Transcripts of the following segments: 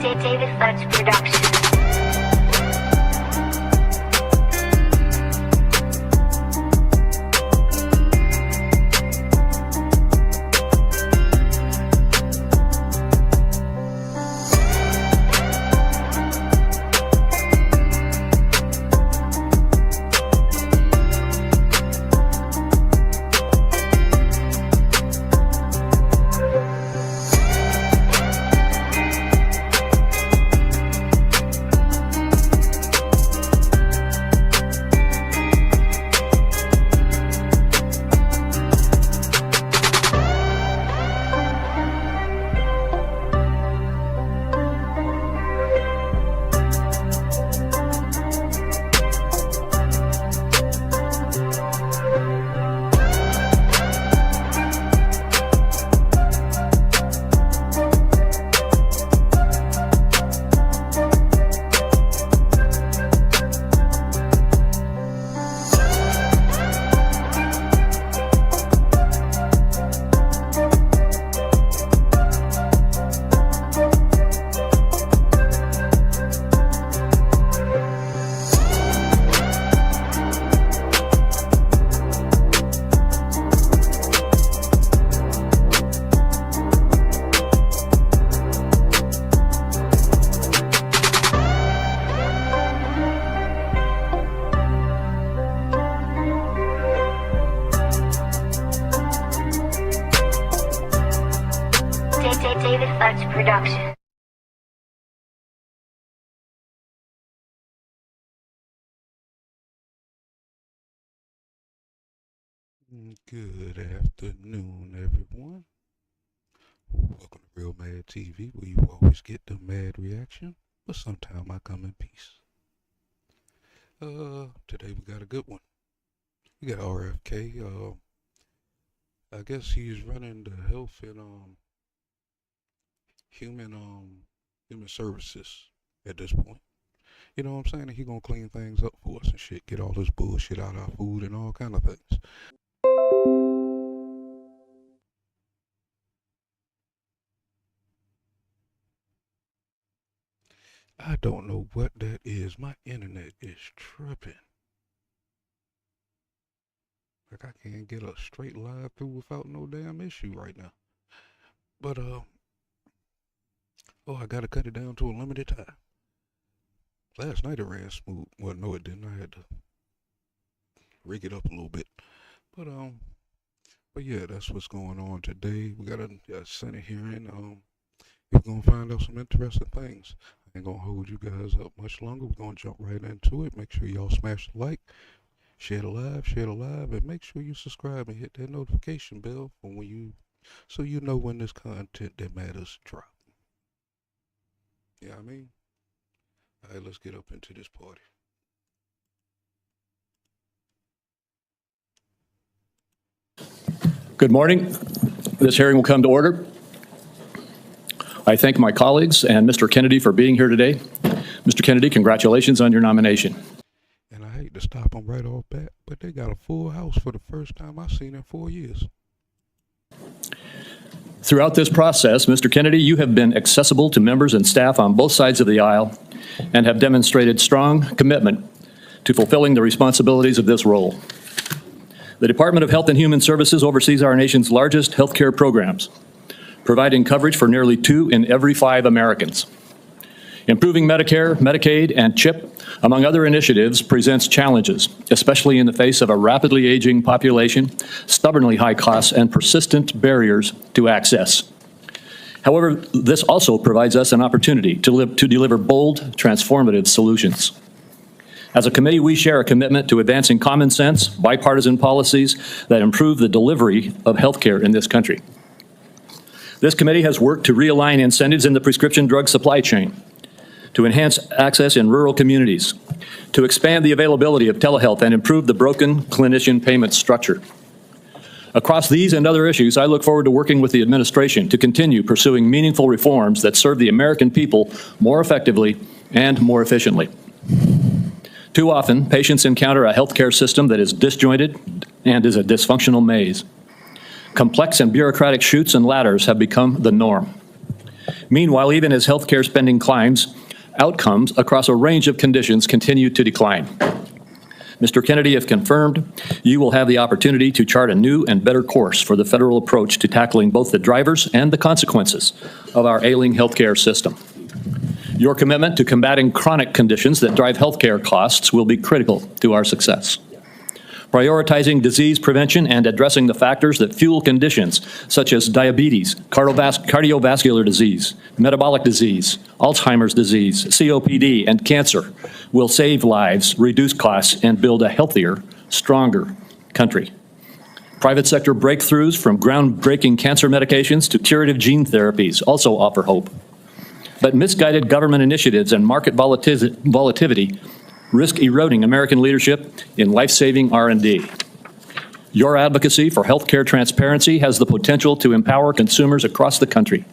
David Fudge Production. David Fudge Production. Good afternoon, everyone. Welcome to Real Mad TV, where you always get the mad reaction, but sometimes I come in peace. Today we got a good one. We got RFK. I guess he's running the health and human services at this point. You know what I'm saying? He gonna clean things up for us and shit, get all this bullshit out of our food and all kind of things. I don't know what that is. My internet is tripping. Like I can't get a straight live through without no damn issue right now. But I gotta cut it down to a limited time. Last night it ran smooth. Well, no, it didn't. I had to rig it up a little bit. But yeah, that's what's going on today. We got a Senate hearing. We're gonna find out some interesting things. I ain't gonna hold you guys up much longer. We're gonna jump right into it. Make sure y'all smash the like, share the live, and make sure you subscribe and hit that notification bell for so you know when this content that matters drop. Yeah, I mean. All right, let's get up into this party. Good morning. This hearing will come to order. I thank my colleagues and Mr. Kennedy for being here today. Mr. Kennedy, congratulations on your nomination. And I hate to stop them right off bat, but they got a full house for the first time I've seen in 4 years. Throughout this process, Mr. Kennedy, you have been accessible to members and staff on both sides of the aisle and have demonstrated strong commitment to fulfilling the responsibilities of this role. The Department of Health and Human Services oversees our nation's largest healthcare programs, providing coverage for nearly 2 in every 5 Americans. Improving Medicare, Medicaid, and CHIP, among other initiatives, presents challenges, especially in the face of a rapidly aging population, stubbornly high costs, and persistent barriers to access. However, this also provides us an opportunity to deliver bold, transformative solutions. As a committee, we share a commitment to advancing common sense, bipartisan policies that improve the delivery of healthcare in this country. This committee has worked to realign incentives in the prescription drug supply chain, to enhance access in rural communities, to expand the availability of telehealth and improve the broken clinician payment structure. Across these and other issues, I look forward to working with the administration to continue pursuing meaningful reforms that serve the American people more effectively and more efficiently. Too often, patients encounter a healthcare system that is disjointed and is a dysfunctional maze. Complex and bureaucratic chutes and ladders have become the norm. Meanwhile, even as healthcare spending climbs, outcomes across a range of conditions continue to decline. Mr. Kennedy, if confirmed, you will have the opportunity to chart a new and better course for the federal approach to tackling both the drivers and the consequences of our ailing healthcare system. Your commitment to combating chronic conditions that drive healthcare costs will be critical to our success. Prioritizing disease prevention and addressing the factors that fuel conditions such as diabetes, cardiovascular disease, metabolic disease, Alzheimer's disease, COPD, and cancer will save lives, reduce costs, and build a healthier, stronger country. Private sector breakthroughs from groundbreaking cancer medications to curative gene therapies also offer hope. But misguided government initiatives and market volatility risk eroding American leadership in life-saving R&D. Your advocacy for healthcare transparency has the potential to empower consumers across the country,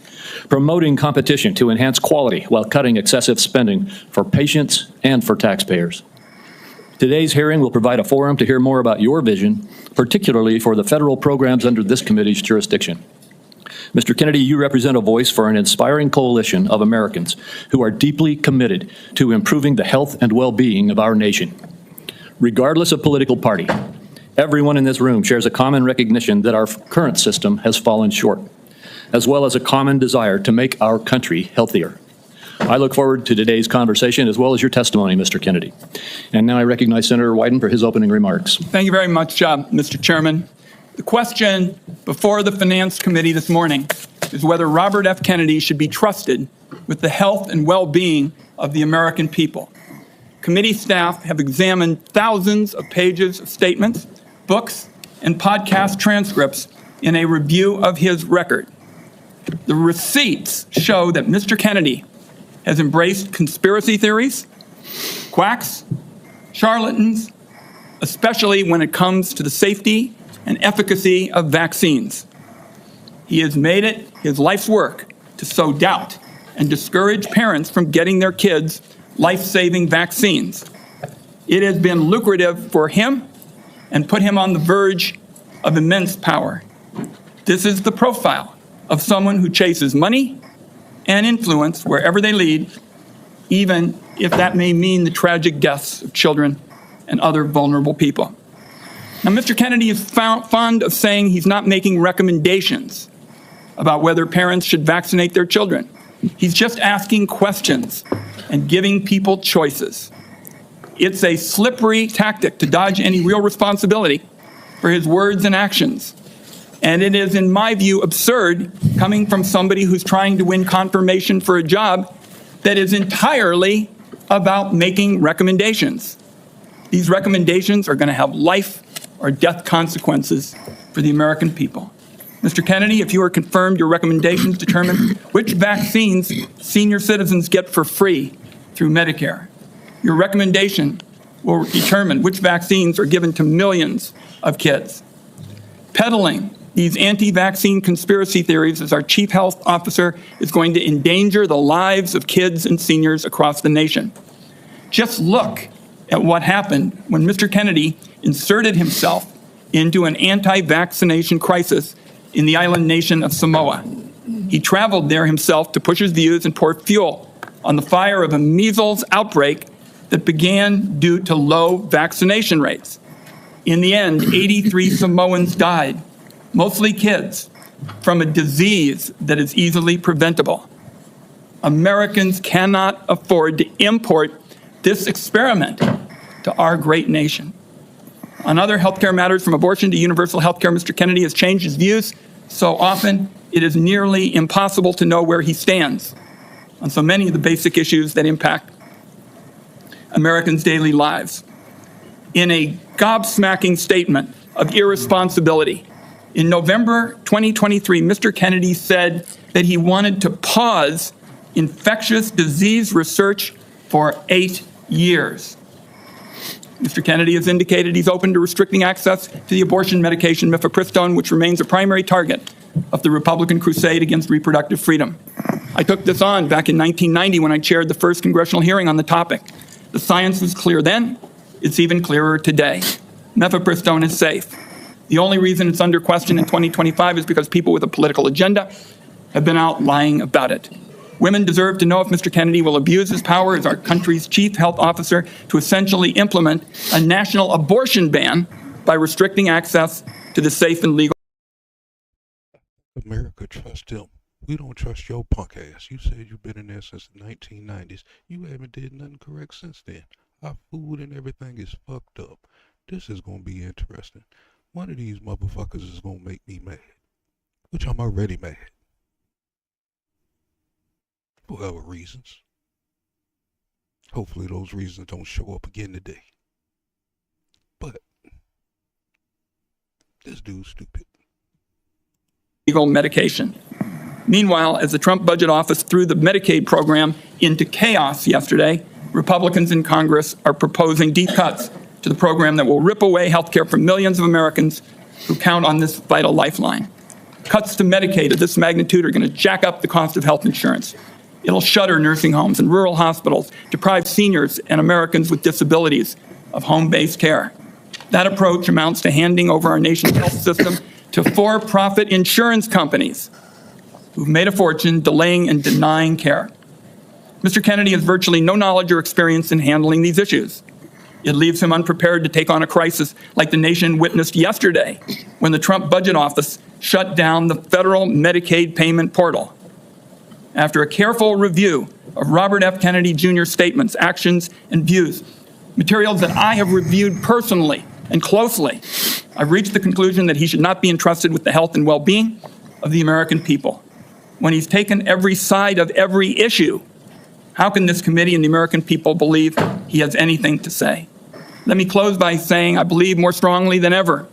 promoting competition to enhance quality while cutting excessive spending for patients and for taxpayers. Today's hearing will provide a forum to hear more about your vision, particularly for the federal programs under this committee's jurisdiction. Mr. Kennedy, you represent a voice for an inspiring coalition of Americans who are deeply committed to improving the health and well-being of our nation. Regardless of political party, everyone in this room shares a common recognition that our current system has fallen short, as well as a common desire to make our country healthier. I look forward to today's conversation as well as your testimony, Mr. Kennedy. And now I recognize Senator Wyden for his opening remarks. Thank you very much, Mr. Chairman. The question before the Finance Committee this morning is whether Robert F. Kennedy should be trusted with the health and well-being of the American people. Committee staff have examined thousands of pages of statements, books, and podcast transcripts in a review of his record. The receipts show that Mr. Kennedy has embraced conspiracy theories, quacks, charlatans, especially when it comes to the safety and efficacy of vaccines. He has made it his life's work to sow doubt and discourage parents from getting their kids life-saving vaccines. It has been lucrative for him and put him on the verge of immense power. This is the profile of someone who chases money and influence wherever they lead, even if that may mean the tragic deaths of children and other vulnerable people. Now, Mr. Kennedy is fond of saying he's not making recommendations about whether parents should vaccinate their children. He's just asking questions and giving people choices. It's a slippery tactic to dodge any real responsibility for his words and actions. And it is, in my view, absurd coming from somebody who's trying to win confirmation for a job that is entirely about making recommendations. These recommendations are going to have life or death consequences for the American people. Mr. Kennedy, if you are confirmed, your recommendations determine which vaccines senior citizens get for free through Medicare. Your recommendation will determine which vaccines are given to millions of kids. Peddling these anti-vaccine conspiracy theories as our chief health officer is going to endanger the lives of kids and seniors across the nation. Just look at what happened when Mr. Kennedy inserted himself into an anti-vaccination crisis in the island nation of Samoa. He traveled there himself to push his views and pour fuel on the fire of a measles outbreak that began due to low vaccination rates. In the end, 83 Samoans died, mostly kids, from a disease that is easily preventable. Americans cannot afford to import this experiment to our great nation. On other healthcare matters, from abortion to universal healthcare, Mr. Kennedy has changed his views so often it is nearly impossible to know where he stands on so many of the basic issues that impact Americans' daily lives. In a gobsmacking statement of irresponsibility, in November 2023, Mr. Kennedy said that he wanted to pause infectious disease research for 8 years. Mr. Kennedy has indicated he's open to restricting access to the abortion medication mifepristone, which remains a primary target of the Republican crusade against reproductive freedom. I took this on back in 1990 when I chaired the first congressional hearing on the topic. The science was clear then. It's even clearer today. Mifepristone is safe. The only reason it's under question in 2025 is because people with a political agenda have been out lying about it. Women deserve to know if Mr. Kennedy will abuse his power as our country's chief health officer to essentially implement a national abortion ban by restricting access to the safe and legal. America, trust him. We don't trust your punk ass. You said you've been in there since the 1990s. You haven't did nothing correct since then. Our food and everything is fucked up. This is going to be interesting. One of these motherfuckers is going to make me mad. Which I'm already mad. For other reasons. Hopefully those reasons don't show up again today. But this dude's stupid. Legal medication. Meanwhile, as the Trump budget office threw the Medicaid program into chaos yesterday, Republicans in Congress are proposing deep cuts to the program that will rip away health care from millions of Americans who count on this vital lifeline. Cuts to Medicaid of this magnitude are going to jack up the cost of health insurance. It'll shutter nursing homes and rural hospitals, deprive seniors and Americans with disabilities of home-based care. That approach amounts to handing over our nation's health system to for-profit insurance companies who've made a fortune delaying and denying care. Mr. Kennedy has virtually no knowledge or experience in handling these issues. It leaves him unprepared to take on a crisis like the nation witnessed yesterday when the Trump budget office shut down the federal Medicaid payment portal. After a careful review of Robert F. Kennedy Jr.'s statements, actions, and views, materials that I have reviewed personally and closely, I've reached the conclusion that he should not be entrusted with the health and well-being of the American people. When he's taken every side of every issue, how can this committee and the American people believe he has anything to say? Let me close by saying I believe more strongly than ever,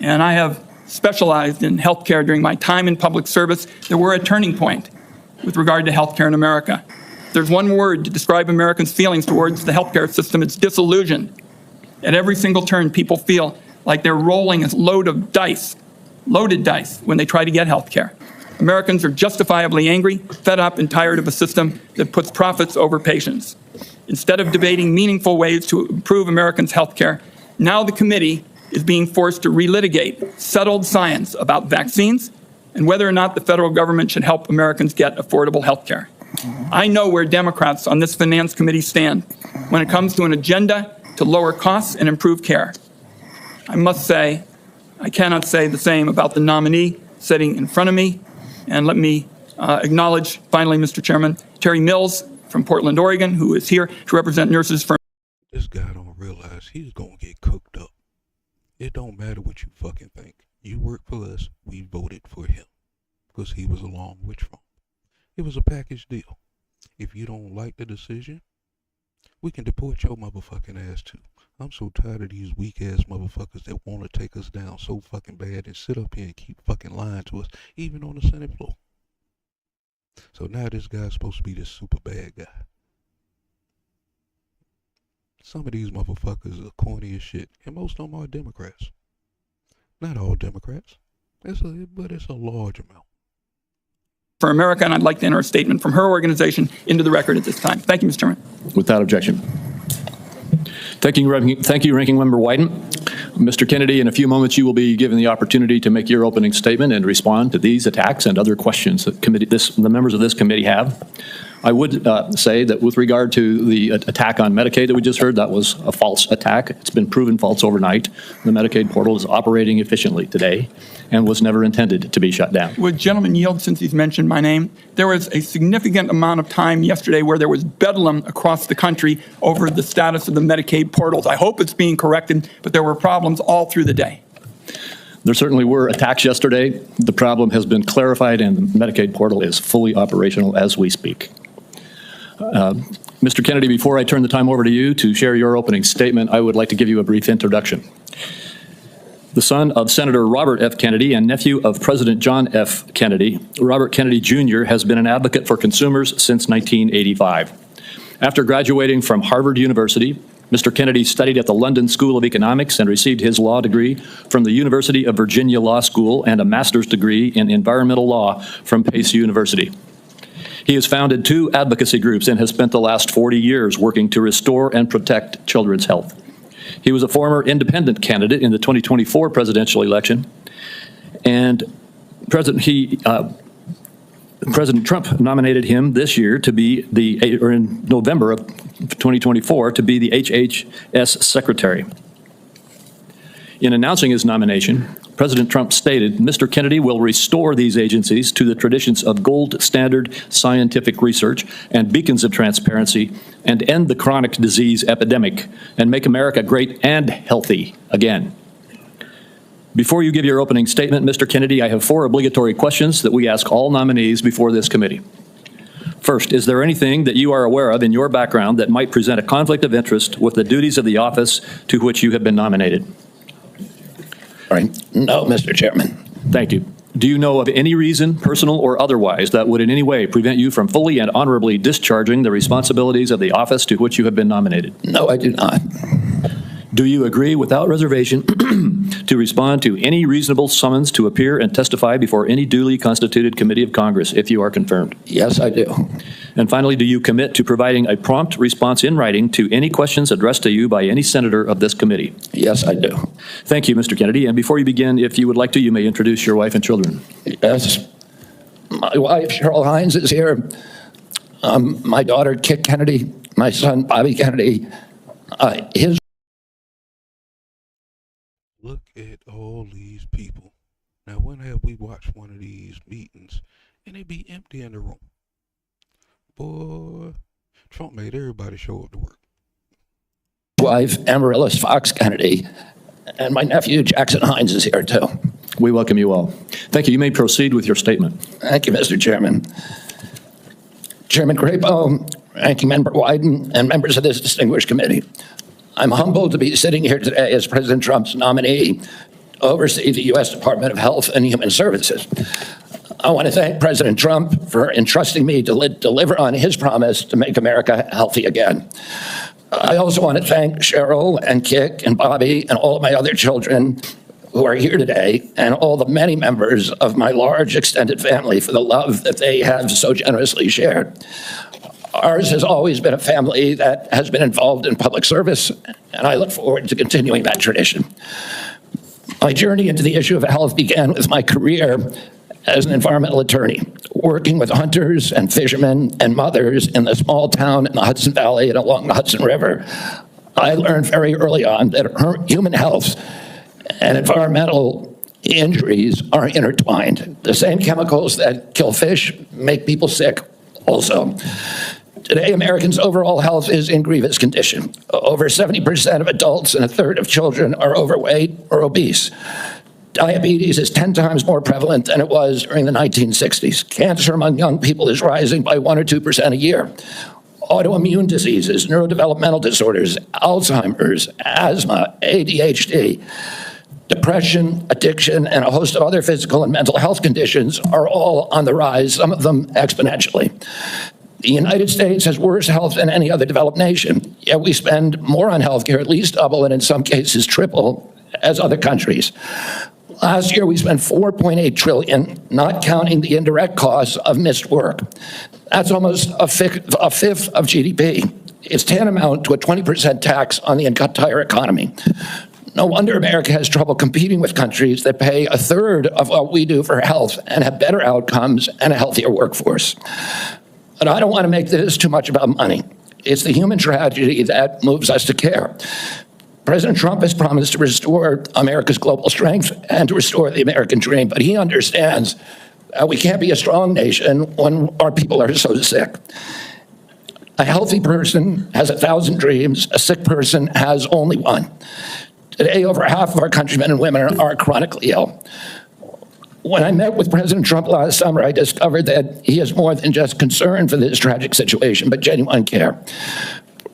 and I have specialized in healthcare during my time in public service, that we're at a turning point with regard to healthcare in America. If there's one word to describe Americans' feelings towards the healthcare system, it's disillusioned. At every single turn, people feel like they're rolling a loaded dice, when they try to get healthcare. Americans are justifiably angry, fed up, and tired of a system that puts profits over patients. Instead of debating meaningful ways to improve Americans' healthcare, now the committee is being forced to relitigate settled science about vaccines and whether or not the federal government should help Americans get affordable health care. I know where Democrats on this Finance Committee stand when it comes to an agenda to lower costs and improve care. I must say, I cannot say the same about the nominee sitting in front of me. And let me acknowledge, finally, Mr. Chairman, Terry Mills from Portland, Oregon, who is here to represent nurses from... This guy don't realize he's gonna get cooked up. It don't matter what you fucking think. You work for us, we voted for him. Because he was along with Trump. It was a package deal. If you don't like the decision, we can deport your motherfucking ass too. I'm so tired of these weak ass motherfuckers that want to take us down so fucking bad and sit up here and keep fucking lying to us, even on the Senate floor. So now this guy's supposed to be this super bad guy. Some of these motherfuckers are corny as shit, and most of them are Democrats. Not all Democrats, but it's a large amount. For America, and I'd like to enter a statement from her organization into the record at this time. Thank you, Mr. Chairman. Without objection. Thank you, Ranking Member Wyden. Mr. Kennedy, in a few moments you will be given the opportunity to make your opening statement and respond to these attacks and other questions that the members of this committee have. I would say that with regard to the attack on Medicaid that we just heard, that was a false attack. It's been proven false overnight. The Medicaid portal is operating efficiently today and was never intended to be shut down. Would gentleman yield, since he's mentioned my name? There was a significant amount of time yesterday where there was bedlam across the country over the status of the Medicaid portals. I hope it's being corrected, but there were problems all through the day. There certainly were attacks yesterday. The problem has been clarified and the Medicaid portal is fully operational as we speak. Mr. Kennedy, before I turn the time over to you to share your opening statement, I would like to give you a brief introduction. The son of Senator Robert F. Kennedy and nephew of President John F. Kennedy, Robert Kennedy Jr. has been an advocate for consumers since 1985. After graduating from Harvard University, Mr. Kennedy studied at the London School of Economics and received his law degree from the University of Virginia Law School and a master's degree in environmental law from Pace University. He has founded 2 advocacy groups and has spent the last 40 years working to restore and protect children's health. He was a former independent candidate in the 2024 presidential election, and President Trump nominated him this year to be in November of 2024 to be the HHS Secretary. In announcing his nomination, President Trump stated, "Mr. Kennedy will restore these agencies to the traditions of gold standard scientific research and beacons of transparency and end the chronic disease epidemic and make America great and healthy again." Before you give your opening statement, Mr. Kennedy, I have 4 obligatory questions that we ask all nominees before this committee. First, is there anything that you are aware of in your background that might present a conflict of interest with the duties of the office to which you have been nominated? No, Mr. Chairman. Thank you. Do you know of any reason, personal or otherwise, that would in any way prevent you from fully and honorably discharging the responsibilities of the office to which you have been nominated? No, I do not. Do you agree without reservation to respond to any reasonable summons to appear and testify before any duly constituted committee of Congress if you are confirmed? Yes, I do. And finally, do you commit to providing a prompt response in writing to any questions addressed to you by any senator of this committee? Yes, I do. Thank you, Mr. Kennedy. And before you begin, if you would like to, you may introduce your wife and children. Yes. My wife, Cheryl Hines, is here. My daughter, Kit Kennedy. My son, Bobby Kennedy. His Look at all these people. Now, when have we watched one of these meetings and it be empty in the room? Boy, Trump made everybody show up to work. wife, Amaryllis Fox Kennedy, and my nephew, Jackson Hines, is here too. We welcome you all. Thank you. You may proceed with your statement. Thank you, Mr. Chairman. Chairman Crapo, Ranking Member Wyden, and members of this distinguished committee. I'm humbled to be sitting here today as President Trump's nominee to oversee the U.S. Department of Health and Human Services. I want to thank President Trump for entrusting me to deliver on his promise to make America healthy again. I also want to thank Cheryl and Kik and Bobby and all of my other children who are here today, and all the many members of my large extended family for the love that they have so generously shared. Ours has always been a family that has been involved in public service, and I look forward to continuing that tradition. My journey into the issue of health began with my career as an environmental attorney, working with hunters and fishermen and mothers in the small town in the Hudson Valley and along the Hudson River. I learned very early on that human health and environmental injuries are intertwined. The same chemicals that kill fish make people sick also. Today, Americans' overall health is in grievous condition. Over 70% of adults and a third of children are overweight or obese. Diabetes is 10 times more prevalent than it was during the 1960s. Cancer among young people is rising by 1 or 2% a year. Autoimmune diseases, neurodevelopmental disorders, Alzheimer's, asthma, ADHD, depression, addiction, and a host of other physical and mental health conditions are all on the rise, some of them exponentially. The United States has worse health than any other developed nation, yet we spend more on healthcare, at least double, and in some cases triple, as other countries. Last year, we spent $4.8 trillion, not counting the indirect costs of missed work. That's almost a fifth of GDP. It's tantamount to a 20% tax on the entire economy. No wonder America has trouble competing with countries that pay a third of what we do for health and have better outcomes and a healthier workforce. But I don't want to make this too much about money. It's the human tragedy that moves us to care. President Trump has promised to restore America's global strength and to restore the American dream, but he understands we can't be a strong nation when our people are so sick. A healthy person has 1,000 dreams. A sick person has only one. Today, over half of our countrymen and women are chronically ill. When I met with President Trump last summer, I discovered that he is more than just concerned for this tragic situation, but genuine care.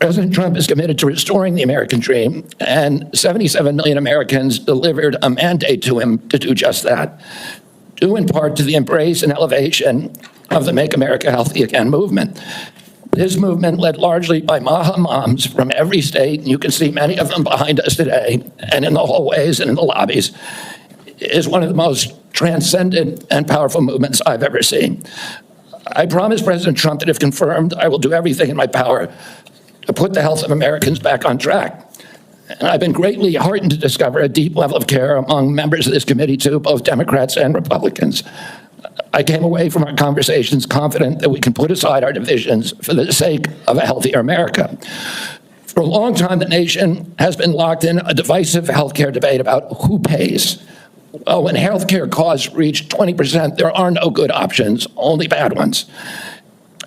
President Trump is committed to restoring the American dream, and 77 million Americans delivered a mandate to him to do just that, due in part to the embrace and elevation of the Make America Healthy Again movement. This movement, led largely by Maha moms from every state, and you can see many of them behind us today, and in the hallways and in the lobbies, is one of the most transcendent and powerful movements I've ever seen. I promise President Trump that if confirmed, I will do everything in my power to put the health of Americans back on track. And I've been greatly heartened to discover a deep level of care among members of this committee too, both Democrats and Republicans. I came away from our conversations confident that we can put aside our divisions for the sake of a healthier America. For a long time, the nation has been locked in a divisive healthcare debate about who pays. Well, when healthcare costs reach 20%, there are no good options, only bad ones.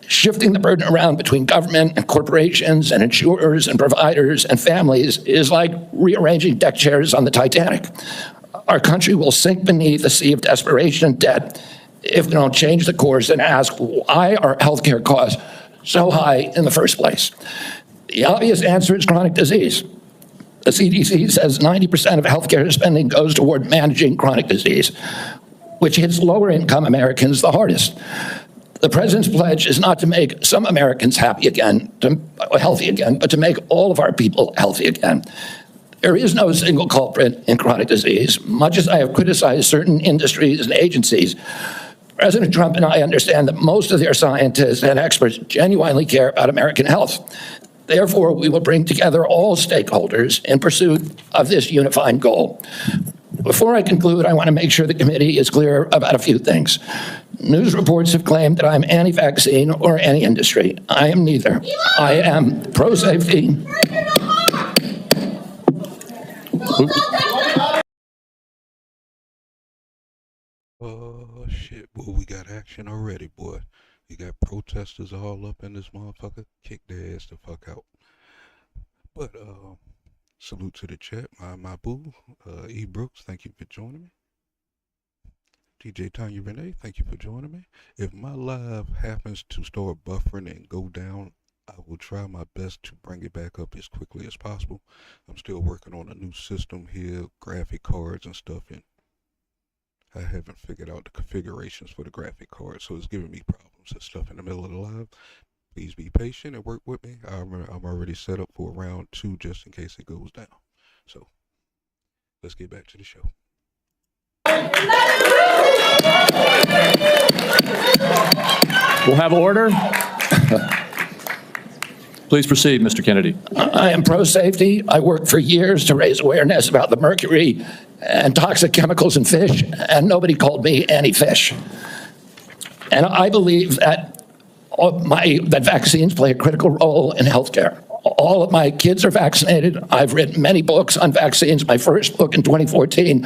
Shifting the burden around between government and corporations and insurers and providers and families is like rearranging deck chairs on the Titanic. Our country will sink beneath a sea of desperation and debt if we don't change the course and ask why are healthcare costs so high in the first place. The obvious answer is chronic disease. The CDC says 90% of healthcare spending goes toward managing chronic disease, which hits lower-income Americans the hardest. The president's pledge is not to make some Americans healthy again, but to make all of our people healthy again. There is no single culprit in chronic disease. Much as I have criticized certain industries and agencies, President Trump and I understand that most of their scientists and experts genuinely care about American health. Therefore, we will bring together all stakeholders in pursuit of this unifying goal. Before I conclude, I want to make sure the committee is clear about a few things. News reports have claimed that I'm anti-vaccine or anti-industry. I am neither. I am pro-safety. Oh, shit, boy, we got action already, boy. You got protesters all up in this motherfucker. Kick their ass the fuck out. But, salute to the chat. My boo, E. Brooks, thank you for joining me. DJ Tanya Renee, thank you for joining me. If my live happens to start buffering and go down, I will try my best to bring it back up as quickly as possible. I'm still working on a new system here, graphic cards and stuff, and I haven't figured out the configurations for the graphic card, so it's giving me problems and stuff in the middle of the live. Please be patient and work with me. I'm already set up for round 2 just in case it goes down. So let's get back to the show. We'll have order. Please proceed, Mr. Kennedy. I am pro-safety. I worked for years to raise awareness about the mercury and toxic chemicals in fish, and nobody called me anti-fish. And I believe that that vaccines play a critical role in healthcare. All of my kids are vaccinated. I've written many books on vaccines. My first book in 2014,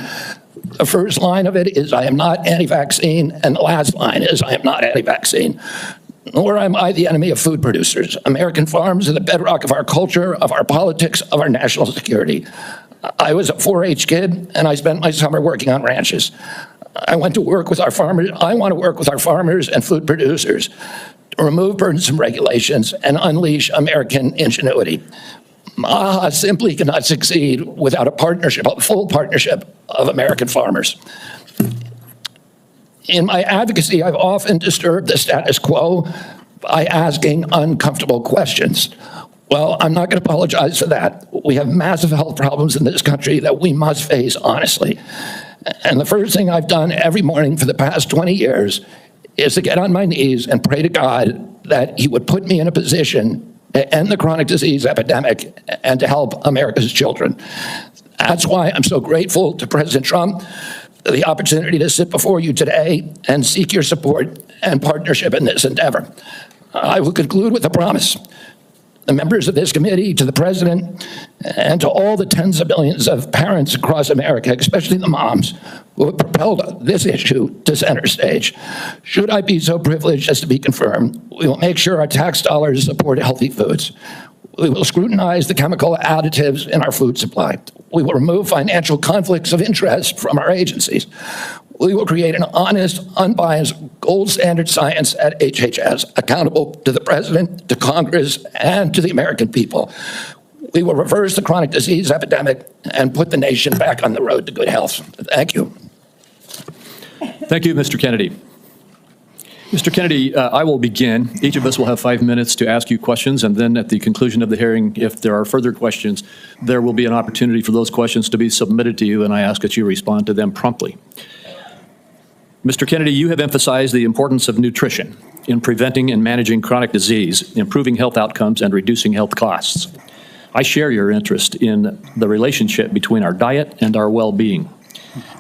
the first line of it is, I am not anti-vaccine, and the last line is, I am not anti-vaccine. Nor am I the enemy of food producers. American farms are the bedrock of our culture, of our politics, of our national security. I was a 4-H kid, and I spent my summer working on ranches. I went to work with our farmers. I want to work with our farmers and food producers to remove burdensome regulations and unleash American ingenuity. MAHA simply cannot succeed without a full partnership of American farmers. In my advocacy, I've often disturbed the status quo by asking uncomfortable questions. Well, I'm not going to apologize for that. We have massive health problems in this country that we must face honestly. And the first thing I've done every morning for the past 20 years is to get on my knees and pray to God that he would put me in a position to end the chronic disease epidemic and to help America's children. That's why I'm so grateful to President Trump for the opportunity to sit before you today and seek your support and partnership in this endeavor. I will conclude with a promise. The members of this committee, to the president, and to all the tens of millions of parents across America, especially the moms, who have propelled this issue to center stage. Should I be so privileged as to be confirmed, we will make sure our tax dollars support healthy foods. We will scrutinize the chemical additives in our food supply. We will remove financial conflicts of interest from our agencies. We will create an honest, unbiased, gold standard science at HHS, accountable to the president, to Congress, and to the American people. We will reverse the chronic disease epidemic and put the nation back on the road to good health. Thank you. Thank you, Mr. Kennedy. Mr. Kennedy, I will begin. Each of us will have 5 minutes to ask you questions, and then at the conclusion of the hearing, if there are further questions, there will be an opportunity for those questions to be submitted to you, and I ask that you respond to them promptly. Mr. Kennedy, you have emphasized the importance of nutrition in preventing and managing chronic disease, improving health outcomes, and reducing health costs. I share your interest in the relationship between our diet and our well-being.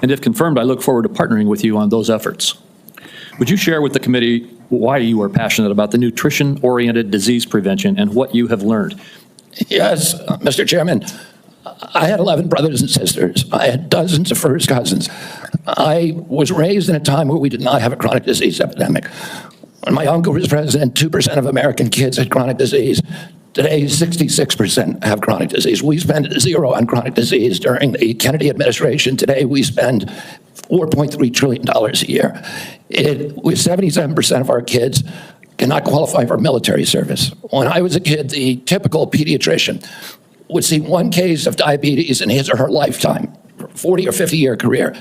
And if confirmed, I look forward to partnering with you on those efforts. Would you share with the committee why you are passionate about the nutrition-oriented disease prevention and what you have learned? Yes, Mr. Chairman. I had 11 brothers and sisters. I had dozens of first cousins. I was raised in a time where we did not have a chronic disease epidemic. When my uncle was president, 2% of American kids had chronic disease. Today, 66% have chronic disease. We spend zero on chronic disease during the Kennedy administration. Today, we spend $4.3 trillion a year. With 77% of our kids cannot qualify for military service. When I was a kid, the typical pediatrician would see one case of diabetes in his or her lifetime, 40 or 50-year career.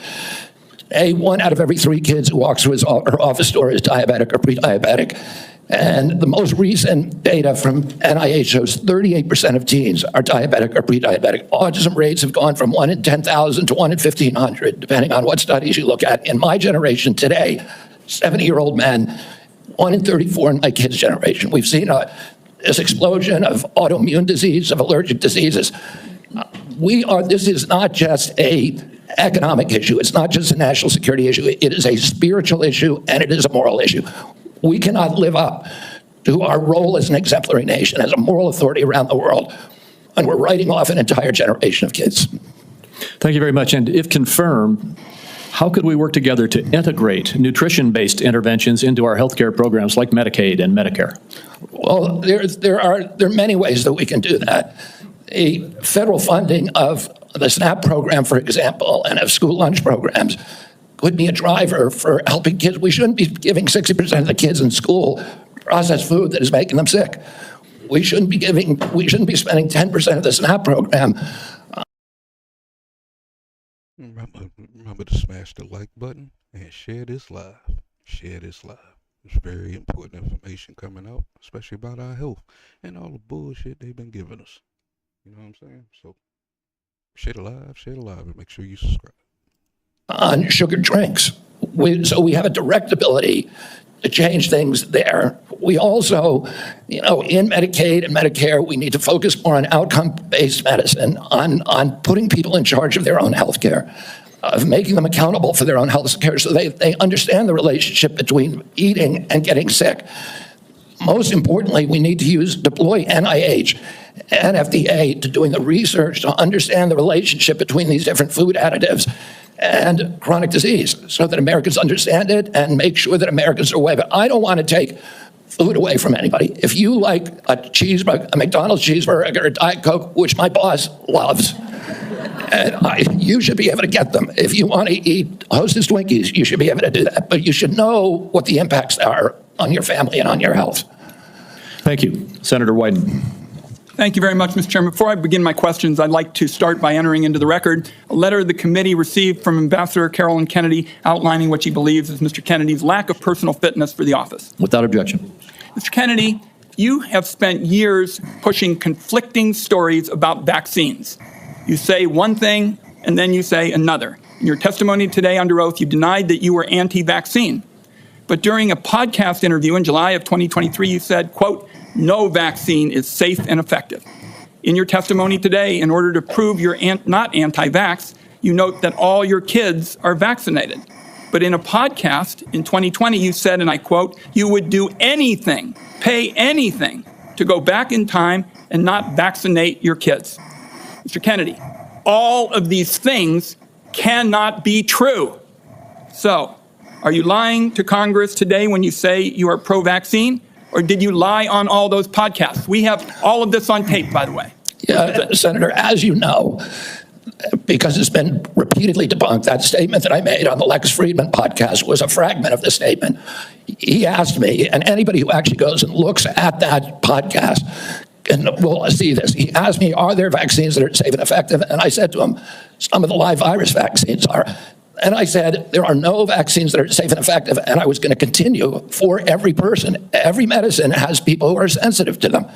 Today, 1 out of every 3 kids who walks through his or her office door is diabetic or pre-diabetic. And the most recent data from NIH shows 38% of teens are diabetic or pre-diabetic. Autism rates have gone from 1 in 10,000 to 1 in 1,500, depending on what studies you look at. In my generation today, 70-year-old men, 1 in 34 in my kids' generation. We've seen this explosion of autoimmune disease, of allergic diseases. This is not just an economic issue. It's not just a national security issue. It is a spiritual issue, and it is a moral issue. We cannot live up to our role as an exemplary nation, as a moral authority around the world, and we're writing off an entire generation of kids. Thank you very much. And if confirmed, how could we work together to integrate nutrition-based interventions into our healthcare programs like Medicaid and Medicare? Well, there are many ways that we can do that. A federal funding of the SNAP program, for example, and of school lunch programs could be a driver for helping kids. We shouldn't be giving 60% of the kids in school processed food that is making them sick. We shouldn't be spending 10% of the SNAP program. Remember to smash the like button and share this live. Share this live. It's very important information coming out, especially about our health and all the bullshit they've been giving us. You know what I'm saying? So share the live, and make sure you subscribe. On sugar drinks. So we have a direct ability to change things there. We also, in Medicaid and Medicare, we need to focus more on outcome-based medicine, on putting people in charge of their own health care, of making them accountable for their own health care so they understand the relationship between eating and getting sick. Most importantly, we need to deploy NIH and FDA to doing the research to understand the relationship between these different food additives and chronic disease so that Americans understand it and make sure that Americans are aware of it. I don't want to take food away from anybody. If you like a McDonald's cheeseburger or a Diet Coke, which my boss loves, you should be able to get them. If you want to eat Hostess Twinkies, you should be able to do that. But you should know what the impacts are on your family and on your health. Thank you. Senator Wyden. Thank you very much, Mr. Chairman. Before I begin my questions, I'd like to start by entering into the record a letter the committee received from Ambassador Carolyn Kennedy outlining what she believes is Mr. Kennedy's lack of personal fitness for the office. Without objection. Mr. Kennedy, you have spent years pushing conflicting stories about vaccines. You say one thing, and then you say another. In your testimony today under oath, you denied that you were anti-vaccine. But during a podcast interview in July of 2023, you said, quote, "No vaccine is safe and effective." In your testimony today, in order to prove you're not anti-vax, you note that all your kids are vaccinated. But in a podcast in 2020, you said, and I quote, "You would do anything, pay anything to go back in time and not vaccinate your kids." Mr. Kennedy, all of these things cannot be true. So, are you lying to Congress today when you say you are pro-vaccine? Or did you lie on all those podcasts? We have all of this on tape, by the way. Yeah, Senator, as you know, because it's been repeatedly debunked, that statement that I made on the Lex Friedman podcast was a fragment of the statement. He asked me, and anybody who actually goes and looks at that podcast and will see this, he asked me, are there vaccines that are safe and effective? And I said to him, some of the live virus vaccines are. And I said, there are no vaccines that are safe and effective, and I was going to continue for every person. Every medicine has people who are sensitive to them,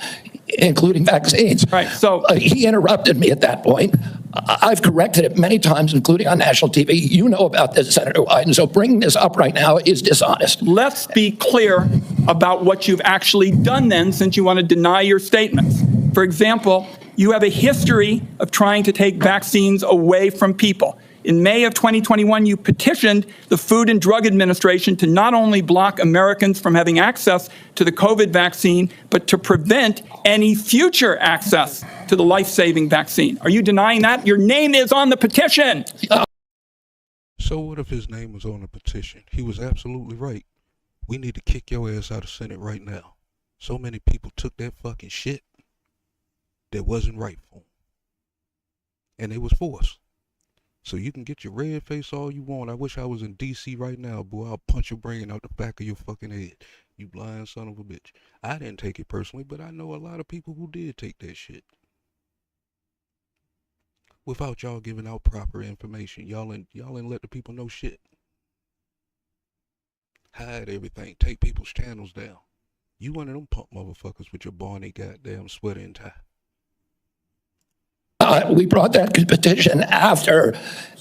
including vaccines. Right, so he interrupted me at that point. I've corrected it many times, including on national TV. You know about this, Senator Wyden, so bringing this up right now is dishonest. Let's be clear about what you've actually done then, since you want to deny your statements. For example, you have a history of trying to take vaccines away from people. In May of 2021, you petitioned the Food and Drug Administration to not only block Americans from having access to the COVID vaccine, but to prevent any future access to the life-saving vaccine. Are you denying that? Your name is on the petition. So what if his name was on the petition? He was absolutely right. We need to kick your ass out of Senate right now. So many people took that fucking shit that wasn't right for them. And it was forced. So you can get your red face all you want. I wish I was in D.C. right now, boy. I'll punch your brain out the back of your fucking head. You blind son of a bitch. I didn't take it personally, but I know a lot of people who did take that shit. Without y'all giving out proper information. Y'all ain't let the people know shit. Hide everything. Take people's channels down. You one of them punk motherfuckers with your Barney goddamn sweater and tie. We brought that petition after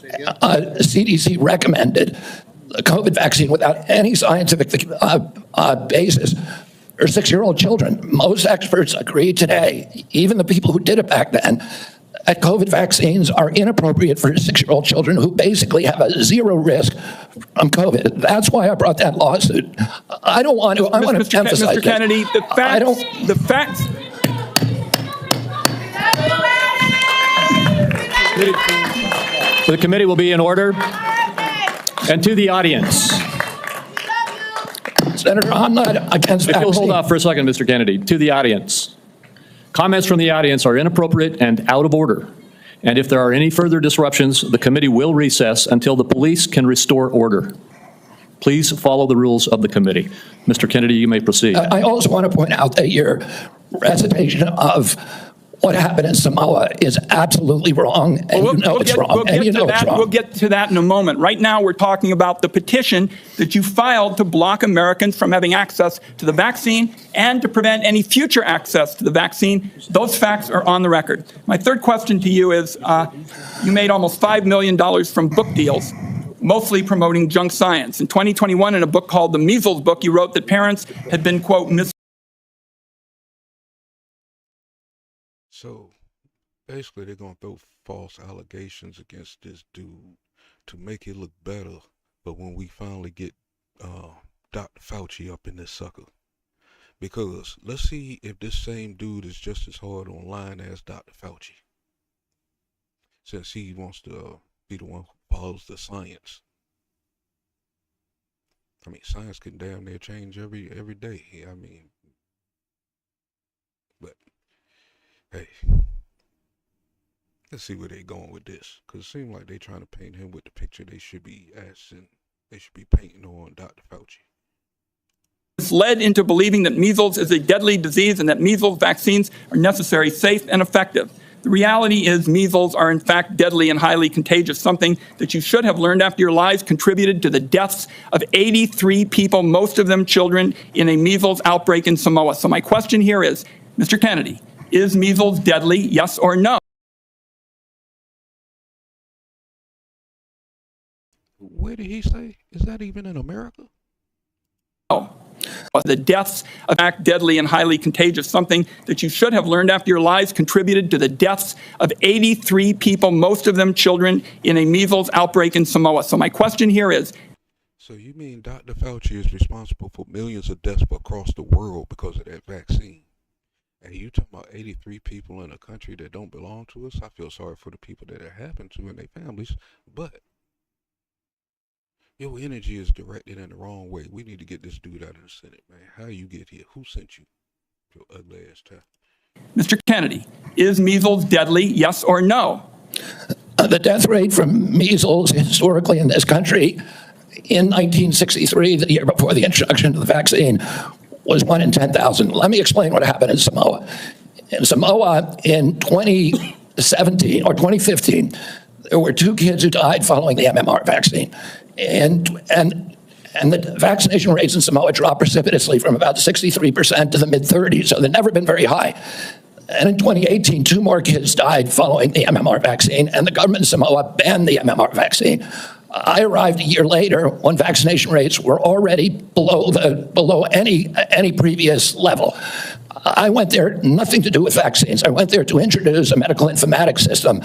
CDC recommended the COVID vaccine without any scientific basis for 6-year-old children. Most experts agree today, even the people who did it back then, that COVID vaccines are inappropriate for 6-year-old children who basically have a zero risk from COVID. That's why I brought that lawsuit. I don't want to. I want to emphasize Mr. Kennedy, the facts. The committee will be in order. And to the audience. Senator, I'm not against If you'll vaccine. hold off for a second, Mr. Kennedy. To the audience. Comments from the audience are inappropriate and out of order. And if there are any further disruptions, the committee will recess until the police can restore order. Please follow the rules of the committee. Mr. Kennedy, you may proceed. I also want to point out that your recitation of what happened in Samoa is absolutely wrong, and you know it's wrong. We'll get to that in a moment. Right now, we're talking about the petition that you filed to block Americans from having access to the vaccine and to prevent any future access to the vaccine. Those facts are on the record. My third question to you is, you made almost $5 million from book deals, mostly promoting junk science. In 2021, in a book called The Measles Book, you wrote that parents had been, quote, So basically they're gonna throw false allegations against this dude to make it look better. But when we finally get Dr. Fauci up in this sucker, because let's see if this same dude is just as hard online as Dr. Fauci, since he wants to be the one who follows the science. I mean, science can damn near change every day. I mean, but hey, let's see where they're going with this, because it seems like they're trying to paint him with the picture they should be painting on Dr. Fauci. Led into believing that measles is a deadly disease and that measles vaccines are necessary, safe, and effective. The reality is measles are in fact deadly and highly contagious, something that you should have learned after your lies contributed to the deaths of 83 people, most of them children, in a measles outbreak in Samoa. So my question here is, Mr. Kennedy, is measles deadly, yes or no? Where did he say? Is that even in America? No. The deaths of fact deadly and highly contagious, something that you should have learned after your lies contributed to the deaths of 83 people, most of them children, in a measles outbreak in Samoa. So my question here is... So you mean Dr. Fauci is responsible for millions of deaths across the world because of that vaccine? And you talking about 83 people in a country that don't belong to us? I feel sorry for the people that it happened to and their families, but your energy is directed in the wrong way. We need to get this dude out of the Senate, man. How you get here? Who sent you? Your ugly ass tie. Mr. Kennedy, is measles deadly, yes or no? The death rate from measles historically in this country in 1963, the year before the introduction of the vaccine, was 1 in 10,000. Let me explain what happened in Samoa. In Samoa, in 2017 or 2015, there were 2 kids who died following the MMR vaccine. And the vaccination rates in Samoa dropped precipitously from about 63% to the mid-30s, so they've never been very high. And in 2018, 2 more kids died following the MMR vaccine, and the government of Samoa banned the MMR vaccine. I arrived a year later when vaccination rates were already below any previous level. I went there, nothing to do with vaccines. I went there to introduce a medical informatics system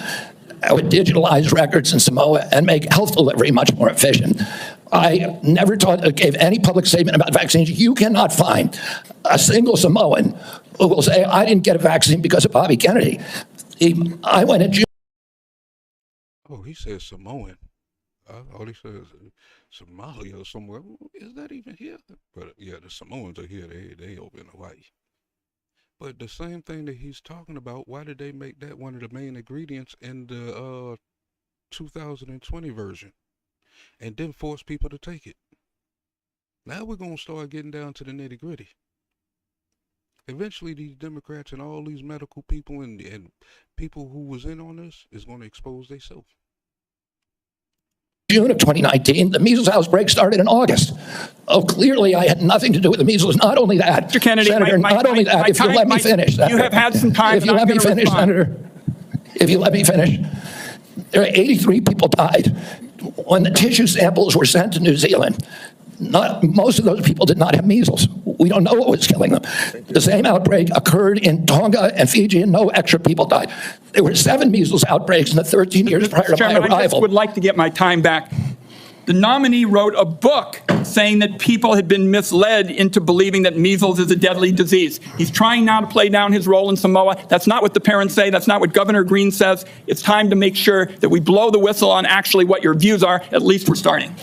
I would digitalize records in Samoa and make health delivery much more efficient. I never gave any public statement about vaccines. You cannot find a single Samoan who will say, I didn't get a vaccine because of Bobby Kennedy. I went in June. Oh, he says Samoan. All he says Somalia or somewhere. Is that even here? But yeah, the Samoans are here. They over in Hawaii. But the same thing that he's talking about, why did they make that one of the main ingredients in the 2020 version and then force people to take it? Now we're going to start getting down to the nitty gritty. Eventually these Democrats and all these medical people and people who was in on this is going to expose themselves. June of 2019, the measles outbreak started in August. Oh, clearly I had nothing to do with the measles. Not only that, Mr. Kennedy, Senator, not only that, if you let me finish, Senator, you have had some time. if you let me finish, Senator, if you let me finish, there are 83 people died when the tissue samples were sent to New Zealand. Most of those people did not have measles. We don't know what was killing them. The same outbreak occurred in Tonga and Fiji, and no extra people died. There were 7 measles outbreaks in the 13 years prior to my arrival. I just would like to get my time back. The nominee wrote a book saying that people had been misled into believing that measles is a deadly disease. He's trying now to play down his role in Samoa. That's not what the parents say. That's not what Governor Green says. It's time to make sure that we blow the whistle on actually what your views are. At least we're starting.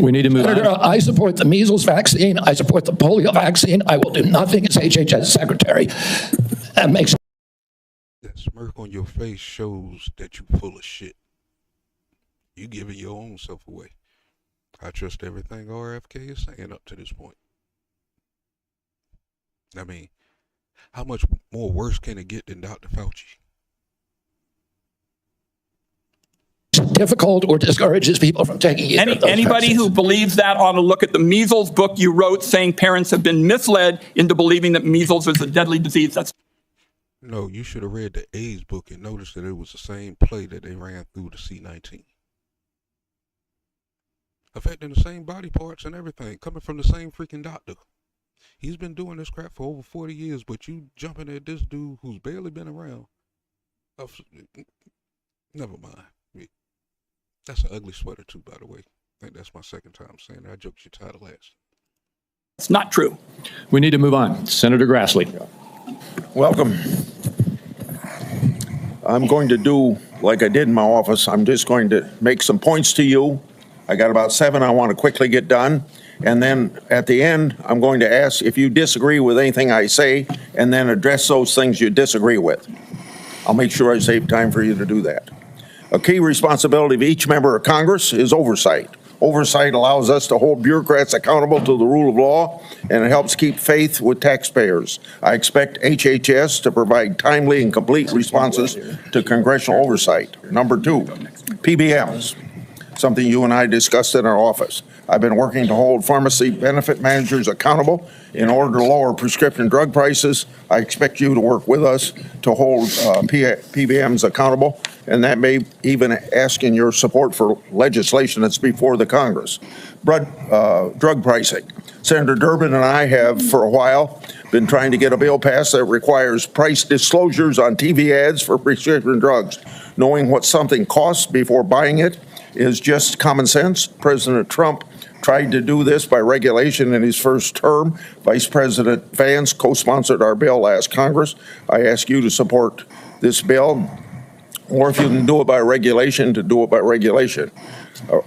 We need to move Senator, on. I support the measles vaccine. I support the polio vaccine. I will do nothing as HHS secretary. That makes That smirk on your face shows that you're full of shit. You giving your own self away. I trust everything RFK is saying up to this point. I mean, how much more worse can it get than Dr. Fauci? difficult or discourages people from taking either of those Anybody vaccines. who believes that ought to look at the measles book you wrote saying parents have been misled into believing that measles is a deadly disease. That's No, you should have read the AIDS book and noticed that it was the same play that they ran through the C-19. Affecting the same body parts and everything, coming from the same freaking doctor. He's been doing this crap for over 40 years, but you jumping at this dude who's barely been around. Never mind. That's an ugly sweater too, by the way. I think that's my second time saying that. I joked you tired of last. It's not true. We need to move on. Senator Grassley. Welcome. I'm going to do like I did in my office. I'm just going to make some points to you. I got about 7 I want to quickly get done. And then at the end, I'm going to ask if you disagree with anything I say and then address those things you disagree with. I'll make sure I save time for you to do that. A key responsibility of each member of Congress is oversight. Oversight allows us to hold bureaucrats accountable to the rule of law, and it helps keep faith with taxpayers. I expect HHS to provide timely and complete responses to congressional oversight. Number 2, PBMs, something you and I discussed in our office. I've been working to hold pharmacy benefit managers accountable in order to lower prescription drug prices. I expect you to work with us to hold PBMs accountable, and that may even ask in your support for legislation that's before the Congress. Drug pricing. Senator Durbin and I have, for a while, been trying to get a bill passed that requires price disclosures on TV ads for prescription drugs. Knowing what something costs before buying it is just common sense. President Trump tried to do this by regulation in his first term. Vice President Vance co-sponsored our bill last Congress. I ask you to support this bill, or if you can do it by regulation, to do it by regulation.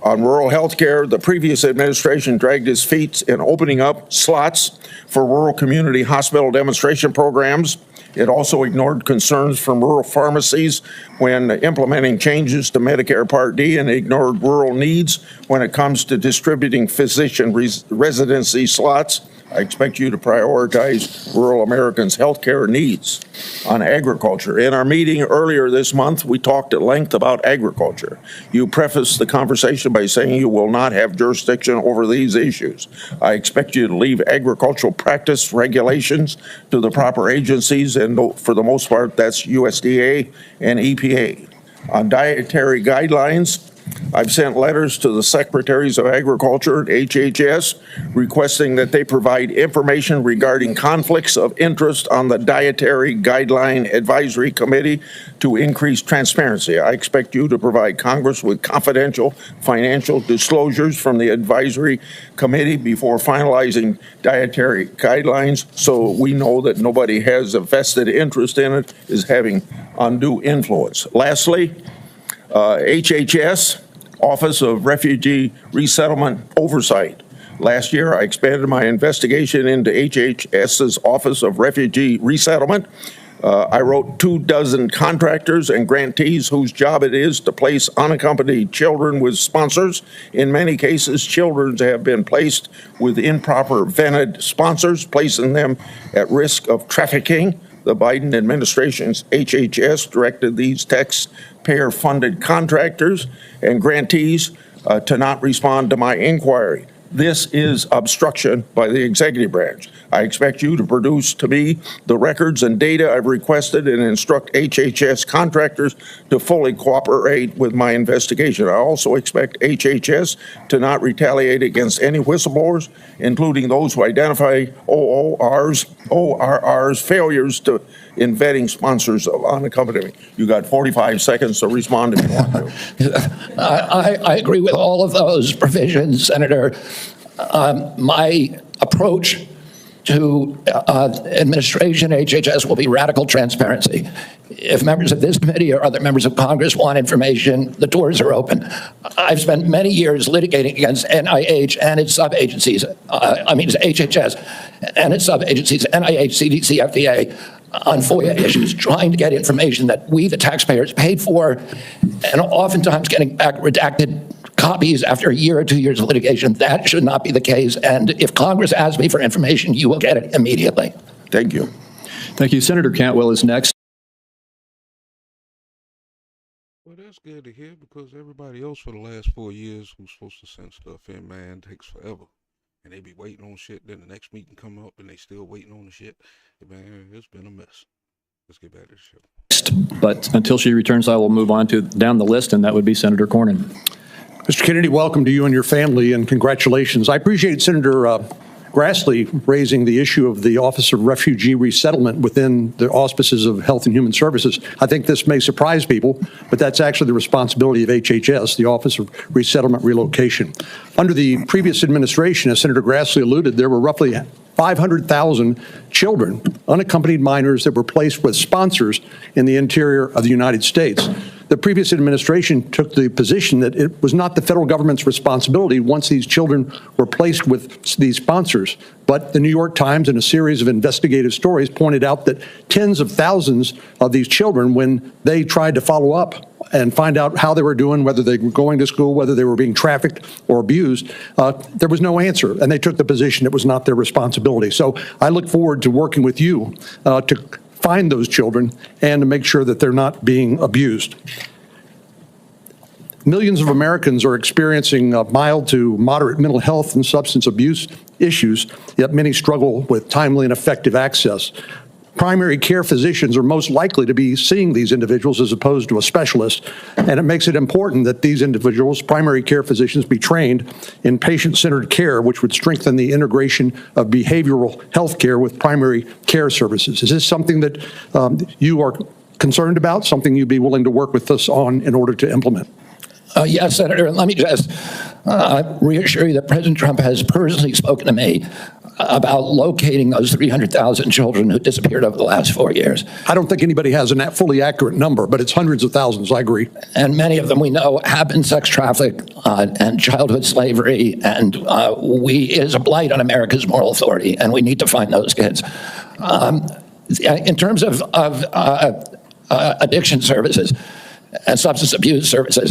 On rural health care, the previous administration dragged its feet in opening up slots for rural community hospital demonstration programs. It also ignored concerns from rural pharmacies when implementing changes to Medicare Part D, and ignored rural needs when it comes to distributing physician residency slots. I expect you to prioritize rural Americans' health care needs. On agriculture, in our meeting earlier this month, we talked at length about agriculture. You prefaced the conversation by saying you will not have jurisdiction over these issues. I expect you to leave agricultural practice regulations to the proper agencies, and for the most part, that's USDA and EPA. On dietary guidelines, I've sent letters to the Secretaries of Agriculture and HHS requesting that they provide information regarding conflicts of interest on the Dietary Guideline Advisory Committee to increase transparency. I expect you to provide Congress with confidential financial disclosures from the advisory committee before finalizing dietary guidelines, so we know that nobody has a vested interest in it, is having undue influence. Lastly, HHS, Office of Refugee Resettlement Oversight. Last year, I expanded my investigation into HHS's Office of Refugee Resettlement. I wrote 24 contractors and grantees whose job it is to place unaccompanied children with sponsors. In many cases, children have been placed with improper vetted sponsors, placing them at risk of trafficking. The Biden administration's HHS directed these taxpayer-funded contractors and grantees to not respond to my inquiry. This is obstruction by the executive branch. I expect you to produce to me the records and data I've requested and instruct HHS contractors to fully cooperate with my investigation. I also expect HHS to not retaliate against any whistleblowers, including those who identify ORR's failures in vetting sponsors of unaccompanied. You got 45 seconds to respond if you want to. I agree with all of those provisions, Senator. My approach to administration HHS will be radical transparency. If members of this committee or other members of Congress want information, the doors are open. I've spent many years litigating against NIH and its sub-agencies, it's HHS and its sub-agencies, NIH, CDC, FDA, on FOIA issues, trying to get information that we, the taxpayers, paid for, and oftentimes getting back redacted copies after a year or 2 years of litigation. That should not be the case. And if Congress asks me for information, you will get it immediately. Thank you. Thank you. Senator Cantwell is next. Well, that's good to hear, because everybody else for the last 4 years who's supposed to send stuff in, man, takes forever. And they be waiting on shit, then the next meeting come up and they still waiting on the shit. Man, it's been a mess. Let's get back to the show. But until she returns, I will move on to down the list, and that would be Senator Cornyn. Mr. Kennedy, welcome to you and your family, and congratulations. I appreciate Senator Grassley raising the issue of the Office of Refugee Resettlement within the auspices of Health and Human Services. I think this may surprise people, but that's actually the responsibility of HHS, the Office of Resettlement Relocation. Under the previous administration, as Senator Grassley alluded, there were roughly 500,000 children, unaccompanied minors, that were placed with sponsors in the interior of the United States. The previous administration took the position that it was not the federal government's responsibility once these children were placed with these sponsors. But the New York Times, in a series of investigative stories, pointed out that tens of thousands of these children, when they tried to follow up and find out how they were doing, whether they were going to school, whether they were being trafficked or abused, there was no answer. And they took the position it was not their responsibility. So I look forward to working with you to find those children and to make sure that they're not being abused. Millions of Americans are experiencing mild to moderate mental health and substance abuse issues, yet many struggle with timely and effective access. Primary care physicians are most likely to be seeing these individuals as opposed to a specialist, and it makes it important that these individuals, primary care physicians, be trained in patient-centered care, which would strengthen the integration of behavioral health care with primary care services. Is this something that you are concerned about, something you'd be willing to work with us on in order to implement? Yes, Senator, and let me just reassure you that President Trump has personally spoken to me about locating those 300,000 children who disappeared over the last 4 years. I don't think anybody has a fully accurate number, but it's hundreds of thousands, I agree. And many of them we know have been sex trafficked and childhood slavery, and it is a blight on America's moral authority, and we need to find those kids. In terms of addiction services and substance abuse services,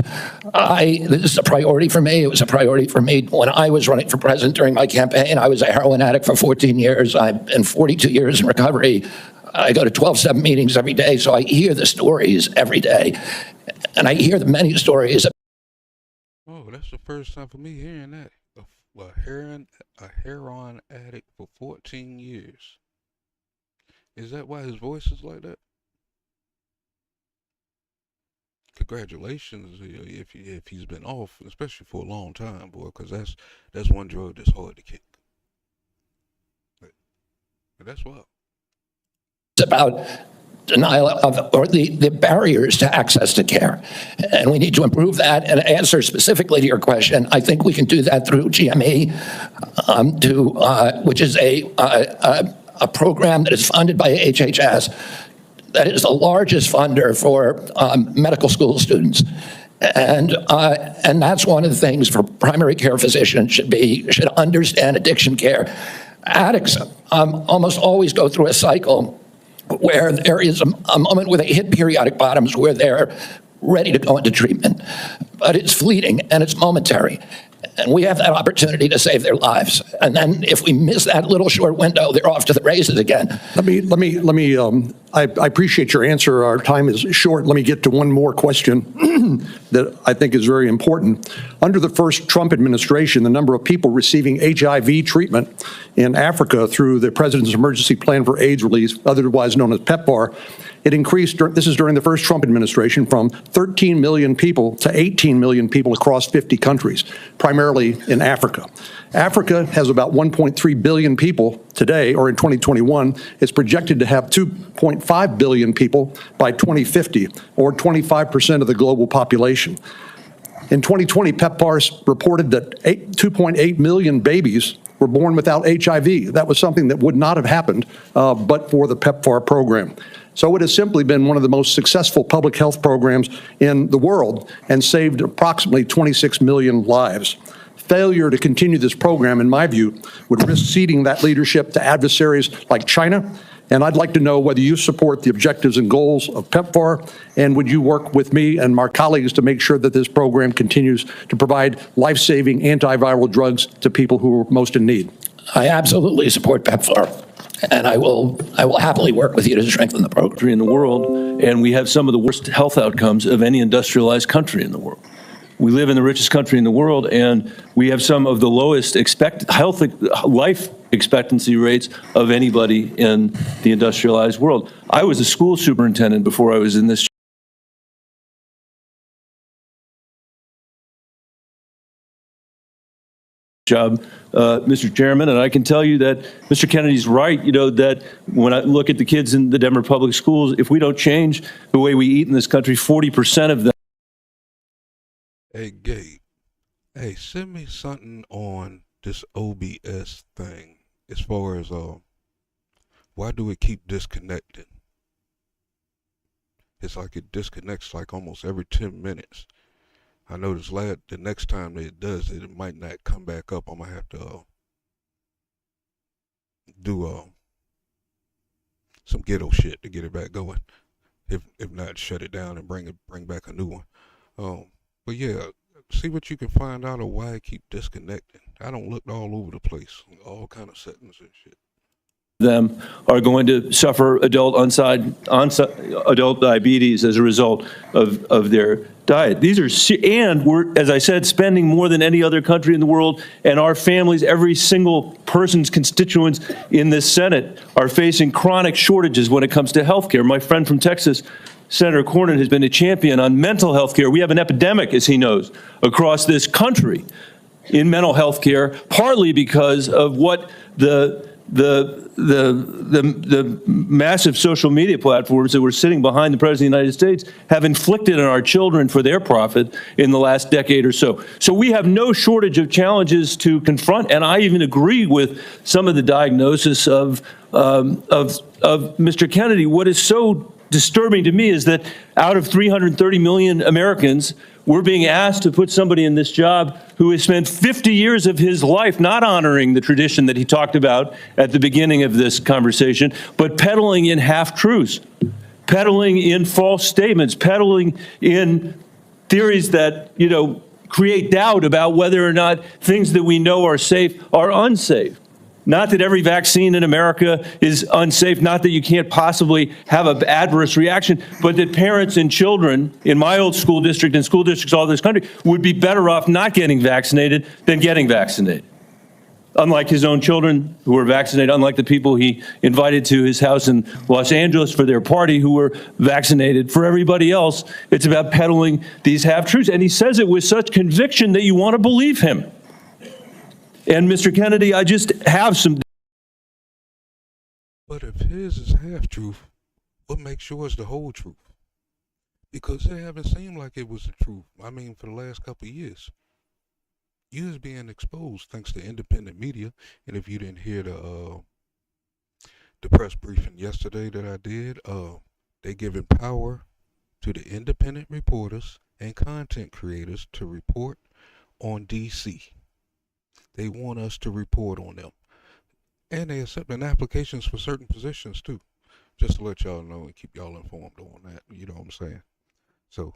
this is a priority for me. It was a priority for me when I was running for president during my campaign. I was a heroin addict for 14 years. I've been 42 years in recovery. I go to 12-step meetings every day, so I hear the stories every day. And I hear the many stories. Oh, that's the first time for me hearing that. A heroin addict for 14 years. Is that why his voice is like that? congratulations if he's been off, especially for a long time, boy, because that's one drug that's hard to kick. But that's what. It's about denial of, or the barriers to access to care. And we need to improve that. And answer specifically to your question, I think we can do that through GME, which is a program that is funded by HHS, that is the largest funder for medical school students. And that's one of the things for primary care physicians should understand addiction care. Addicts almost always go through a cycle where there is a moment where they hit periodic bottoms where they're ready to go into treatment. But it's fleeting and it's momentary. And we have that opportunity to save their lives. And then if we miss that little short window, they're off to the races again. I appreciate your answer. Our time is short. Let me get to one more question that I think is very important. Under the first Trump administration, the number of people receiving HIV treatment in Africa through the President's Emergency Plan for AIDS Relief, otherwise known as PEPFAR, it increased, this is during the first Trump administration, from 13 million people to 18 million people across 50 countries, primarily in Africa. Africa has about 1.3 billion people today, or in 2021. It's projected to have 2.5 billion people by 2050, or 25% of the global population. In 2020, PEPFAR reported that 2.8 million babies were born without HIV. That was something that would not have happened but for the PEPFAR program. So it has simply been one of the most successful public health programs in the world and saved approximately 26 million lives. Failure to continue this program, in my view, would risk ceding that leadership to adversaries like China. And I'd like to know whether you support the objectives and goals of PEPFAR, and would you work with me and my colleagues to make sure that this program continues to provide life-saving antiviral drugs to people who are most in need? I absolutely support PEPFAR. And I will happily work with you to strengthen the program. In the world, and we have some of the worst health outcomes of any industrialized country in the world. We live in the richest country in the world, and we have some of the lowest life expectancy rates of anybody in the industrialized world. I was a school superintendent before I was in this job, Mr. Chairman, and I can tell you that Mr. Kennedy's right, that when I look at the kids in the Denver public schools, if we don't change the way we eat in this country, 40% of them. Hey, Gabe, hey, send me something on this OBS thing as far as why do it keep disconnecting? It's like it disconnects like almost every 10 minutes. I noticed the next time that it does it, it might not come back up. I'm gonna have to do some ghetto shit to get it back going. If not, shut it down and bring back a new one. But yeah, see what you can find out of why it keep disconnecting. I don't look all over the place, all kind of settings and shit. Them are going to suffer adult diabetes as a result of their diet. These are, and we're, as I said, spending more than any other country in the world, and our families, every single person's constituents in this Senate are facing chronic shortages when it comes to health care. My friend from Texas, Senator Cornyn, has been a champion on mental health care. We have an epidemic, as he knows, across this country in mental health care, partly because of what the massive social media platforms that were sitting behind the President of the United States have inflicted on our children for their profit in the last decade or so. So we have no shortage of challenges to confront, and I even agree with some of the diagnosis of Mr. Kennedy. What is so disturbing to me is that out of 330 million Americans, we're being asked to put somebody in this job who has spent 50 years of his life not honoring the tradition that he talked about at the beginning of this conversation, but peddling in half-truths, peddling in false statements, peddling in theories that, create doubt about whether or not things that we know are safe are unsafe. Not that every vaccine in America is unsafe, not that you can't possibly have an adverse reaction, but that parents and children in my old school district and school districts all over this country would be better off not getting vaccinated than getting vaccinated. unlike his own children who were vaccinated, unlike the people he invited to his house in Los Angeles for their party who were vaccinated. For everybody else, it's about peddling these half-truths. And he says it with such conviction that you want to believe him. And Mr. Kennedy, I just have some... But if his is half-truth, what makes yours the whole truth? Because it haven't seemed like it was the truth. I mean, for the last couple of years. You is being exposed thanks to independent media. And if you didn't hear the press briefing yesterday that I did, they giving power to the independent reporters and content creators to report on DC. They want us to report on them. And they accepting applications for certain positions too. Just to let y'all know and keep y'all informed on that. You know what I'm saying? So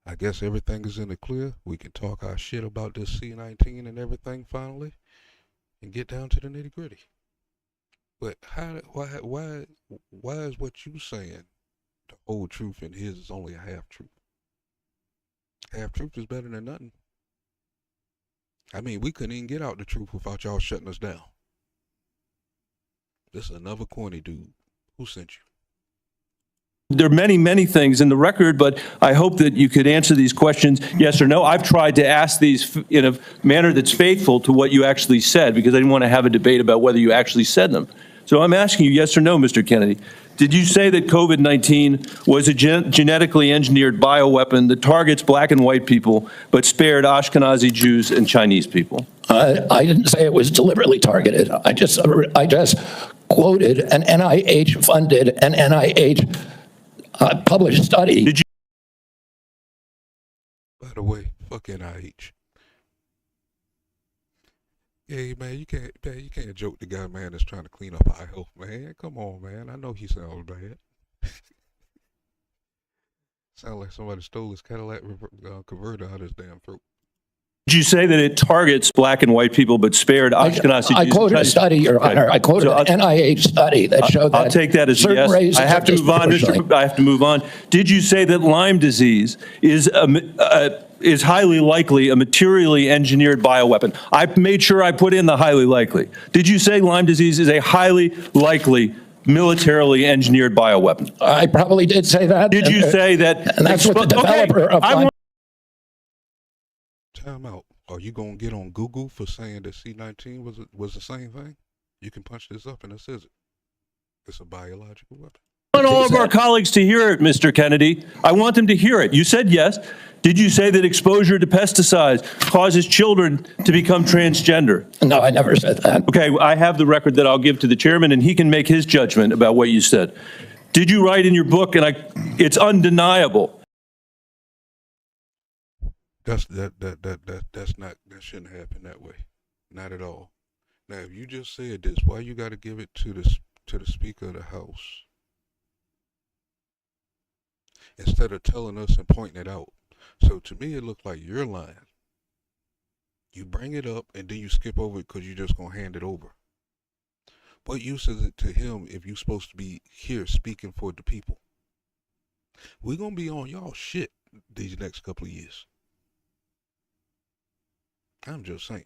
I guess everything is in the clear. We can talk our shit about this C-19 and everything finally and get down to the nitty gritty. But why is what you saying the whole truth and his is only a half truth? Half truth is better than nothing. I mean, we couldn't even get out the truth without y'all shutting us down. This is another corny dude. Who sent you? There are many, many things in the record, but I hope that you could answer these questions yes or no. I've tried to ask these in a manner that's faithful to what you actually said, because I didn't want to have a debate about whether you actually said them. So I'm asking you yes or no, Mr. Kennedy. Did you say that COVID-19 was a genetically engineered bioweapon that targets black and white people, but spared Ashkenazi Jews and Chinese people? I didn't say it was deliberately targeted. I just quoted an NIH-funded and NIH published study. Did you? By the way, fuck NIH. Yeah, man, you can't joke the guy, man, that's trying to clean up our health, man. Come on, man. I know he sounds bad. Sound like somebody stole his Cadillac converter out of his damn throat. Did you say that it targets black and white people but spared Ashkenazi Jews? I quoted a study, Your Honor. I quoted an NIH study that showed that. I'll take that as a yes. I have to move on, I have to move on. Did you say that Lyme disease is highly likely a materially engineered bioweapon? I made sure I put in the highly likely. Did you say Lyme disease is a highly likely militarily engineered bioweapon? I probably did say that. Did you say that? And that's what the developer of Lyme. Time out. Are you gonna get on Google for saying that C-19 was the same thing? You can punch this up and it says it. It's a biological weapon. I want all of our colleagues to hear it, Mr. Kennedy. I want them to hear it. You said yes. Did you say that exposure to pesticides causes children to become transgender? No, I never said that. Okay, I have the record that I'll give to the chairman, and he can make his judgment about what you said. Did you write in your book, and it's undeniable. That shouldn't happen that way. Not at all. Now, if you just said this, why you got to give it to the Speaker of the House instead of telling us and pointing it out? So to me, it looked like you're lying. You bring it up and then you skip over it because you're just gonna hand it over. What use is it to him if you're supposed to be here speaking for the people? We're gonna be on y'all shit these next couple of years. I'm just saying.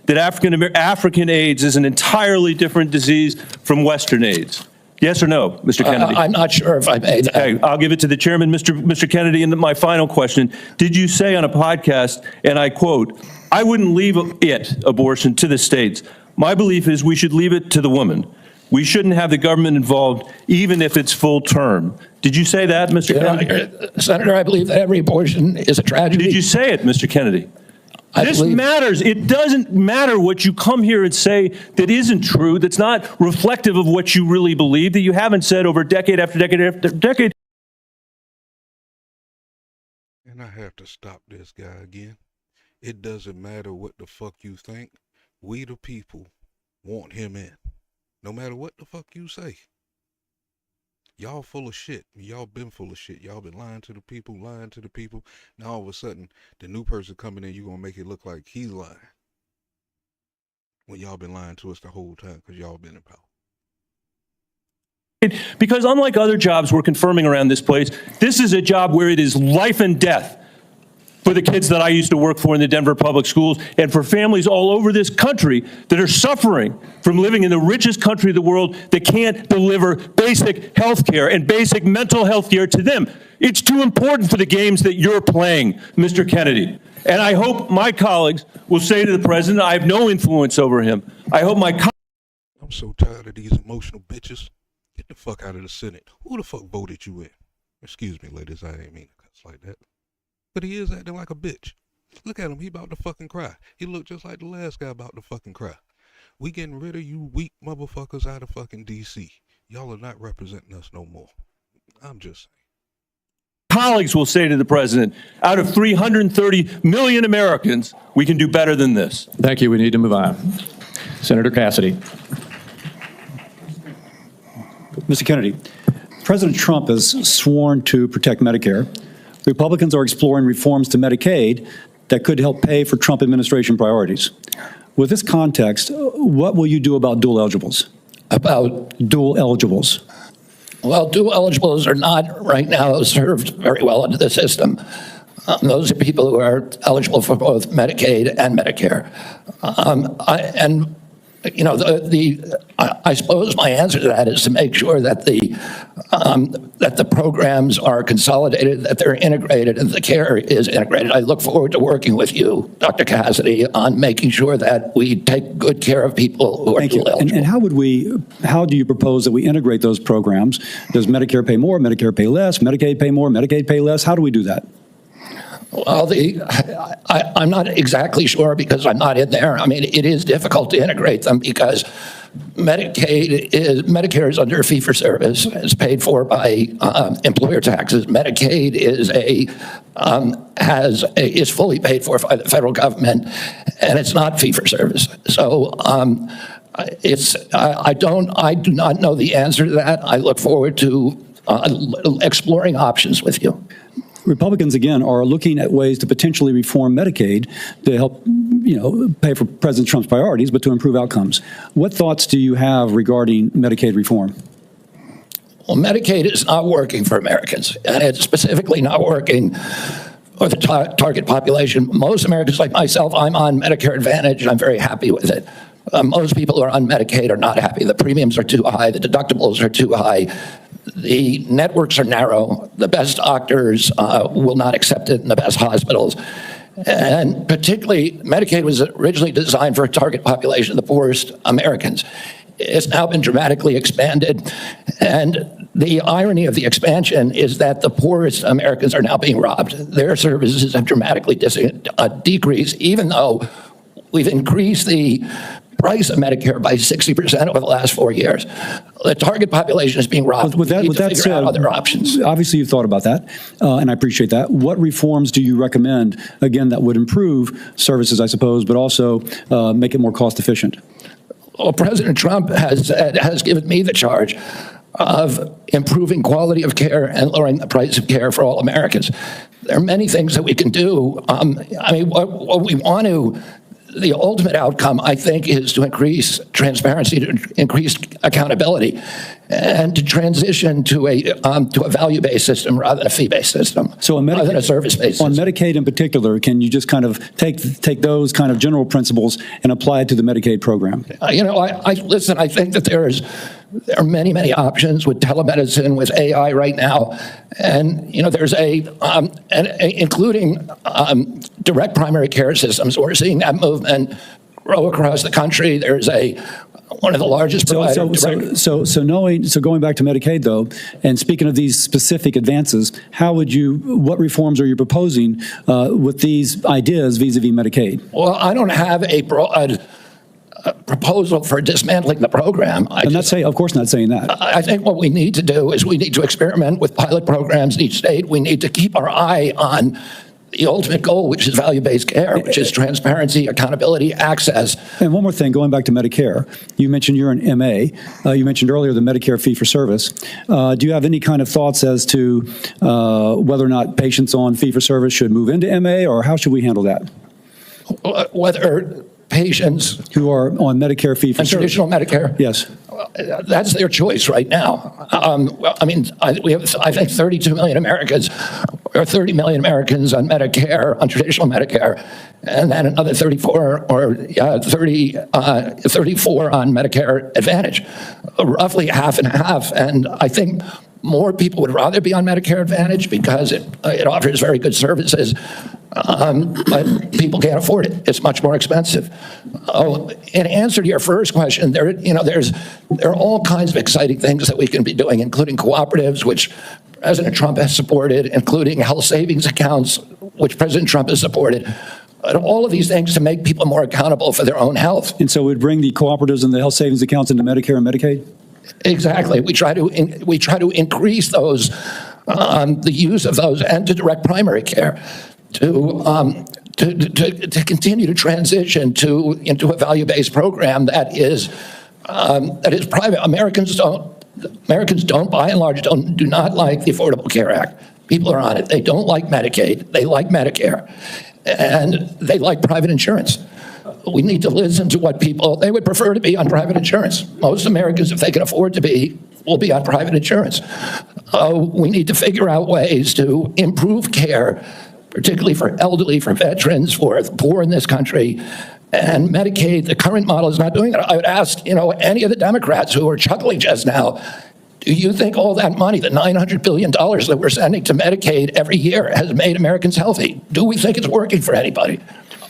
That African AIDS is an entirely different disease from Western AIDS. Yes or no, Mr. Kennedy? I'm not sure if I made that. Okay, I'll give it to the chairman, Mr. Kennedy. And my final question, did you say on a podcast, and I quote, "I wouldn't leave abortion to the states. My belief is we should leave it to the woman. We shouldn't have the government involved, even if it's full term." Did you say that, Mr. Kennedy? Senator, I believe that every abortion is a tragedy. Did you say it, Mr. Kennedy? This matters. It doesn't matter what you come here and say that isn't true, that's not reflective of what you really believe, that you haven't said over decade after decade after decade. And I have to stop this guy again. It doesn't matter what the fuck you think. We the people want him in. No matter what the fuck you say. Y'all full of shit. Y'all been full of shit. Y'all been lying to the people, lying to the people. Now all of a sudden, the new person coming in, you gonna make it look like he's lying. When y'all been lying to us the whole time because y'all been in power. Because unlike other jobs we're confirming around this place, this is a job where it is life and death. for the kids that I used to work for in the Denver public schools and for families all over this country that are suffering from living in the richest country of the world that can't deliver basic health care and basic mental health care to them. It's too important for the games that you're playing, Mr. Kennedy. And I hope my colleagues will say to the president, I have no influence over him. I hope my I'm so tired of these emotional bitches. Get the fuck out of the Senate. Who the fuck voted you in? Excuse me, ladies, I ain't mean to cuss like that. But he is acting like a bitch. Look at him, he about to fucking cry. He looked just like the last guy about to fucking cry. We getting rid of you weak motherfuckers out of fucking D.C. Y'all are not representing us no more. I'm just saying. colleagues will say to the president, out of 330 million Americans, we can do better than this. Thank you. We need to move on. Senator Cassidy. Mr. Kennedy, President Trump has sworn to protect Medicare. Republicans are exploring reforms to Medicaid that could help pay for Trump administration priorities. With this context, what will you do about dual eligibles? About, Dual eligibles. well, dual eligibles are not right now served very well into the system. Those are people who are eligible for both Medicaid and Medicare. I suppose my answer to that is to make sure that the programs are consolidated, that they're integrated, and the care is integrated. I look forward to working with you, Dr. Cassidy, on making sure that we take good care of people who are Thank you. dual eligible. And how do you propose that we integrate those programs? Does Medicare pay more, Medicare pay less, Medicaid pay more, Medicaid pay less? How do we do that? Well, I'm not exactly sure because I'm not in there. I mean, it is difficult to integrate them because Medicare is under fee-for-service. It's paid for by employer taxes. Medicaid is fully paid for by the federal government, and it's not fee-for-service. So I do not know the answer to that. I look forward to exploring options with you. Republicans, again, are looking at ways to potentially reform Medicaid to help, pay for President Trump's priorities, but to improve outcomes. What thoughts do you have regarding Medicaid reform? Well, Medicaid is not working for Americans, and it's specifically not working for the target population. Most Americans, like myself, I'm on Medicare Advantage, and I'm very happy with it. Most people who are on Medicaid are not happy. The premiums are too high. The deductibles are too high. The networks are narrow. The best doctors will not accept it in the best hospitals. And particularly, Medicaid was originally designed for a target population, the poorest Americans. It's now been dramatically expanded. And the irony of the expansion is that the poorest Americans are now being robbed. Their services have dramatically decreased, even though we've increased the price of Medicare by 60% over the last 4 years. The target population is being robbed. With that said, other options. Obviously, you've thought about that, and I appreciate that. What reforms do you recommend, again, that would improve services, I suppose, but also make it more cost efficient? Well, President Trump has given me the charge of improving quality of care and lowering the price of care for all Americans. There are many things that we can do. What we want to, the ultimate outcome, I think, is to increase transparency, to increase accountability, and to transition to a value-based system rather than a fee-based system, rather than a service-based system. On Medicaid in particular, can you just kind of take those kind of general principles and apply it to the Medicaid program? Listen, I think that there are many, many options with telemedicine, with AI right now, and there's including direct primary care systems. We're seeing that movement grow across the country. There's one of the largest providers. So going back to Medicaid though, and speaking of these specific advances, what reforms are you proposing with these ideas vis-a-vis Medicaid? Well, I don't have a broad proposal for dismantling the program. Of course not saying that. I think what we need to do is we need to experiment with pilot programs in each state. We need to keep our eye on the ultimate goal, which is value-based care, which is transparency, accountability, access. And one more thing, going back to Medicare, you mentioned you're an MA. You mentioned earlier the Medicare fee-for-service. Do you have any kind of thoughts as to whether or not patients on fee-for-service should move into MA, or how should we handle that? Whether patients who are on Medicare fee-for-service. Traditional Medicare? Yes. That's their choice right now. We have, I think, 32 million Americans or 30 million Americans on Medicare, on traditional Medicare, and then another 34 or 34 on Medicare Advantage, roughly half and half. And I think more people would rather be on Medicare Advantage because it offers very good services, but people can't afford it. It's much more expensive. Oh, in answer to your first question, there are all kinds of exciting things that we can be doing, including cooperatives, which President Trump has supported, including health savings accounts, which President Trump has supported. And all of these things to make people more accountable for their own health. And so we'd bring the cooperatives and the health savings accounts into Medicare and Medicaid? Exactly. We try to increase those, the use of those, and to direct primary care, to continue to transition into a value-based program that is private. Americans don't, by and large, do not like the Affordable Care Act. People are on it. They don't like Medicaid. They like Medicare, and they like private insurance. We need to listen to what they would prefer to be on private insurance. Most Americans, if they can afford to be, will be on private insurance. We need to figure out ways to improve care, particularly for elderly, for veterans, for the poor in this country. And Medicaid, the current model is not doing it. I would ask, any of the Democrats who are chuckling just now, do you think all that money, the $900 billion that we're sending to Medicaid every year, has made Americans healthy? Do we think it's working for anybody?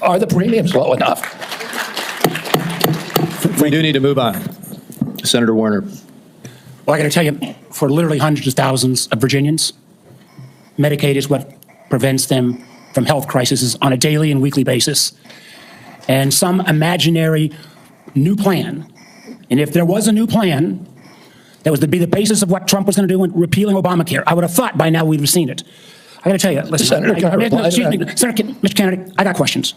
Are the premiums low enough? We do need to move on. Senator Warner. Well, I got to tell you, for literally hundreds of thousands of Virginians, Medicaid is what prevents them from health crises on a daily and weekly basis. And some imaginary new plan, and if there was a new plan that was to be the basis of what Trump was going to do in repealing Obamacare, I would have thought by now we'd have seen it. I got to tell you, listen, Senator, can I reply to Senator, Mr. Kennedy, I got questions.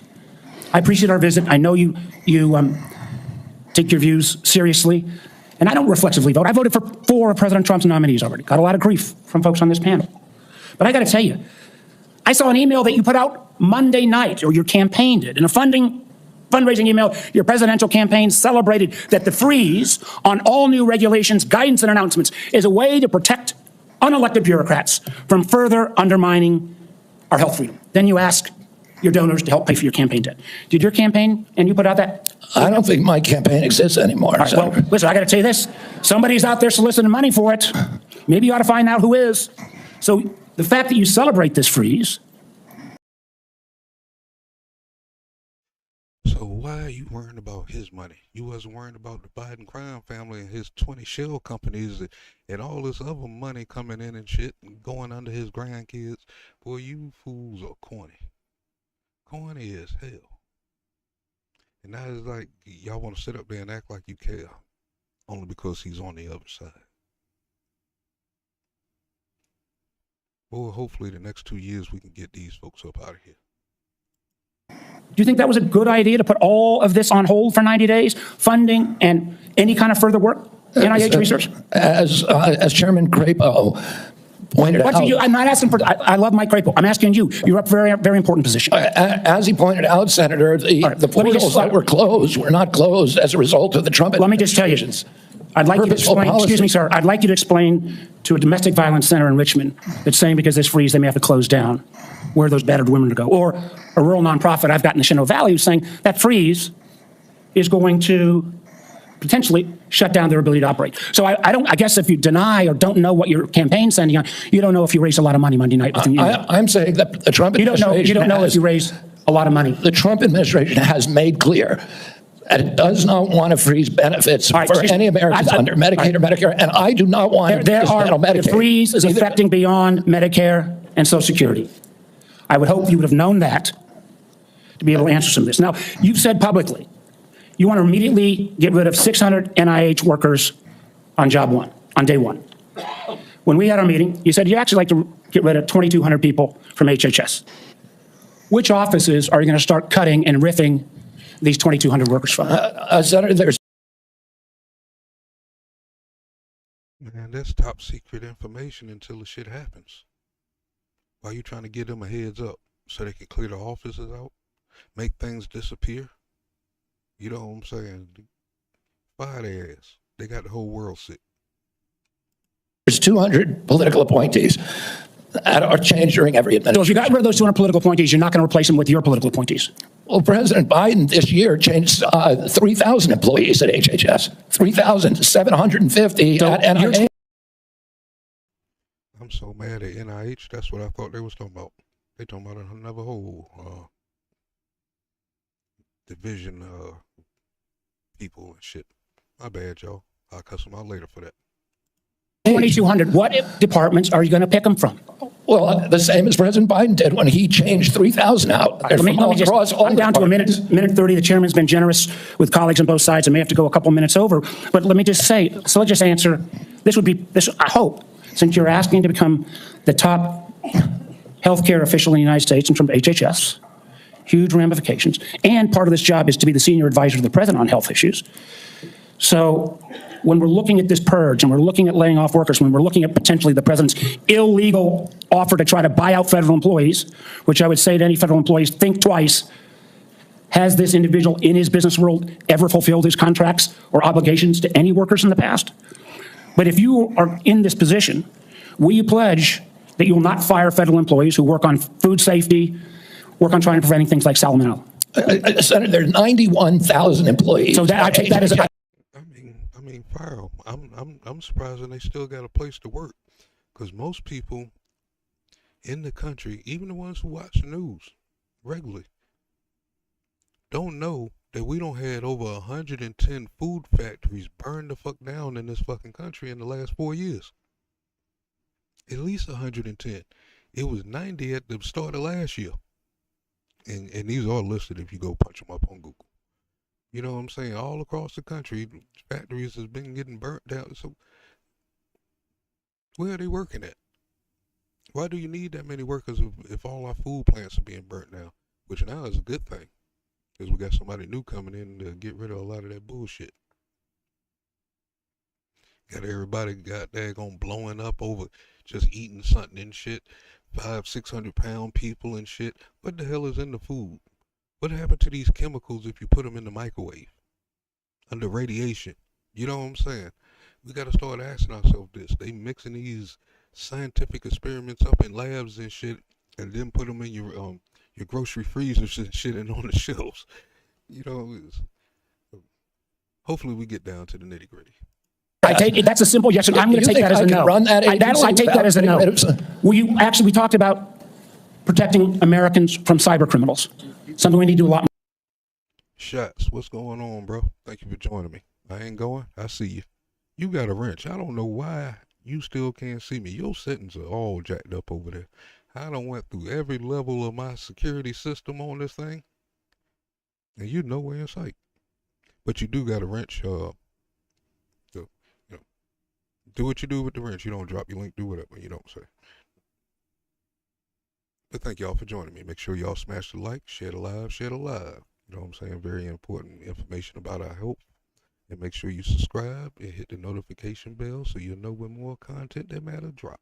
I appreciate our visit. I know you take your views seriously, and I don't reflexively vote. I voted for 4 of President Trump's nominees already. Got a lot of grief from folks on this panel. But I got to tell you, I saw an email that you put out Monday night, or your campaign did, in a fundraising email. Your presidential campaign celebrated that the freeze on all new regulations, guidance, and announcements is a way to protect unelected bureaucrats from further undermining our health freedom. Then you ask your donors to help pay for your campaign debt. Did your campaign, and you put out that? I don't think my campaign exists anymore. All right, well, listen, I got to tell you this. Somebody's out there soliciting money for it. Maybe you ought to find out who is. So the fact that you celebrate this freeze. So why are you worrying about his money? You wasn't worrying about the Biden crime family and his 20 shell companies and all this other money coming in and shit and going under his grandkids. Boy, you fools are corny. Corny as hell. And now it's like y'all want to sit up there and act like you care. Only because he's on the other side. Boy, hopefully the next 2 years we can get these folks up out of here. Do you think that was a good idea to put all of this on hold for 90 days, funding and any kind of further work, NIH research? As Chairman Crapo pointed out. I'm not asking for, I love Mike Crapo. I'm asking you. You're up for a very important position. As he pointed out, Senator, the portals that were closed were not closed as a result of the Trump Let me just tell you. I'd like you to explain, policy. excuse me, sir, I'd like you to explain to a domestic violence center in Richmond that's saying because this freeze they may have to close down where those battered women to go. Or a rural nonprofit I've got in the Shenandoah Valley who's saying that freeze is going to potentially shut down their ability to operate. So I guess if you deny or don't know what your campaign's sending on, you don't know if you raised a lot of money Monday night. I'm saying that the Trump administration you don't know if you raised a lot of money. The Trump administration has made clear that it does not want to freeze benefits for any Americans under Medicaid or Medicare, and I do not want to dismantle Medicaid. The freeze is affecting beyond Medicare and Social Security. I would hope you would have known that to be able to answer some of this. Now, you've said publicly you want to immediately get rid of 600 NIH workers on day one. When we had our meeting, you said you'd actually like to get rid of 2,200 people from HHS. Which offices are you going to start cutting and riffing these 2,200 workers from? Senator, there's... Man, that's top secret information until the shit happens. Why are you trying to give them a heads up so they can clear the offices out, make things disappear? You know what I'm saying? Fire their ass. They got the whole world sick. There's 200 political appointees. that are changed during every So if you administration. got rid of those 200 political appointees, you're not going to replace them with your political appointees. Well, President Biden this year changed 3,000 employees at HHS, 3,750 So at NIH. I'm so mad at NIH. That's what I thought they was talking about. They talking about another whole division people and shit. My bad, y'all. I'll cuss them out later for that. 2,200. What departments are you going to pick them from? Well, the same as President Biden did when he changed 3,000 out. They're Let me from just, across all I'm down to a departments. minute 30. The chairman's been generous with colleagues on both sides. I may have to go a couple minutes over. But let me just say, so let's just answer. This would be, this. I hope, since you're asking to become the top healthcare official in the United States in terms of HHS, huge ramifications, and part of this job is to be the senior advisor to the president on health issues. So when we're looking at this purge and we're looking at laying off workers, when we're looking at potentially the president's illegal offer to try to buy out federal employees, which I would say to any federal employees, think twice. Has this individual in his business world ever fulfilled his contracts or obligations to any workers in the past? But if you are in this position, will you pledge that you will not fire federal employees who work on food safety, work on trying to preventing things like salmonella? Senator, there are 91,000 employees. So that, I take that as a, I mean, fire 'em. I'm surprised that they still got a place to work, because most people in the country, even the ones who watch the news regularly, don't know that we don't had over 110 food factories burned the fuck down in this fucking country in the last 4 years. At least 110. It was 90 at the start of last year. And these are listed if you go punch them up on Google. You know what I'm saying? All across the country, factories has been getting burnt down. So where are they working at? Why do you need that many workers if all our food plants are being burnt down? Which now is a good thing, because we got somebody new coming in to get rid of a lot of that bullshit. Got everybody got daggone blowing up over just eating something and shit. 500-600 pound people and shit. What the hell is in the food? What happened to these chemicals if you put them in the microwave? Under radiation. You know what I'm saying? We got to start asking ourselves this. They mixing these scientific experiments up in labs and shit, and then put them in your grocery freezers and shit and on the shelves. You know, hopefully we get down to the nitty gritty. I take it, that's a simple yes. I'm going to take that as a no. Run that I take that as a no. Will you, actually, we talked about protecting Americans from cyber criminals. Something we need to do a lot more. Shots, what's going on, bro? Thank you for joining me. I ain't going. I see you. You got a wrench. I don't know why you still can't see me. Your settings are all jacked up over there. I done went through every level of my security system on this thing, and you're nowhere in sight. But you do got a wrench. Do what you do with the wrench. You don't drop your link. Do whatever. You don't say. But thank y'all for joining me. Make sure y'all smash the like, share the live, share the live. You know what I'm saying? Very important information about our health. And make sure you subscribe and hit the notification bell so you'll know when more content that matter drop.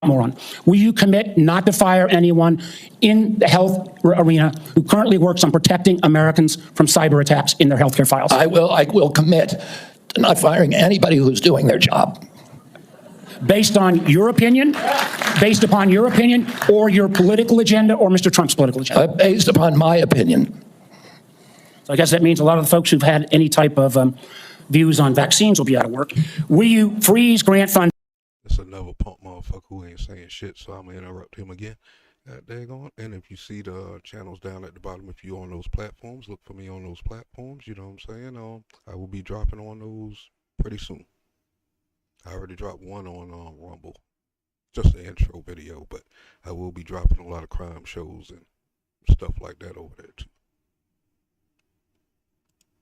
More on. Will you commit not to fire anyone in the health arena who currently works on protecting Americans from cyber attacks in their healthcare files? I will commit to not firing anybody who's doing their job. Based on your opinion, based upon your opinion, or your political agenda, or Mr. Trump's political agenda? Based upon my opinion. So I guess that means a lot of the folks who've had any type of views on vaccines will be out of work. Will you freeze grant funds? That's another punk motherfucker who ain't saying shit, so I'm going to interrupt him again. God daggone. And if you see the channels down at the bottom, if you're on those platforms, look for me on those platforms. You know what I'm saying? I will be dropping on those pretty soon. I already dropped one on Rumble, just an intro video, but I will be dropping a lot of crime shows and stuff like that over there too.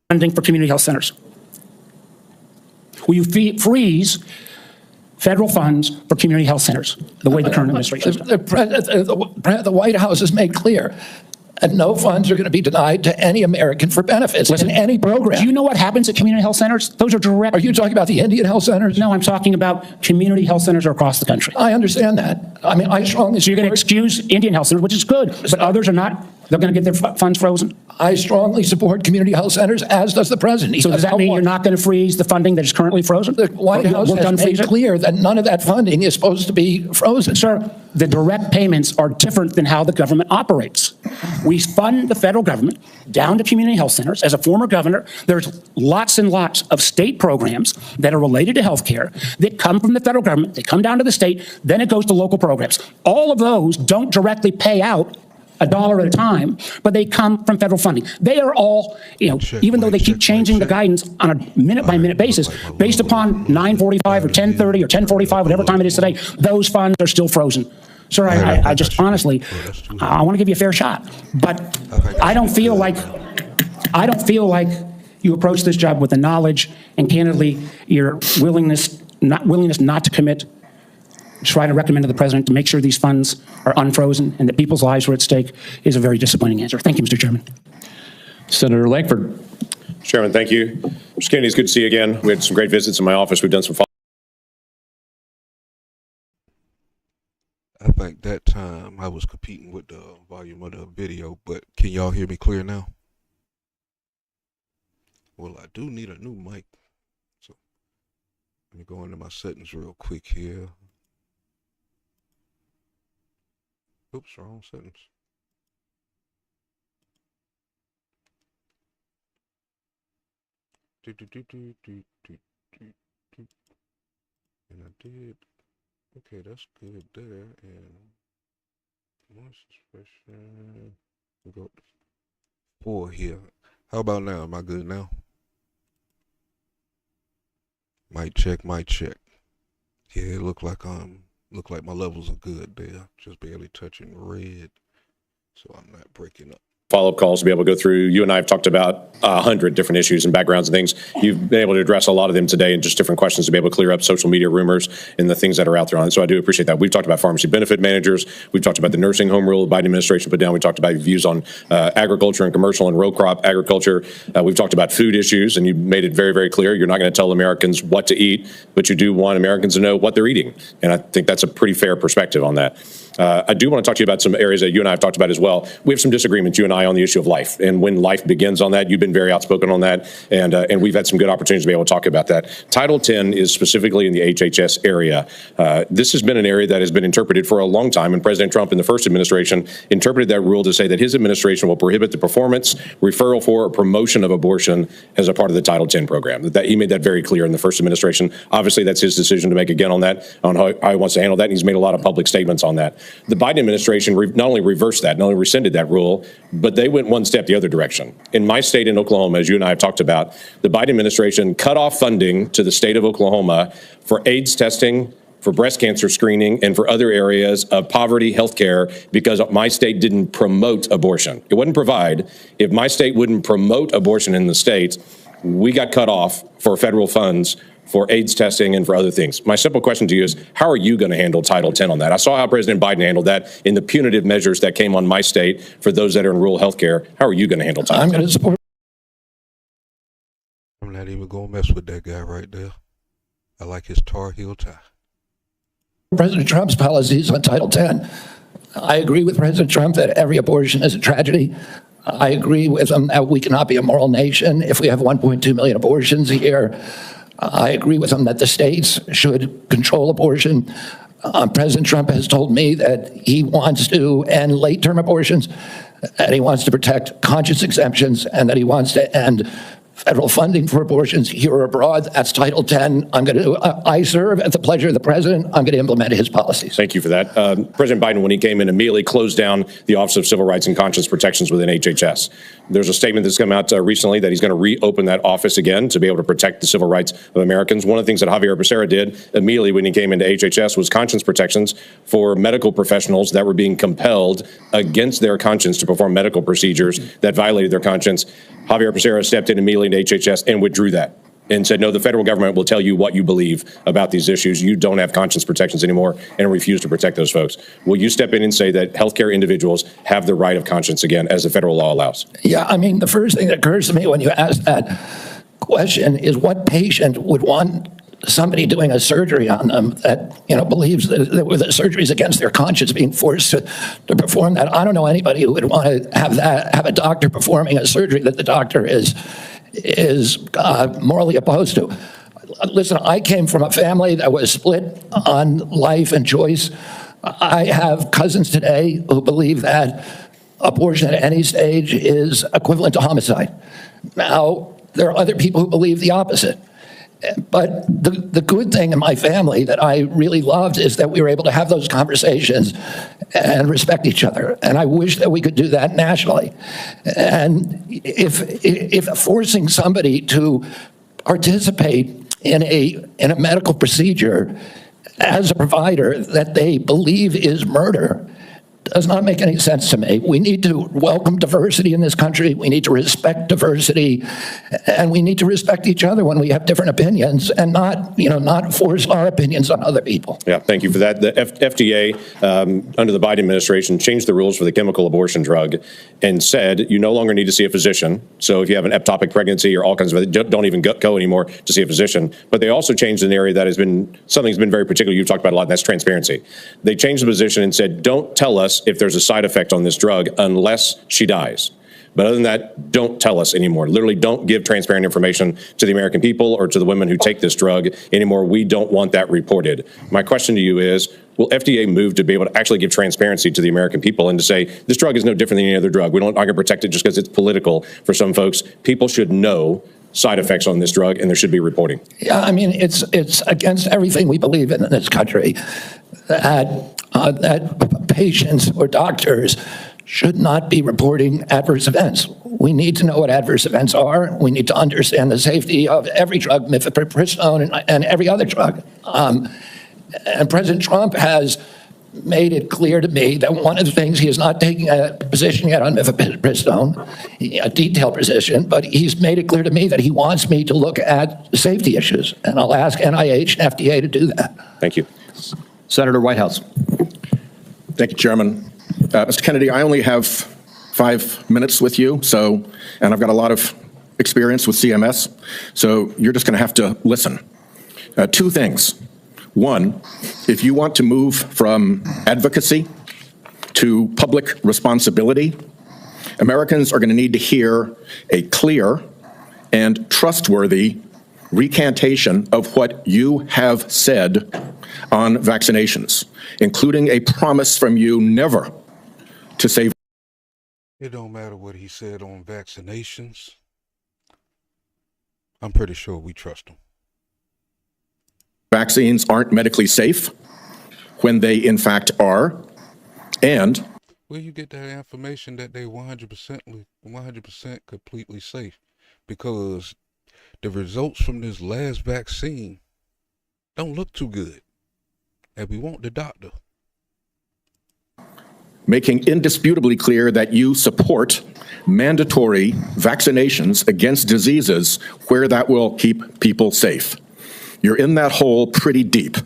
Funding for community health centers. Will you freeze federal funds for community health centers the way the current administration is? The White House has made clear that no funds are going to be denied to any American for benefits in any program. Do you know what happens at community health centers? Those are direct. Are you talking about the Indian health centers? No, I'm talking about community health centers across the country. I understand that. I mean, I strongly. So you're going to excuse Indian health centers, which is good, but others are not They're going to get their funds frozen? I strongly support community health centers, as does the president. So does that mean you're not going to freeze the funding that is currently frozen? The White House has made clear that none of that funding is supposed to be frozen. Sir, the direct payments are different than how the government operates. We fund the federal government down to community health centers. As a former governor, there's lots and lots of state programs that are related to health care that come from the federal government. They come down to the state, then it goes to local programs. All of those don't directly pay out $1 at a time, but they come from federal funding. They are all, even though they keep changing the guidance on a minute-by-minute basis, based upon 9:45 or 10:30 or 10:45, whatever time it is today, those funds are still frozen. Sir, I just honestly, I want to give you a fair shot, but I don't feel like you approach this job with the knowledge and candidly your willingness not to commit. Try to recommend to the president to make sure these funds are unfrozen and that people's lives are at stake is a very disappointing answer. Thank you, Mr. Chairman. Senator Lankford. Chairman, thank you. Mr. Kennedy, it's good to see you again. We had some great visits in my office. We've done some I think that time I was competing with the volume of the video, but can y'all hear me clear now? Well, I do need a new mic. So let me go into my settings real quick here. Oops, wrong settings. And I did. Okay, that's good there. And voice expression. We go 4 here. How about now? Am I good now? Mic check, mic check. Yeah, it look like my levels are good there. Just barely touching red. So I'm not breaking up. follow-up calls to be able to go through. You and I have talked about 100 different issues and backgrounds and things. You've been able to address a lot of them today and just different questions to be able to clear up social media rumors and the things that are out there on it. So I do appreciate that. We've talked about pharmacy benefit managers. We've talked about the nursing home rule the Biden administration put down. We talked about views on agriculture and commercial and row crop agriculture. We've talked about food issues, and you made it very, very clear. You're not going to tell Americans what to eat, but you do want Americans to know what they're eating. And I think that's a pretty fair perspective on that. I do want to talk to you about some areas that you and I have talked about as well. We have some disagreements, you and I, on the issue of life and when life begins on that. You've been very outspoken on that, and we've had some good opportunities to be able to talk about that. Title 10 is specifically in the HHS area. This has been an area that has been interpreted for a long time, and President Trump in the first administration interpreted that rule to say that his administration will prohibit the performance, referral for, or promotion of abortion as a part of the Title 10 program. That he made that very clear in the first administration. Obviously, that's his decision to make again on that, on how he wants to handle that, and he's made a lot of public statements on that. The Biden administration not only reversed that, not only rescinded that rule, but they went one step the other direction. In my state, in Oklahoma, as you and I have talked about, the Biden administration cut off funding to the state of Oklahoma for AIDS testing, for breast cancer screening, and for other areas of poverty health care because my state didn't promote abortion. It wouldn't provide. If my state wouldn't promote abortion in the state, we got cut off for federal funds for AIDS testing and for other things. My simple question to you is, how are you going to handle Title 10 on that? I saw how President Biden handled that in the punitive measures that came on my state for those that are in rural health care. How are you going to handle Title 10? I'm going to support. I'm not even going to mess with that guy right there. I like his Tar Heel tie. President Trump's policies on Title 10. I agree with President Trump that every abortion is a tragedy. I agree with him that we cannot be a moral nation if we have 1.2 million abortions a year. I agree with him that the states should control abortion. President Trump has told me that he wants to end late-term abortions, and he wants to protect conscience exemptions, and that he wants to end federal funding for abortions here or abroad. That's Title 10. I serve at the pleasure of the president. I'm going to implement his policies. Thank you for that. President Biden, when he came in, immediately closed down the Office of Civil Rights and Conscience Protections within HHS. There's a statement that's come out recently that he's going to reopen that office again to be able to protect the civil rights of Americans. One of the things that Javier Becerra did immediately when he came into HHS was conscience protections for medical professionals that were being compelled against their conscience to perform medical procedures that violated their conscience. Javier Becerra stepped in immediately into HHS and withdrew that and said, no, the federal government will tell you what you believe about these issues. You don't have conscience protections anymore, and refuse to protect those folks. Will you step in and say that healthcare individuals have the right of conscience again, as the federal law allows? Yeah, I mean, the first thing that occurs to me when you ask that question is what patient would want somebody doing a surgery on them that, believes that the surgery is against their conscience being forced to perform that. I don't know anybody who would want to have a doctor performing a surgery that the doctor is morally opposed to. Listen, I came from a family that was split on life and choice. I have cousins today who believe that abortion at any stage is equivalent to homicide. Now, there are other people who believe the opposite. But the good thing in my family that I really loved is that we were able to have those conversations and respect each other. And I wish that we could do that nationally. And if forcing somebody to participate in a medical procedure as a provider that they believe is murder does not make any sense to me. We need to welcome diversity in this country. We need to respect diversity, and we need to respect each other when we have different opinions, and not force our opinions on other people. Yeah, thank you for that. The FDA, under the Biden administration, changed the rules for the chemical abortion drug and said you no longer need to see a physician. So if you have an ectopic pregnancy or all kinds of, don't even go anymore to see a physician. But they also changed an area that has been, something's been very particular, you've talked about a lot, and that's transparency. They changed the position and said, don't tell us if there's a side effect on this drug unless she dies. But other than that, don't tell us anymore. Literally don't give transparent information to the American people or to the women who take this drug anymore. We don't want that reported. My question to you is, will FDA move to be able to actually give transparency to the American people and to say, this drug is no different than any other drug. We're not going to protect it just because it's political for some folks. People should know side effects on this drug, and there should be reporting. Yeah, I mean, it's against everything we believe in this country that patients or doctors should not be reporting adverse events. We need to know what adverse events are. We need to understand the safety of every drug, mifepristone and every other drug. And President Trump has made it clear to me that one of the things, he is not taking a position yet on mifepristone, a detailed position, but he's made it clear to me that he wants me to look at safety issues, and I'll ask NIH and FDA to do that. Thank you. Senator Whitehouse. Thank you, Chairman. Mr. Kennedy, I only have 5 minutes with you, and I've got a lot of experience with CMS, so you're just going to have to listen. Two things. One, if you want to move from advocacy to public responsibility, Americans are going to need to hear a clear and trustworthy recantation of what you have said on vaccinations, including a promise from you never to say. It don't matter what he said on vaccinations. I'm pretty sure we trust him. Vaccines aren't medically safe when they in fact are, and where you get that information that they 100% completely safe? Because the results from this last vaccine don't look too good, and we want the doctor. Making indisputably clear that you support mandatory vaccinations against diseases where that will keep people safe. You're in that hole pretty deep.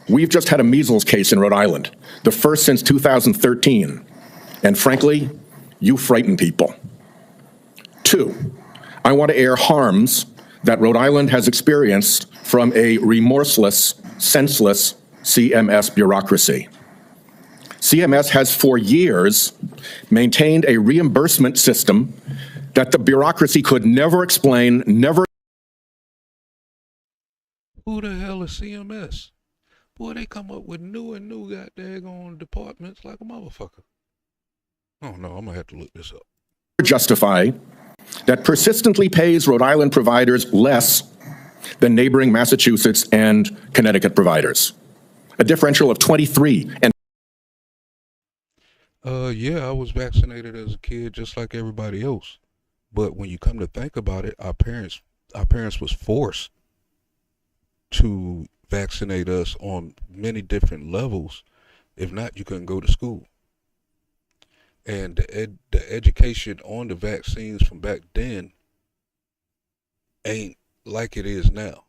We've just had a measles case in Rhode Island, the first since 2013. And frankly, you frighten people. Two, I want to air harms that Rhode Island has experienced from a remorseless, senseless CMS bureaucracy. CMS has for years maintained a reimbursement system that the bureaucracy could never explain, never. Who the hell is CMS? Boy, they come up with new goddamn departments like a motherfucker. Oh no, I'm gonna have to look this up. Justify that persistently pays Rhode Island providers less than neighboring Massachusetts and Connecticut providers. A differential of 23 and. Yeah, I was vaccinated as a kid just like everybody else. But when you come to think about it, our parents was forced to vaccinate us on many different levels. If not, you couldn't go to school. And the education on the vaccines from back then ain't like it is now.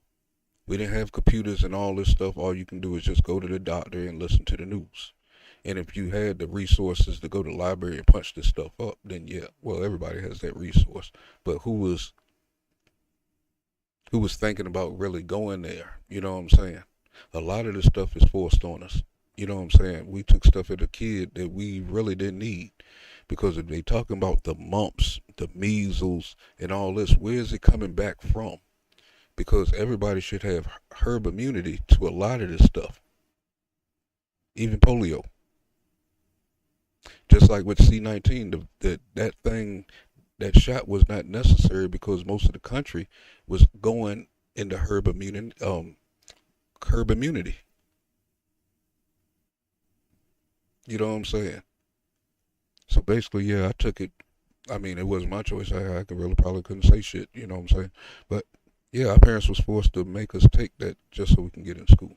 We didn't have computers and all this stuff. All you can do is just go to the doctor and listen to the news. And if you had the resources to go to the library and punch this stuff up, then yeah, well, everybody has that resource. But who was who was thinking about really going there. You know what I'm saying? A lot of this stuff is forced on us. You know what I'm saying? We took stuff as a kid that we really didn't need, because if they talking about the mumps, the measles, and all this, where is it coming back from? Because everybody should have herd immunity to a lot of this stuff, even polio. Just like with C-19, that thing, that shot was not necessary because most of the country was going into herd immunity. You know what I'm saying? So basically, yeah, I took it. I mean, it wasn't my choice. I could really probably couldn't say shit. You know what I'm saying? But yeah, our parents was forced to make us take that just so we can get in school.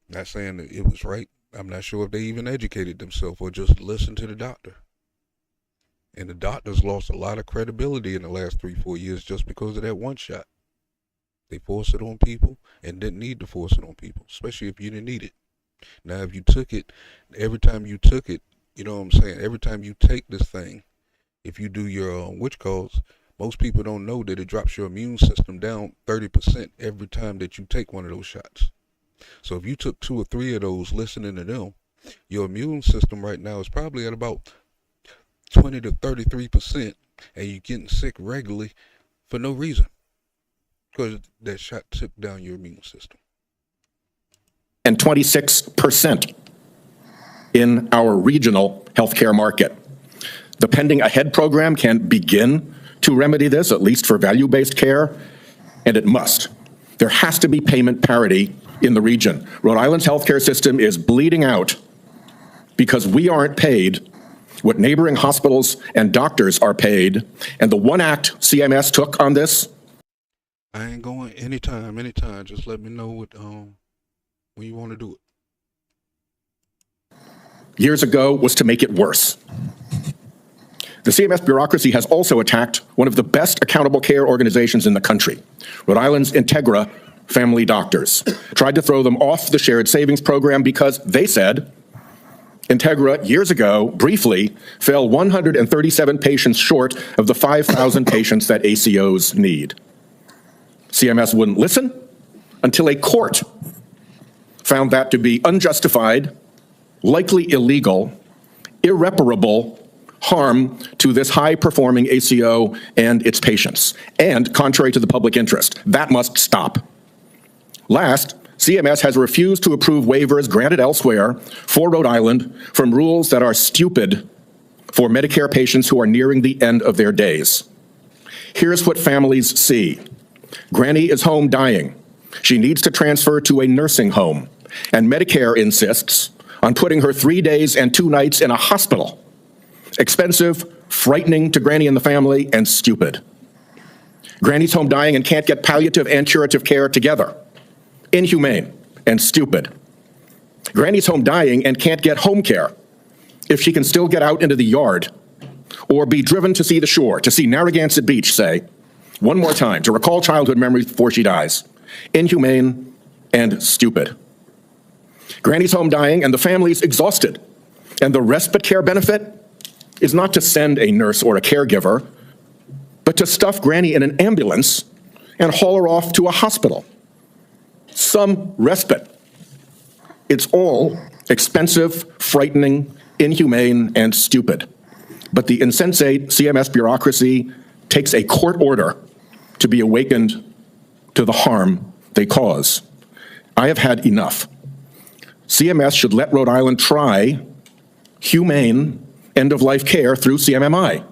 Not saying that it was right. I'm not sure if they even educated themselves or just listened to the doctor. And the doctors lost a lot of credibility in the last 3-4 years just because of that one shot. They forced it on people and didn't need to force it on people, especially if you didn't need it. Now, if you took it, every time you took it, you know what I'm saying? Every time you take this thing, if you do your witch calls, most people don't know that it drops your immune system down 30% every time that you take one of those shots. So if you took 2 or 3 of those, listening to them, your immune system right now is probably at about 20 to 33%, and you're getting sick regularly for no reason, because that shot took down your immune system. And 26% in our regional healthcare market. The Pending Ahead program can begin to remedy this, at least for value-based care, and it must. There has to be payment parity in the region. Rhode Island's healthcare system is bleeding out because we aren't paid what neighboring hospitals and doctors are paid. And the one act CMS took on this. I ain't going anytime. Just let me know what when you want to do it. Years ago was to make it worse. The CMS bureaucracy has also attacked one of the best accountable care organizations in the country, Rhode Island's Integra Family Doctors. Tried to throw them off the shared savings program because they said Integra, years ago, briefly, fell 137 patients short of the 5,000 patients that ACOs need. CMS wouldn't listen until a court found that to be unjustified, likely illegal, irreparable harm to this high-performing ACO and its patients, and contrary to the public interest. That must stop. Last, CMS has refused to approve waivers granted elsewhere for Rhode Island from rules that are stupid for Medicare patients who are nearing the end of their days. Here's what families see. Granny is home dying. She needs to transfer to a nursing home, and Medicare insists on putting her 3 days and 2 nights in a hospital. Expensive, frightening to Granny and the family, and stupid. Granny's home dying and can't get palliative and curative care together. Inhumane and stupid. Granny's home dying and can't get home care if she can still get out into the yard or be driven to see the shore, to see Narragansett Beach, say, one more time, to recall childhood memories before she dies. Inhumane and stupid. Granny's home dying and the family's exhausted, and the respite care benefit is not to send a nurse or a caregiver, but to stuff Granny in an ambulance and haul her off to a hospital. Some respite. It's all expensive, frightening, inhumane, and stupid. But the insensate CMS bureaucracy takes a court order to be awakened to the harm they cause. I have had enough. CMS should let Rhode Island try humane end-of-life care through CMMI.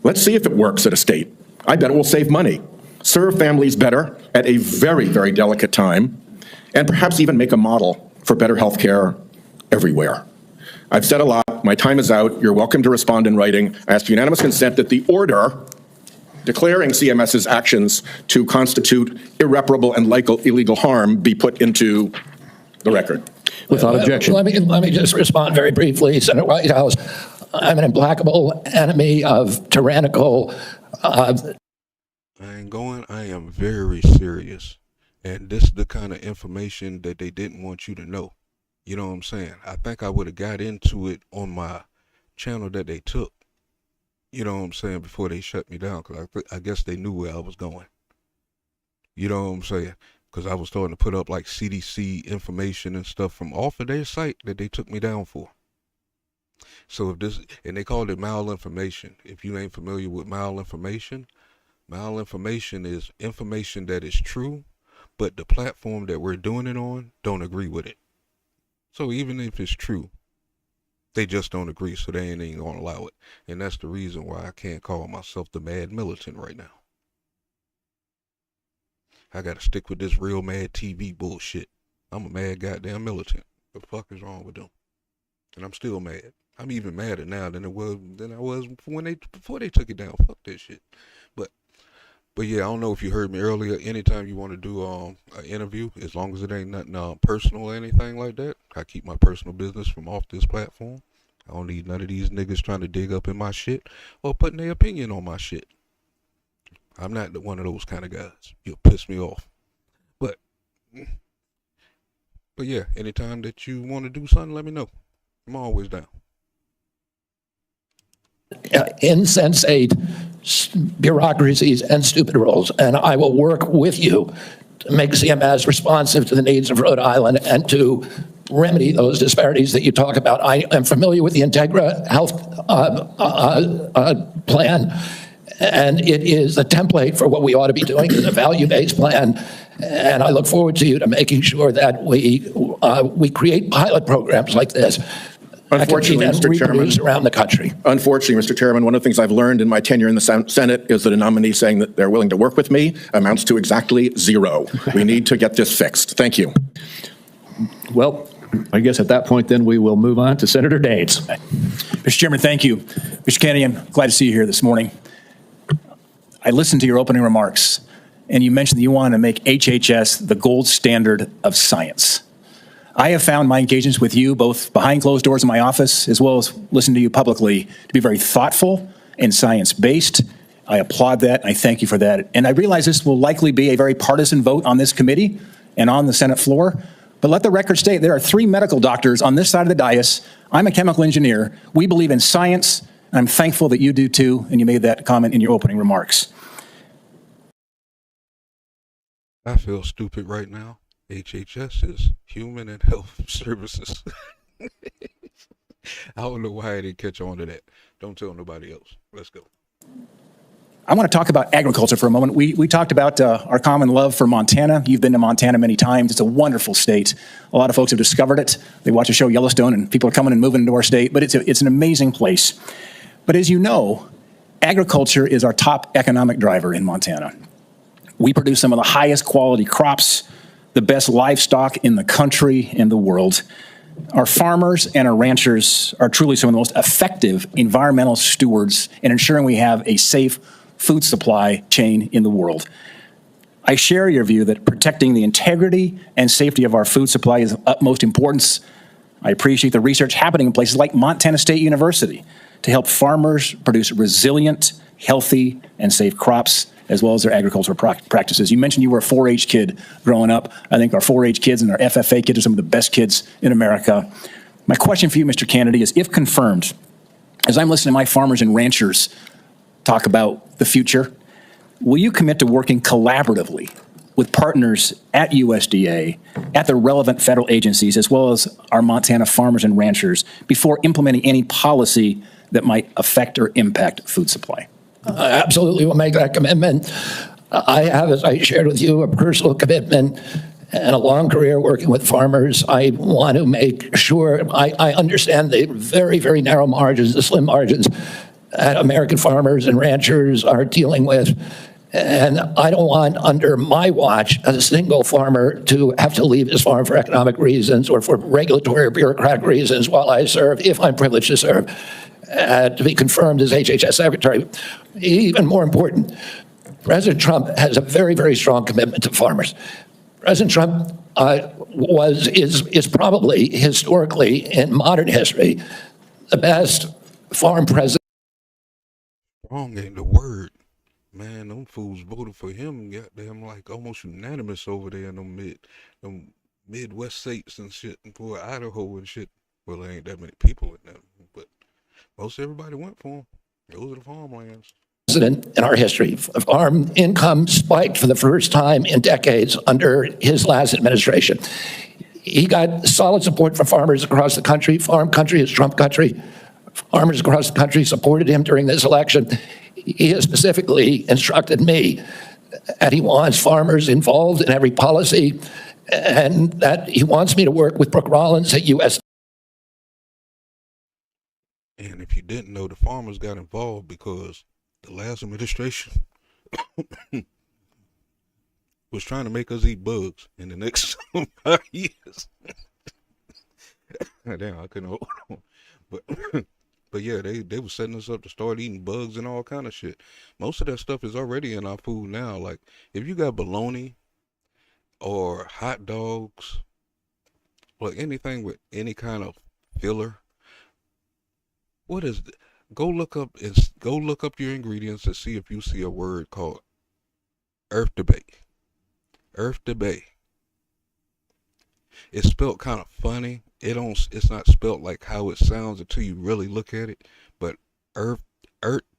Let's see if it works at a state. I bet it will save money, serve families better at a very, very delicate time, and perhaps even make a model for better health care everywhere. I've said a lot. My time is out. You're welcome to respond in writing. I ask unanimous consent that the order declaring CMS's actions to constitute irreparable and illegal harm be put into the record. Without objection. Let me just respond very briefly, Senator Whitehouse. I'm an implacable enemy of tyrannical. I ain't going. I am very serious. And this is the kind of information that they didn't want you to know. You know what I'm saying? I think I would have got into it on my channel that they took. You know what I'm saying? Before they shut me down, because I guess they knew where I was going. You know what I'm saying? Because I was starting to put up like CDC information and stuff from off of their site that they took me down for. So if this, and they called it malinformation. If you ain't familiar with malinformation is information that is true, but the platform that we're doing it on don't agree with it. So even if it's true, they just don't agree, so they ain't even gonna allow it. And that's the reason why I can't call myself the mad militant right now. I gotta stick with this real mad TV bullshit. I'm a mad goddamn militant. What the fuck is wrong with them? And I'm still mad. I'm even madder now than I was before they took it down. Fuck that shit. But yeah, I don't know if you heard me earlier. Anytime you want to do an interview, as long as it ain't nothing personal or anything like that, I keep my personal business from off this platform. I don't need none of these niggas trying to dig up in my shit or putting their opinion on my shit. I'm not one of those kind of guys. You'll piss me off. But yeah, anytime that you want to do something, let me know. I'm always down. Insensate bureaucracies and stupid rules, and I will work with you to make CMS responsive to the needs of Rhode Island and to remedy those disparities that you talk about. I am familiar with the Integra Health plan, and it is a template for what we ought to be doing in a value-based plan. And I look forward to you to making sure that we create pilot programs like this. Unfortunately, Mr. Chairman, around the country. Unfortunately, Mr. Chairman, one of the things I've learned in my tenure in the Senate is that a nominee saying that they're willing to work with me amounts to exactly zero. We need to get this fixed. Thank you. Well, I guess at that point, then, we will move on to Senator Daines. Mr. Chairman, thank you. Mr. Kennedy, I'm glad to see you here this morning. I listened to your opening remarks, and you mentioned that you want to make HHS the gold standard of science. I have found my engagements with you, both behind closed doors in my office, as well as listening to you publicly, to be very thoughtful and science-based. I applaud that, and I thank you for that. And I realize this will likely be a very partisan vote on this committee and on the Senate floor, but let the record state there are 3 medical doctors on this side of the dais. I'm a chemical engineer. We believe in science, and I'm thankful that you do too, and you made that comment in your opening remarks. I feel stupid right now. HHS is Human and Health Services. I don't know why I didn't catch on to that. Don't tell nobody else. Let's go. I want to talk about agriculture for a moment. We talked about our common love for Montana. You've been to Montana many times. It's a wonderful state. A lot of folks have discovered it. They watch the show Yellowstone, and people are coming and moving into our state, but it's an amazing place. But as you know, agriculture is our top economic driver in Montana. We produce some of the highest quality crops, the best livestock in the country and the world. Our farmers and our ranchers are truly some of the most effective environmental stewards in ensuring we have a safe food supply chain in the world. I share your view that protecting the integrity and safety of our food supply is of utmost importance. I appreciate the research happening in places like Montana State University to help farmers produce resilient, healthy, and safe crops, as well as their agricultural practices. You mentioned you were a 4-H kid growing up. I think our 4-H kids and our FFA kids are some of the best kids in America. My question for you, Mr. Kennedy, is if confirmed, as I'm listening to my farmers and ranchers talk about the future, will you commit to working collaboratively with partners at USDA, at the relevant federal agencies, as well as our Montana farmers and ranchers before implementing any policy that might affect or impact food supply? Absolutely will make that commitment. I have, as I shared with you, a personal commitment and a long career working with farmers. I want to make sure I understand the very, very narrow margins, the slim margins that American farmers and ranchers are dealing with. And I don't want, under my watch, a single farmer to have to leave his farm for economic reasons or for regulatory or bureaucratic reasons while I serve, if I'm privileged to serve, to be confirmed as HHS Secretary. Even more important, President Trump has a very, very strong commitment to farmers. President Trump is probably, historically, in modern history, the best farm president. Wrong ain't the word. Man, them fools voted for him, goddamn, like almost unanimous over there in them Midwest states and shit, and for Idaho and shit. Well, there ain't that many people in them, but most everybody went for him. Those are the farmlands. president in our history. Farm income spiked for the first time in decades under his last administration. He got solid support from farmers across the country. Farm country is Trump country. Farmers across the country supported him during this election. He has specifically instructed me that he wants farmers involved in every policy and that he wants me to work with Brooke Rollins at U.S. And if you didn't know, the farmers got involved because the last administration was trying to make us eat bugs in the next 5 years. Damn, I couldn't hold on. But yeah, they were setting us up to start eating bugs and all kind of shit. Most of that stuff is already in our food now. Like, if you got bologna or hot dogs, or anything with any kind of filler, what is it? Go look up your ingredients and see if you see a word called Earth Debate. Earth Debate. It's spelled kind of funny. It's not spelled like how it sounds until you really look at it. But Earth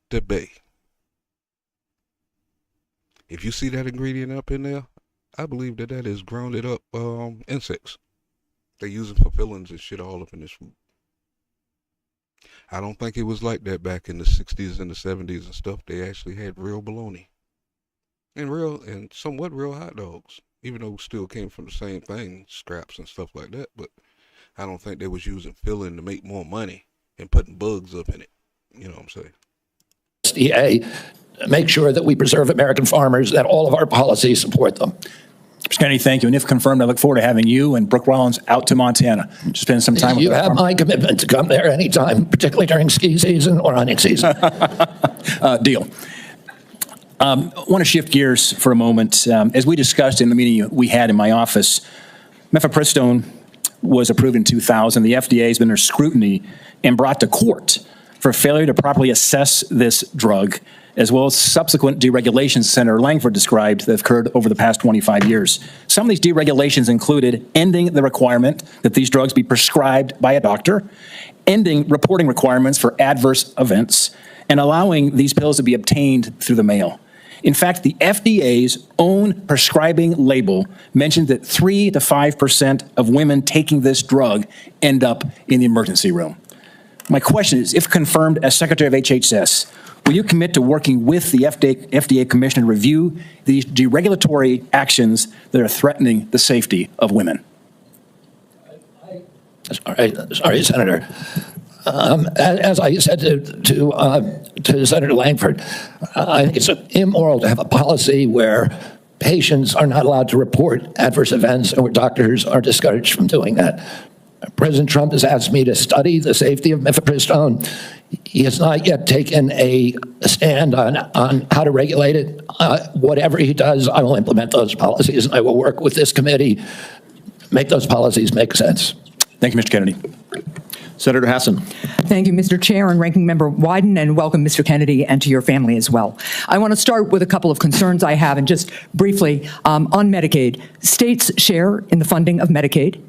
Debate. If you see that ingredient up in there, I believe that is grounded up insects. They use it for fillings and shit all up in this food. I don't think it was like that back in the 60s and the 70s and stuff. They actually had real bologna and somewhat real hot dogs, even though it still came from the same thing, scraps and stuff like that. But I don't think they was using filling to make more money and putting bugs up in it. You know what I'm saying? USDA, make sure that we preserve American farmers, that all of our policies support them. Mr. Kennedy, thank you. And if confirmed, I look forward to having you and Brooke Rollins out to Montana to spend some time with you. You have my commitment to come there anytime, particularly during ski season or hunting season. Deal. I want to shift gears for a moment. As we discussed in the meeting we had in my office, mifepristone was approved in 2000. The FDA has been under scrutiny and brought to court for failure to properly assess this drug, as well as subsequent deregulations Senator Langford described that have occurred over the past 25 years. Some of these deregulations included ending the requirement that these drugs be prescribed by a doctor, ending reporting requirements for adverse events, and allowing these pills to be obtained through the mail. In fact, the FDA's own prescribing label mentioned that 3 to 5% of women taking this drug end up in the emergency room. My question is, if confirmed as Secretary of HHS, will you commit to working with the FDA Commission to review these deregulatory actions that are threatening the safety of women? Sorry, Senator. As I said to Senator Langford, I think it's immoral to have a policy where patients are not allowed to report adverse events and where doctors are discouraged from doing that. President Trump has asked me to study the safety of mifepristone. He has not yet taken a stand on how to regulate it. Whatever he does, I will implement those policies, and I will work with this committee to make those policies make sense. Thank you, Mr. Kennedy. Senator Hassan. Thank you, Mr. Chair and Ranking Member Wyden, and welcome, Mr. Kennedy, and to your family as well. I want to start with a couple of concerns I have, and just briefly on Medicaid. States share in the funding of Medicaid.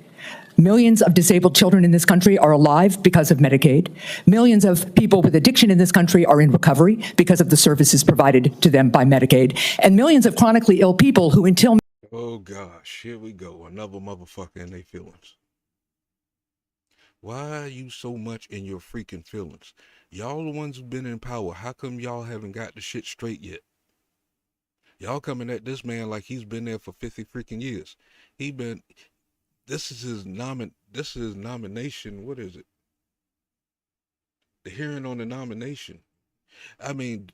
Millions of disabled children in this country are alive because of Medicaid. Millions of people with addiction in this country are in recovery because of the services provided to them by Medicaid. And millions of chronically ill people who until... Oh, gosh, here we go. Another motherfucker in their feelings. Why are you so much in your freaking feelings? Y'all the ones who've been in power. How come y'all haven't got the shit straight yet? Y'all coming at this man like he's been there for 50 freaking years. This is his nomination. What is it? The hearing on the nomination. I mean,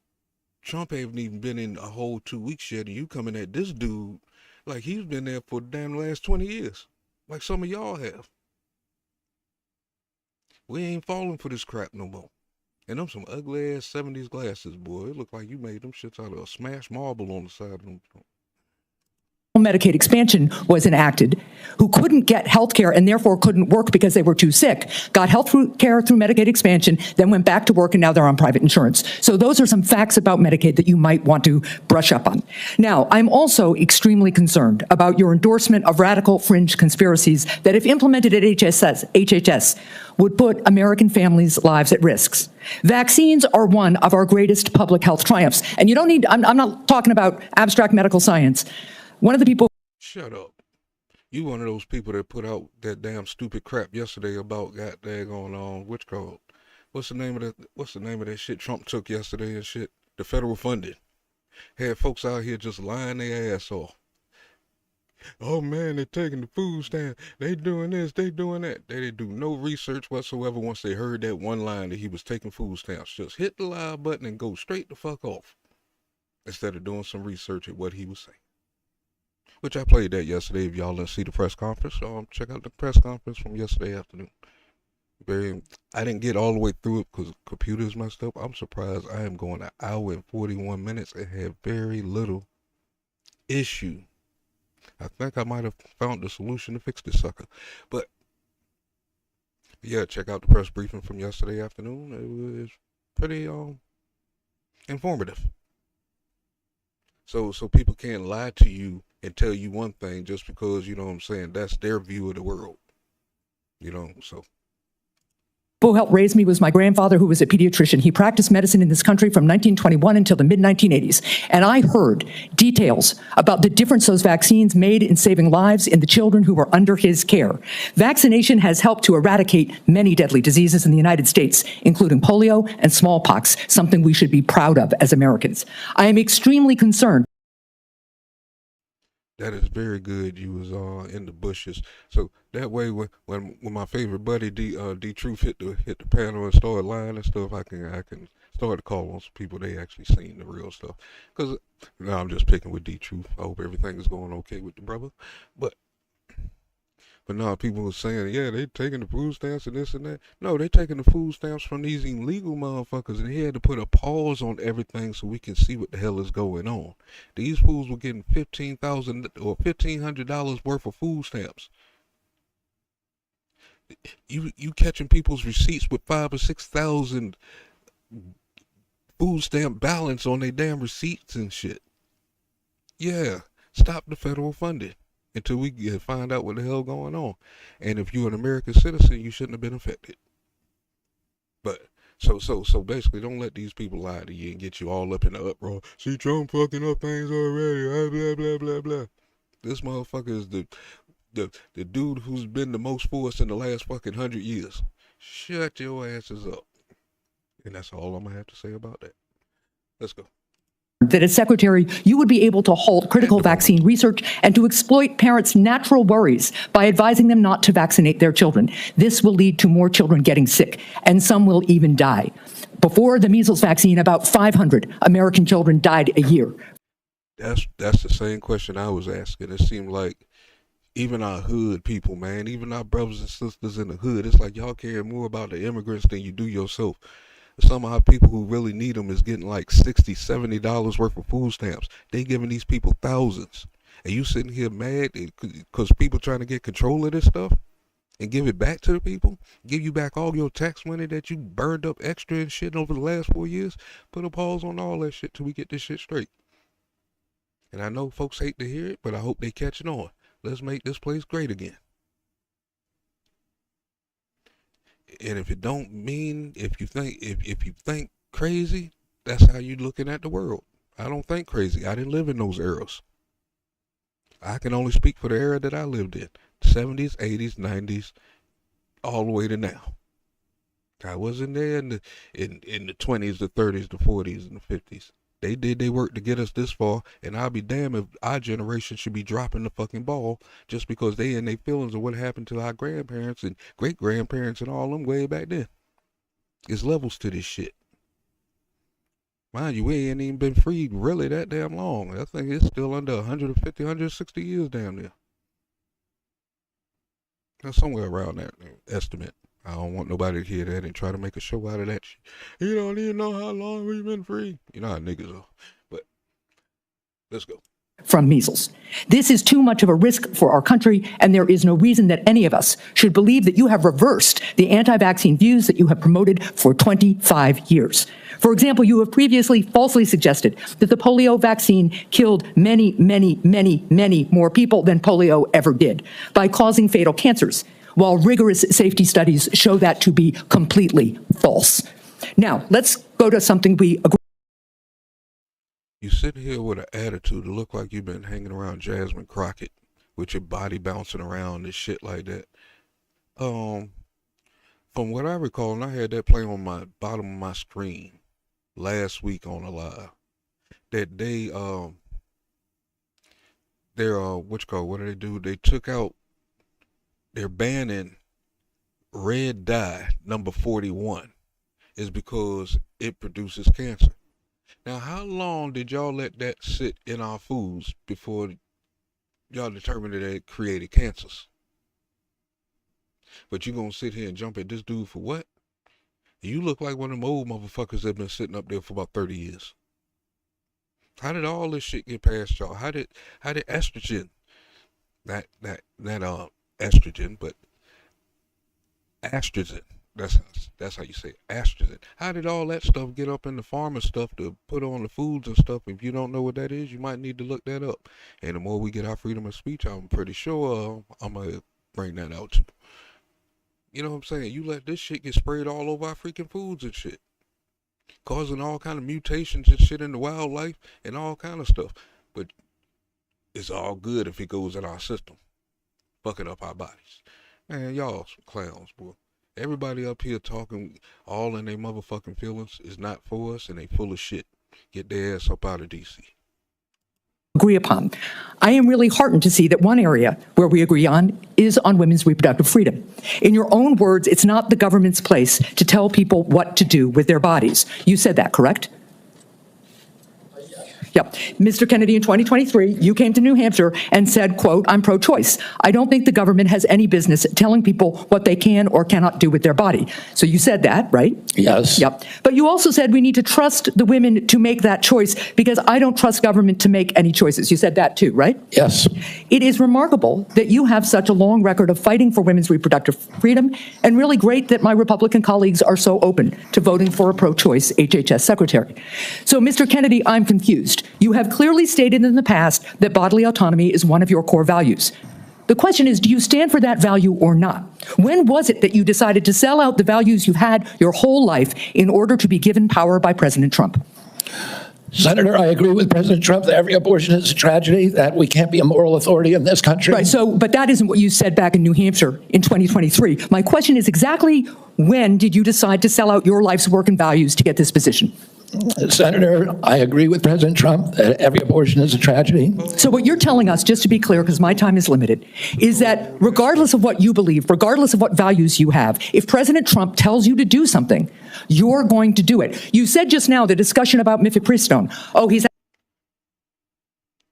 Trump haven't even been in a whole 2 weeks yet, and you coming at this dude like he's been there for the damn last 20 years. Like some of y'all have. We ain't falling for this crap no more. And them some ugly ass 70s glasses, boy. It look like you made them shits out of a smashed marble on the side of them. Medicaid expansion was enacted, who couldn't get health care and therefore couldn't work because they were too sick, got health care through Medicaid expansion, then went back to work, and now they're on private insurance. So those are some facts about Medicaid that you might want to brush up on. Now, I'm also extremely concerned about your endorsement of radical fringe conspiracies that, if implemented at HHS, would put American families' lives at risk. Vaccines are one of our greatest public health triumphs. And you don't need, I'm not talking about abstract medical science. One of the people. Shut up. You one of those people that put out that damn stupid crap yesterday about goddamn what's the name of that shit Trump took yesterday and shit? The federal funding. Had folks out here just lying their ass off. Oh man, they're taking the food stamp. They doing this, they doing that. They didn't do no research whatsoever once they heard that one line that he was taking food stamps. Just hit the live button and go straight the fuck off. Instead of doing some research at what he was saying. Which I played that yesterday. If y'all didn't see the press conference, check out the press conference from yesterday afternoon. I didn't get all the way through it because the computer's messed up. I'm surprised I am going an hour and 41 minutes and have very little issue. I think I might have found the solution to fix this sucker. But yeah, check out the press briefing from yesterday afternoon. It was pretty informative. So people can't lie to you and tell you one thing just because, you know what I'm saying, that's their view of the world. You know, so. Who helped raise me was my grandfather, who was a pediatrician. He practiced medicine in this country from 1921 until the mid-1980s. And I heard details about the difference those vaccines made in saving lives in the children who were under his care. Vaccination has helped to eradicate many deadly diseases in the United States, including polio and smallpox, something we should be proud of as Americans. I am extremely concerned. That is very good. You was in the bushes, so that way when my favorite buddy D Truth hit the panel and started lying and stuff, I can start to call on some people they actually seen the real stuff. Cause now I'm just picking with D Truth. I hope everything is going okay with the brother, but now people were saying, yeah, they taking the food stamps and this and that. No, they taking the food stamps from these illegal motherfuckers, and he had to put a pause on everything so we can see what the hell is going on. These fools were getting $15,000 or $1,500 worth of food stamps. You catching people's receipts with 5,000 or 6,000 food stamp balance on their damn receipts and shit. Yeah, stop the federal funding until we find out what the hell going on. And if you're an American citizen, you shouldn't have been affected. But so basically, don't let these people lie to you and get you all up in the uproar. See, Trump fucking up things already. Blah blah blah blah. This motherfucker is the dude who's been the most for us in the last fucking 100 years. Shut your asses up. And that's all I'm gonna have to say about that. Let's go. That as secretary, you would be able to halt critical vaccine research and to exploit parents' natural worries by advising them not to vaccinate their children. This will lead to more children getting sick, and some will even die. Before the measles vaccine, about 500 American children died a year. That's the same question I was asking. It seemed like even our hood people, man, even our brothers and sisters in the hood, it's like y'all care more about the immigrants than you do yourself. Some of our people who really need them is getting like $60, $70 worth of food stamps. They giving these people thousands. And you sitting here mad because people trying to get control of this stuff and give it back to the people? Give you back all your tax money that you burned up extra and shit over the last 4 years? Put a pause on all that shit till we get this shit straight. And I know folks hate to hear it, but I hope they catch it on. Let's make this place great again. And if it don't mean, if you think crazy, that's how you looking at the world. I don't think crazy. I didn't live in those eras. I can only speak for the era that I lived in. 70s, 80s, 90s, all the way to now. I wasn't there in the 20s, the 30s, the 40s, and the 50s. They did their work to get us this far, and I'll be damned if our generation should be dropping the fucking ball just because they in their feelings of what happened to our grandparents and great-grandparents and all them way back then. There's levels to this shit. Mind you, we ain't even been freed really that damn long. I think it's still under 150, 160 years down there. That's somewhere around that estimate. I don't want nobody to hear that and try to make a show out of that shit. You don't even know how long we've been free. You know how niggas are. But let's go. from measles. This is too much of a risk for our country, and there is no reason that any of us should believe that you have reversed the anti-vaccine views that you have promoted for 25 years. For example, you have previously falsely suggested that the polio vaccine killed many, many, many, many more people than polio ever did by causing fatal cancers, while rigorous safety studies show that to be completely false. Now, let's go to something we agree. You sit here with an attitude to look like you've been hanging around Jasmine Crockett with your body bouncing around and shit like that. From what I recall, and I had that playing on my bottom of my screen last week on a live, that they what do they do? They took out, they're banning red dye number 41 is because it produces cancer. Now, how long did y'all let that sit in our foods before y'all determined that it created cancers? But you gonna sit here and jump at this dude for what? You look like one of them old motherfuckers that been sitting up there for about 30 years. How did all this shit get past y'all? How did estrogen, not estrogen, but estrogen, that's how you say it, estrogen. How did all that stuff get up in the pharma stuff to put on the foods and stuff? If you don't know what that is, you might need to look that up. And the more we get our freedom of speech, I'm pretty sure I'm going to bring that out to you. You know what I'm saying? You let this shit get sprayed all over our freaking foods and shit, causing all kind of mutations and shit in the wildlife and all kind of stuff. But it's all good if it goes in our system, fucking up our bodies. Man, y'all some clowns, boy. Everybody up here talking all in their motherfucking feelings is not for us, and they full of shit. Get their ass up out of D.C. Agree upon. I am really heartened to see that one area where we agree on is on women's reproductive freedom. In your own words, it's not the government's place to tell people what to do with their bodies. You said that, correct? Yep. Mr. Kennedy, in 2023, you came to New Hampshire and said, quote, I'm pro-choice. I don't think the government has any business telling people what they can or cannot do with their body. So you said that, right? Yes. Yep. But you also said we need to trust the women to make that choice because I don't trust government to make any choices. You said that too, right? Yes. It is remarkable that you have such a long record of fighting for women's reproductive freedom, and really great that my Republican colleagues are so open to voting for a pro-choice HHS secretary. So, Mr. Kennedy, I'm confused. You have clearly stated in the past that bodily autonomy is one of your core values. The question is, do you stand for that value or not? When was it that you decided to sell out the values you've had your whole life in order to be given power by President Trump? Senator, I agree with President Trump that every abortion is a tragedy, that we can't be a moral authority in this country. Right, but that isn't what you said back in New Hampshire in 2023. My question is exactly when did you decide to sell out your life's work and values to get this position? Senator, I agree with President Trump that every abortion is a tragedy. So what you're telling us, just to be clear, because my time is limited, is that regardless of what you believe, regardless of what values you have, if President Trump tells you to do something, you're going to do it. You said just now the discussion about mifepristone. Oh, he's...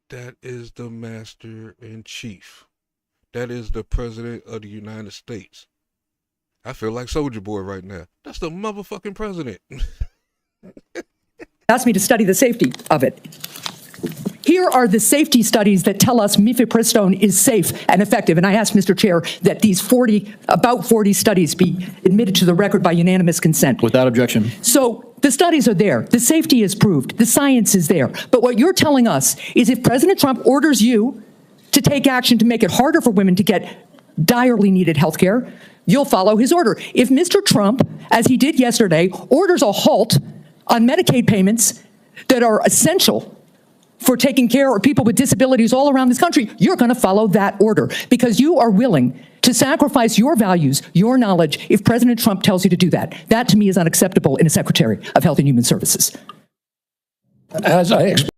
That is the master in chief. That is the president of the United States. I feel like Soldier Boy right now. That's the motherfucking president. Asked me to study the safety of it. Here are the safety studies that tell us mifepristone is safe and effective. And I asked Mr. Chair that these about 40 studies be admitted to the record by unanimous consent. Without objection. So the studies are there. The safety is proved. The science is there. But what you're telling us is if President Trump orders you to take action to make it harder for women to get direly needed health care, you'll follow his order. If Mr. Trump, as he did yesterday, orders a halt on Medicaid payments that are essential for taking care of people with disabilities all around this country, you're going to follow that order because you are willing to sacrifice your values, your knowledge, if President Trump tells you to do that. That, to me, is unacceptable in a Secretary of Health and Human Services. As I explained.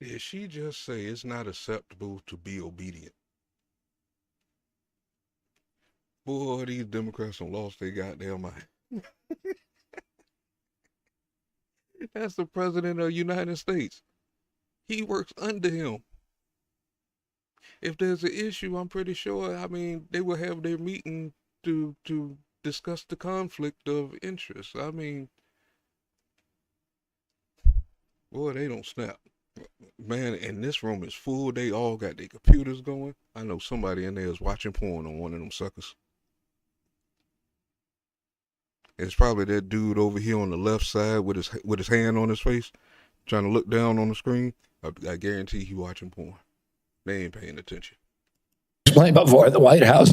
Did she just say it's not acceptable to be obedient? Boy, these Democrats have lost their goddamn mind. That's the president of the United States. He works under him. If there's an issue, I'm pretty sure, they will have their meeting to discuss the conflict of interest. Boy, they don't snap. Man, and this room is full. They all got their computers going. I know somebody in there is watching porn on one of them suckers. It's probably that dude over here on the left side with his hand on his face, trying to look down on the screen. I guarantee he watching porn. They ain't paying attention. Explained before, the White House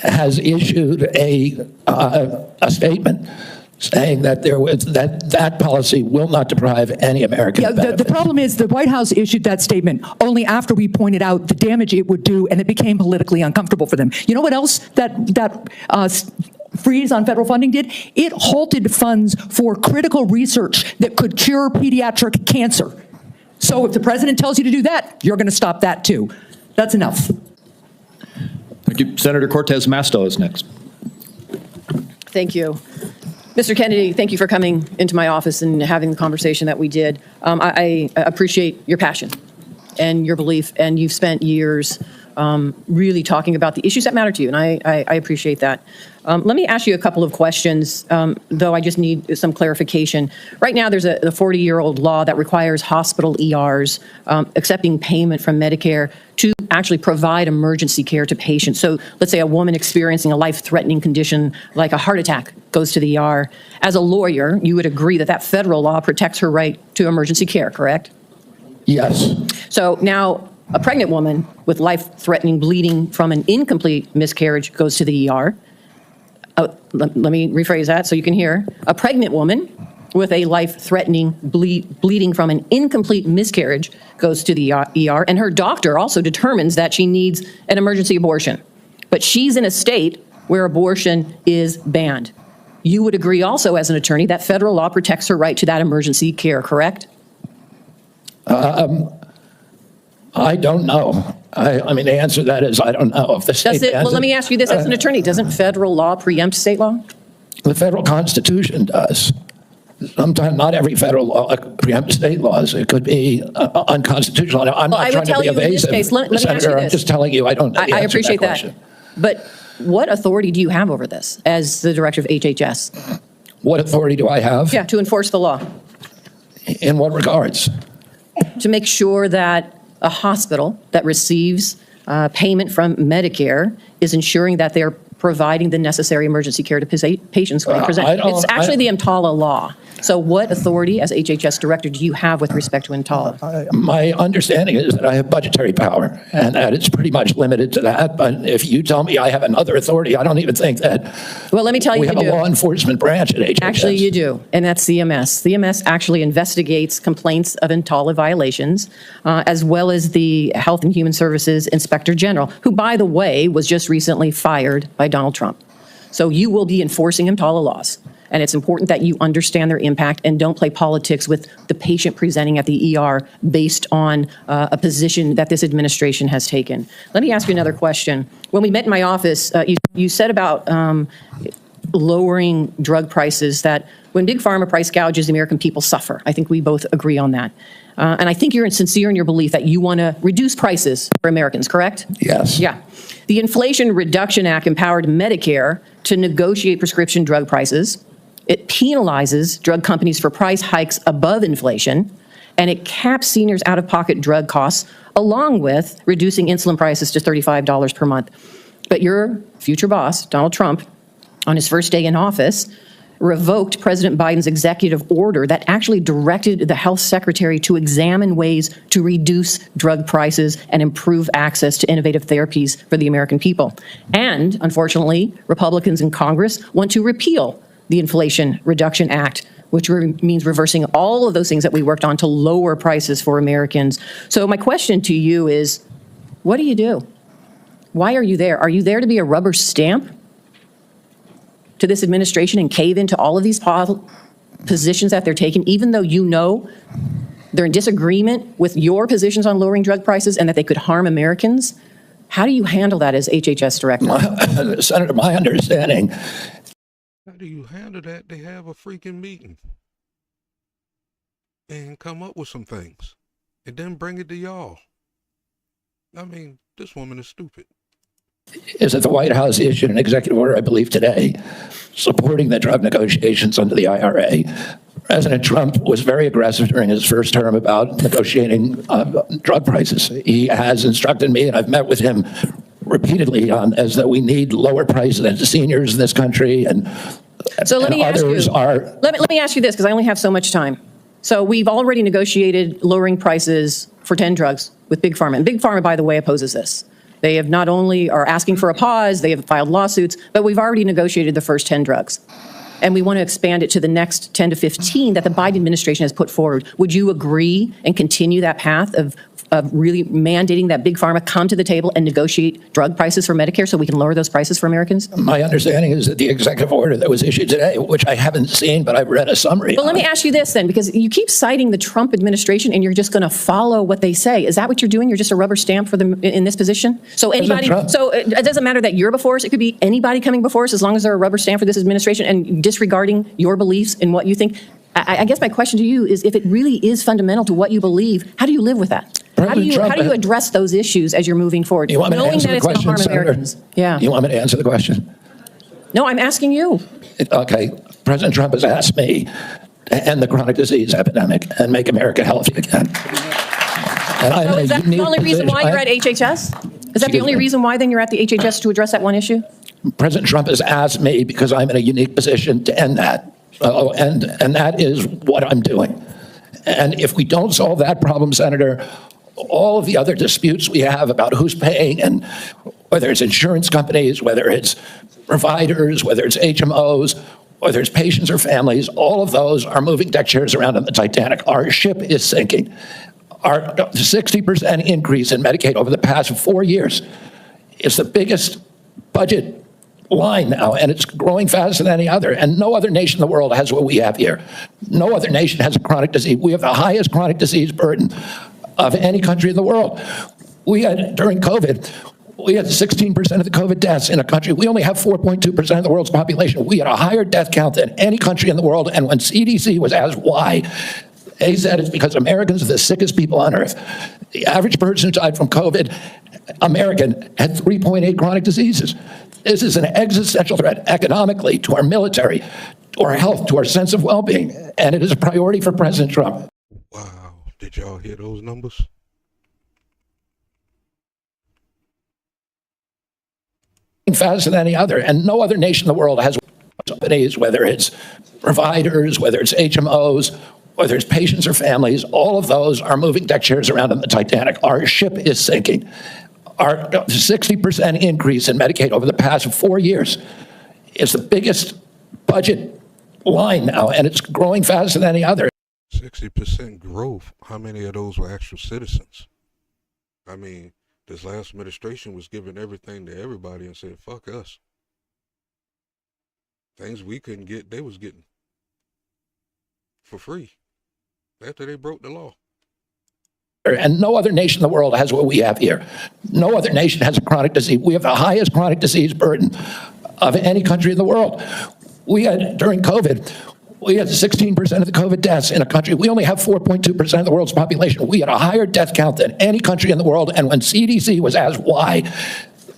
has issued a statement saying that that policy will not deprive any American benefits. The problem is the White House issued that statement only after we pointed out the damage it would do, and it became politically uncomfortable for them. You know what else that freeze on federal funding did? It halted funds for critical research that could cure pediatric cancer. So if the president tells you to do that, you're going to stop that too. That's enough. Thank you. Senator Cortez Masto is next. Thank you. Mr. Kennedy, thank you for coming into my office and having the conversation that we did. I appreciate your passion and your belief, and you've spent years really talking about the issues that matter to you, and I appreciate that. Let me ask you a couple of questions, though I just need some clarification. Right now, there's a 40-year-old law that requires hospital ERs accepting payment from Medicare to actually provide emergency care to patients. So let's say a woman experiencing a life-threatening condition like a heart attack goes to the ER. As a lawyer, you would agree that that federal law protects her right to emergency care, correct? Yes. So now a pregnant woman with life-threatening bleeding from an incomplete miscarriage goes to the ER. Let me rephrase that so you can hear. A pregnant woman with a life-threatening bleeding from an incomplete miscarriage goes to the ER, and her doctor also determines that she needs an emergency abortion. But she's in a state where abortion is banned. You would agree also as an attorney that federal law protects her right to that emergency care, correct? I don't know. I mean, the answer to that is I don't know. If the state Well, let me ask you this as an attorney. Doesn't federal law preempt state law? The federal Constitution does. Sometimes not every federal law preempts state laws. It could be unconstitutional. I'm not trying to be evasive, Senator. I'm just telling you I don't know. I appreciate that. But what authority do you have over this as the director of HHS? What authority do I have? Yeah, to enforce the law. In what regards? To make sure that a hospital that receives payment from Medicare is ensuring that they're providing the necessary emergency care to patients when they present. It's actually the EMTALA law. So what authority as HHS director do you have with respect to EMTALA? My understanding is that I have budgetary power and that it's pretty much limited to that. But if you tell me I have another authority, I don't even think that. Well, let me tell you, we have a law enforcement branch at HHS. Actually, you do, and that's CMS. CMS actually investigates complaints of EMTALA violations, as well as the Health and Human Services Inspector General, who, by the way, was just recently fired by Donald Trump. So you will be enforcing EMTALA laws. And it's important that you understand their impact and don't play politics with the patient presenting at the ER based on a position that this administration has taken. Let me ask you another question. When we met in my office, you said about lowering drug prices, that when Big Pharma price gouges, the American people suffer. I think we both agree on that. And I think you're sincere in your belief that you want to reduce prices for Americans, correct? Yes. Yeah. The Inflation Reduction Act empowered Medicare to negotiate prescription drug prices. It penalizes drug companies for price hikes above inflation, and it caps seniors' out-of-pocket drug costs, along with reducing insulin prices to $35 per month. But your future boss, Donald Trump, on his first day in office, revoked President Biden's executive order that actually directed the health secretary to examine ways to reduce drug prices and improve access to innovative therapies for the American people. And, unfortunately, Republicans in Congress want to repeal the Inflation Reduction Act, which means reversing all of those things that we worked on to lower prices for Americans. So my question to you is, what do you do? Why are you there? Are you there to be a rubber stamp to this administration and cave into all of these positions that they're taking, even though you know they're in disagreement with your positions on lowering drug prices and that they could harm Americans? How do you handle that as HHS director? Senator, my understanding. How do you handle that? They have a freaking meeting and come up with some things and then bring it to y'all. I mean, this woman is stupid. Is that the White House issued an executive order, I believe today, supporting the drug negotiations under the IRA, President Trump was very aggressive during his first term about negotiating drug prices. He has instructed me, and I've met with him repeatedly as that we need lower prices to seniors in this country, and so let me ask you. Let me ask you this, because I only have so much time. So we've already negotiated lowering prices for 10 drugs with Big Pharma, and Big Pharma, by the way, opposes this. They have not only are asking for a pause, they have filed lawsuits, but we've already negotiated the first 10 drugs. And we want to expand it to the next 10 to 15 that the Biden administration has put forward. Would you agree and continue that path of really mandating that Big Pharma come to the table and negotiate drug prices for Medicare so we can lower those prices for Americans? My understanding is that the executive order that was issued today, which I haven't seen, but I've read a summary. Well, let me ask you this then, because you keep citing the Trump administration and you're just going to follow what they say. Is that what you're doing? You're just a rubber stamp for them in this position? So anybody, so it doesn't matter that you're before us. It could be anybody coming before us as long as they're a rubber stamp for this administration and disregarding your beliefs and what you think. I guess my question to you is, if it really is fundamental to what you believe, how do you live with that? How do you address those issues as you're moving forward, knowing that it's going to harm Americans? Yeah. You want me to answer the question? No, I'm asking you. Okay. President Trump has asked me to end the chronic disease epidemic and make America healthy again. And so is that the only reason why you're at HHS? Is that the only reason why then you're at the HHS, to address that one issue? President Trump has asked me because I'm in a unique position to end that. And that is what I'm doing. And if we don't solve that problem, Senator, all of the other disputes we have about who's paying, and whether it's insurance companies, whether it's providers, whether it's HMOs, whether it's patients or families, all of those are moving deck chairs around on the Titanic. Our ship is sinking. Our 60% increase in Medicaid over the past 4 years is the biggest budget line now, and it's growing faster than any other. And no other nation in the world has what we have here. No other nation has a chronic disease. We have the highest chronic disease burden of any country in the world. We had, during COVID, we had 16% of the COVID deaths in a country. We only have 4.2% of the world's population. We had a higher death count than any country in the world. And when CDC was asked why, they said it's because Americans are the sickest people on earth. The average person who died from COVID, American, had 3.8 chronic diseases. This is an existential threat economically, to our military, to our health, to our sense of well-being, and it is a priority for President Trump. Wow, did y'all hear those numbers? Faster than any other, and no other nation in the world has companies, whether it's providers, whether it's HMOs, whether it's patients or families, all of those are moving deck chairs around on the Titanic. Our ship is sinking. Our 60% increase in Medicaid over the past 4 years is the biggest budget line now, and it's growing faster than any other. 60% growth. How many of those were actual citizens? I mean, this last administration was giving everything to everybody and said, fuck us. Things we couldn't get, they was getting for free after they broke the law. And no other nation in the world has what we have here. No other nation has a chronic disease. We have the highest chronic disease burden of any country in the world. We had, during COVID, we had 16% of the COVID deaths in a country. We only have 4.2% of the world's population. We had a higher death count than any country in the world. And when CDC was asked why,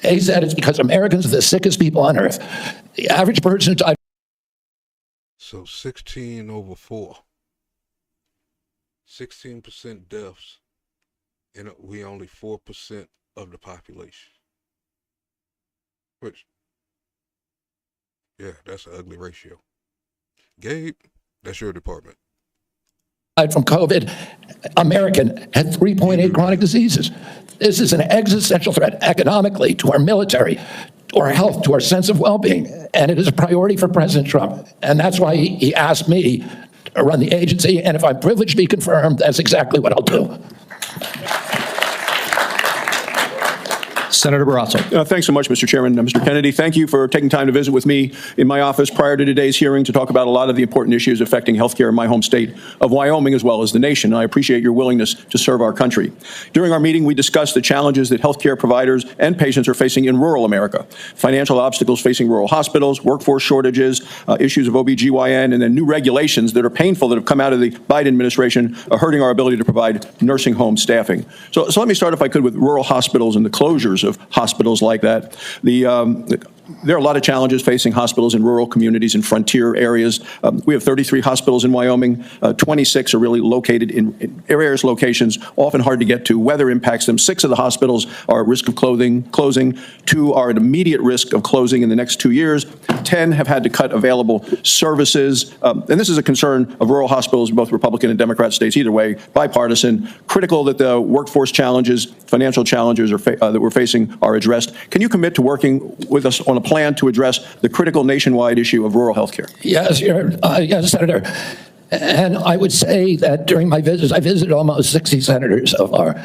they said it's because Americans are the sickest people on earth. The average person who died. So 16 over 4. 16% deaths. And we only 4% of the population. Which, yeah, that's an ugly ratio. Gabe, that's your department. From COVID, American had 3.8 chronic diseases. This is an existential threat economically, to our military, to our health, to our sense of well-being, and it is a priority for President Trump. And that's why he asked me to run the agency, and if I'm privileged to be confirmed, that's exactly what I'll do. Senator Barrasso. Thanks so much, Mr. Chairman. Mr. Kennedy, thank you for taking time to visit with me in my office prior to today's hearing to talk about a lot of the important issues affecting healthcare in my home state of Wyoming, as well as the nation. I appreciate your willingness to serve our country. During our meeting, we discussed the challenges that healthcare providers and patients are facing in rural America, financial obstacles facing rural hospitals, workforce shortages, issues of OBGYN, and then new regulations that are painful that have come out of the Biden administration, hurting our ability to provide nursing home staffing. So let me start, if I could, with rural hospitals and the closures of hospitals like that. There are a lot of challenges facing hospitals in rural communities and frontier areas. We have 33 hospitals in Wyoming. 26 are really located in areas, locations, often hard to get to. Weather impacts them. 6 of the hospitals are at risk of closing. 2 are at immediate risk of closing in the next 2 years. 10 have had to cut available services. And this is a concern of rural hospitals in both Republican and Democrat states, either way, bipartisan. Critical that the workforce challenges, financial challenges that we're facing are addressed. Can you commit to working with us on a plan to address the critical nationwide issue of rural health care? Yes, yes, Senator. And I would say that during my visits, I visited almost 60 senators so far,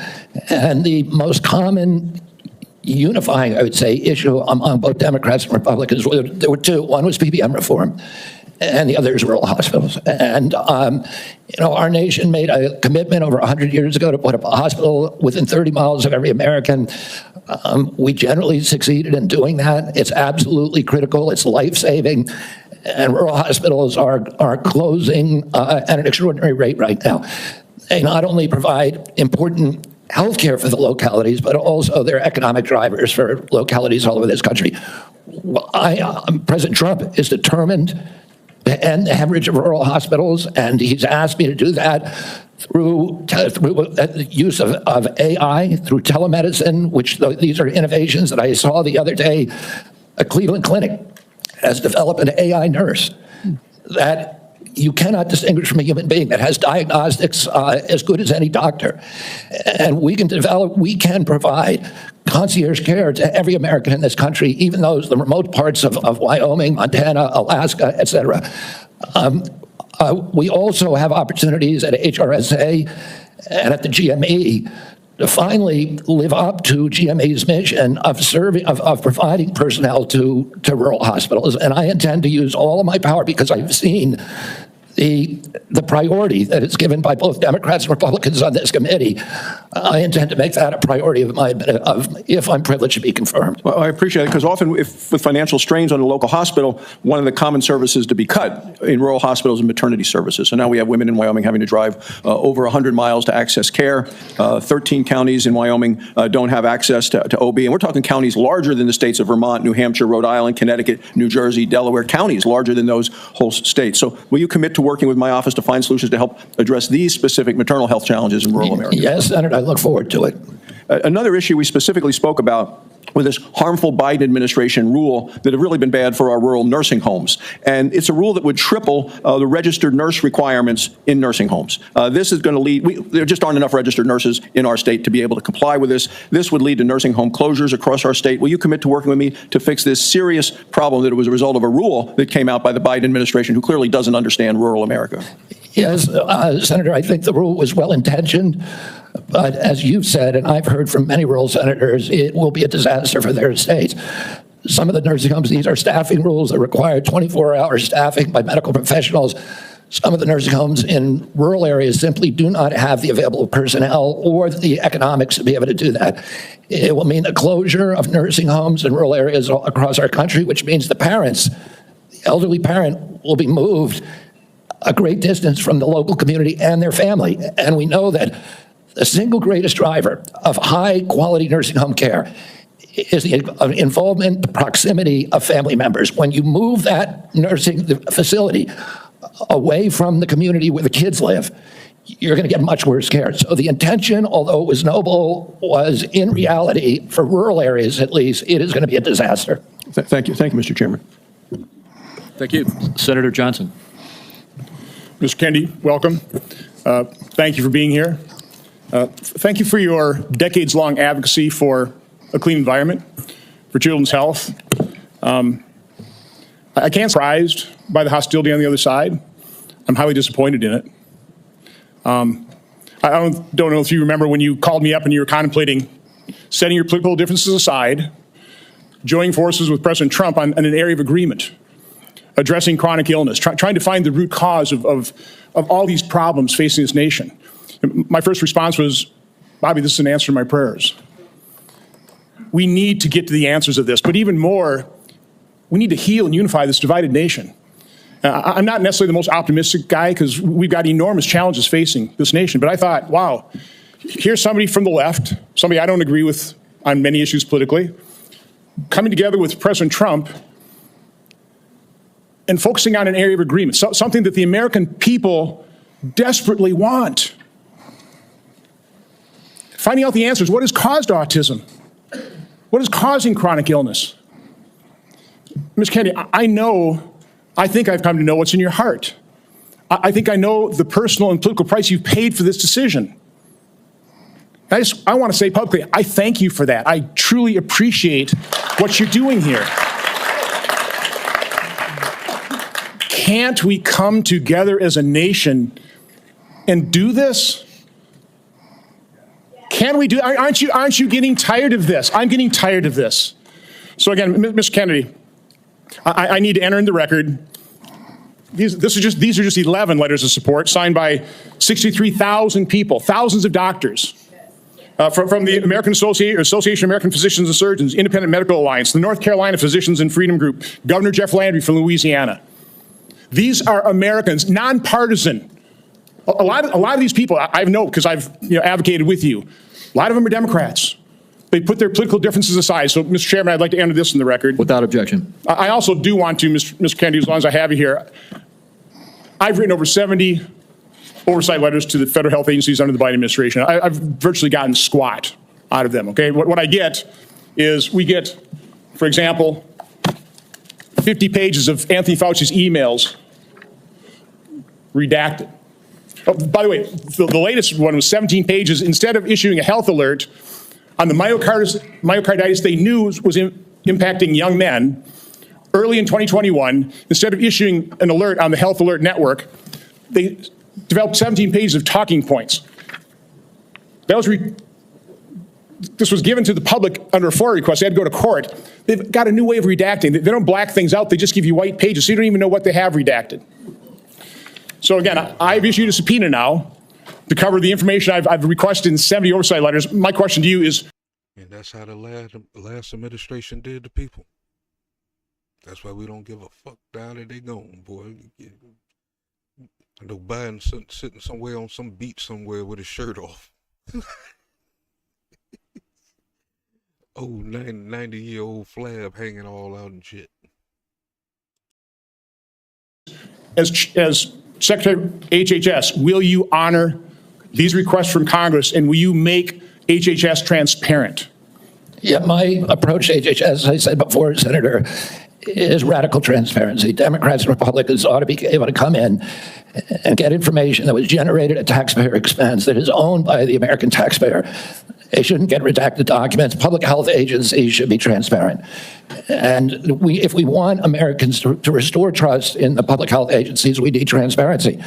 and the most common unifying, I would say, issue among both Democrats and Republicans, there were 2. One was PBM reform, and the other is rural hospitals. And, our nation made a commitment over 100 years ago to put up a hospital within 30 miles of every American. We generally succeeded in doing that. It's absolutely critical. It's life-saving. And rural hospitals are closing at an extraordinary rate right now. They not only provide important health care for the localities, but also they're economic drivers for localities all over this country. President Trump is determined to end the hemorrhage of rural hospitals, and he's asked me to do that through the use of AI, through telemedicine, which these are innovations that I saw the other day. A Cleveland clinic has developed an AI nurse that you cannot distinguish from a human being, that has diagnostics as good as any doctor. And we can provide concierge care to every American in this country, even those the remote parts of Wyoming, Montana, Alaska, et cetera. We also have opportunities at HRSA and at the GME to finally live up to GME's mission of providing personnel to rural hospitals. And I intend to use all of my power, because I've seen the priority that is given by both Democrats and Republicans on this committee. I intend to make that a priority if I'm privileged to be confirmed. Well, I appreciate it, because often with financial strains on a local hospital, one of the common services to be cut in rural hospitals is maternity services. So now we have women in Wyoming having to drive over 100 miles to access care. 13 counties in Wyoming don't have access to OB. And we're talking counties larger than the states of Vermont, New Hampshire, Rhode Island, Connecticut, New Jersey, Delaware, counties larger than those whole states. So will you commit to working with my office to find solutions to help address these specific maternal health challenges in rural America? Yes, Senator, I look forward to it. Another issue we specifically spoke about with this harmful Biden administration rule that have really been bad for our rural nursing homes. And it's a rule that would triple the registered nurse requirements in nursing homes. This is going to lead, there just aren't enough registered nurses in our state to be able to comply with this. This would lead to nursing home closures across our state. Will you commit to working with me to fix this serious problem that it was a result of a rule that came out by the Biden administration, who clearly doesn't understand rural America? Yes, Senator, I think the rule was well-intentioned, but as you've said, and I've heard from many rural senators, it will be a disaster for their states. Some of the nursing homes, these are staffing rules that require 24-hour staffing by medical professionals. Some of the nursing homes in rural areas simply do not have the available personnel or the economics to be able to do that. It will mean the closure of nursing homes in rural areas all across our country, which means the parents, the elderly parent, will be moved a great distance from the local community and their family. And we know that the single greatest driver of high-quality nursing home care is the involvement, the proximity of family members. When you move that nursing facility away from the community where the kids live, you're going to get much worse care. So the intention, although it was noble, was in reality, for rural areas at least, it is going to be a disaster. Thank you. Thank you, Mr. Chairman. Thank you. Senator Johnson. Mr. Kennedy, welcome. Thank you for being here. Thank you for your decades-long advocacy for a clean environment, for children's health. I can't be surprised by the hostility on the other side. I'm highly disappointed in it. I don't know if you remember when you called me up and you were contemplating setting your political differences aside, joining forces with President Trump on an area of agreement, addressing chronic illness, trying to find the root cause of all these problems facing this nation. My first response was, Bobby, this is an answer to my prayers. We need to get to the answers of this, but even more, we need to heal and unify this divided nation. I'm not necessarily the most optimistic guy because we've got enormous challenges facing this nation, but I thought, wow, here's somebody from the left, somebody I don't agree with on many issues politically, coming together with President Trump and focusing on an area of agreement, something that the American people desperately want. Finding out the answers. What has caused autism? What is causing chronic illness? Ms. Kennedy, I think I've come to know what's in your heart. I think I know the personal and political price you've paid for this decision. I want to say publicly, I thank you for that. I truly appreciate what you're doing here. Can't we come together as a nation and do this? Can we do? Aren't you getting tired of this? I'm getting tired of this. So again, Mr. Kennedy, I need to enter in the record. These are just 11 letters of support signed by 63,000 people, thousands of doctors. From the American Association of American Physicians and Surgeons, Independent Medical Alliance, the North Carolina Physicians and Freedom Group, Governor Jeff Landry from Louisiana. These are Americans, nonpartisan. A lot of these people, I know because I've advocated with you. A lot of them are Democrats. They put their political differences aside. So, Mr. Chairman, I'd like to enter this in the record. Without objection. I also do want to, Mr. Kennedy, as long as I have you here, I've written over 70 oversight letters to the federal health agencies under the Biden administration. I've virtually gotten squat out of them, okay? What I get is we get, for example, 50 pages of Anthony Fauci's emails redacted. Oh, by the way, the latest one was 17 pages. Instead of issuing a health alert on the myocarditis they knew was impacting young men early in 2021, instead of issuing an alert on the Health Alert Network, they developed 17 pages of talking points. This was given to the public under a FOIA request. They had to go to court. They've got a new way of redacting. They don't black things out. They just give you white pages, so you don't even know what they have redacted. So again, I've issued a subpoena now to cover the information I've requested in 70 oversight letters. My question to you is... And that's how the last administration did to people. That's why we don't give a fuck down there they going, boy. I know Biden sitting somewhere on some beach somewhere with his shirt off. Old 90-year-old flab hanging all out and shit. As Secretary HHS, will you honor these requests from Congress, and will you make HHS transparent? Yeah, my approach to HHS, as I said before, Senator, is radical transparency. Democrats and Republicans ought to be able to come in and get information that was generated at taxpayer expense, that is owned by the American taxpayer. They shouldn't get redacted documents. Public health agencies should be transparent. And if we want Americans to restore trust in the public health agencies, we need transparency.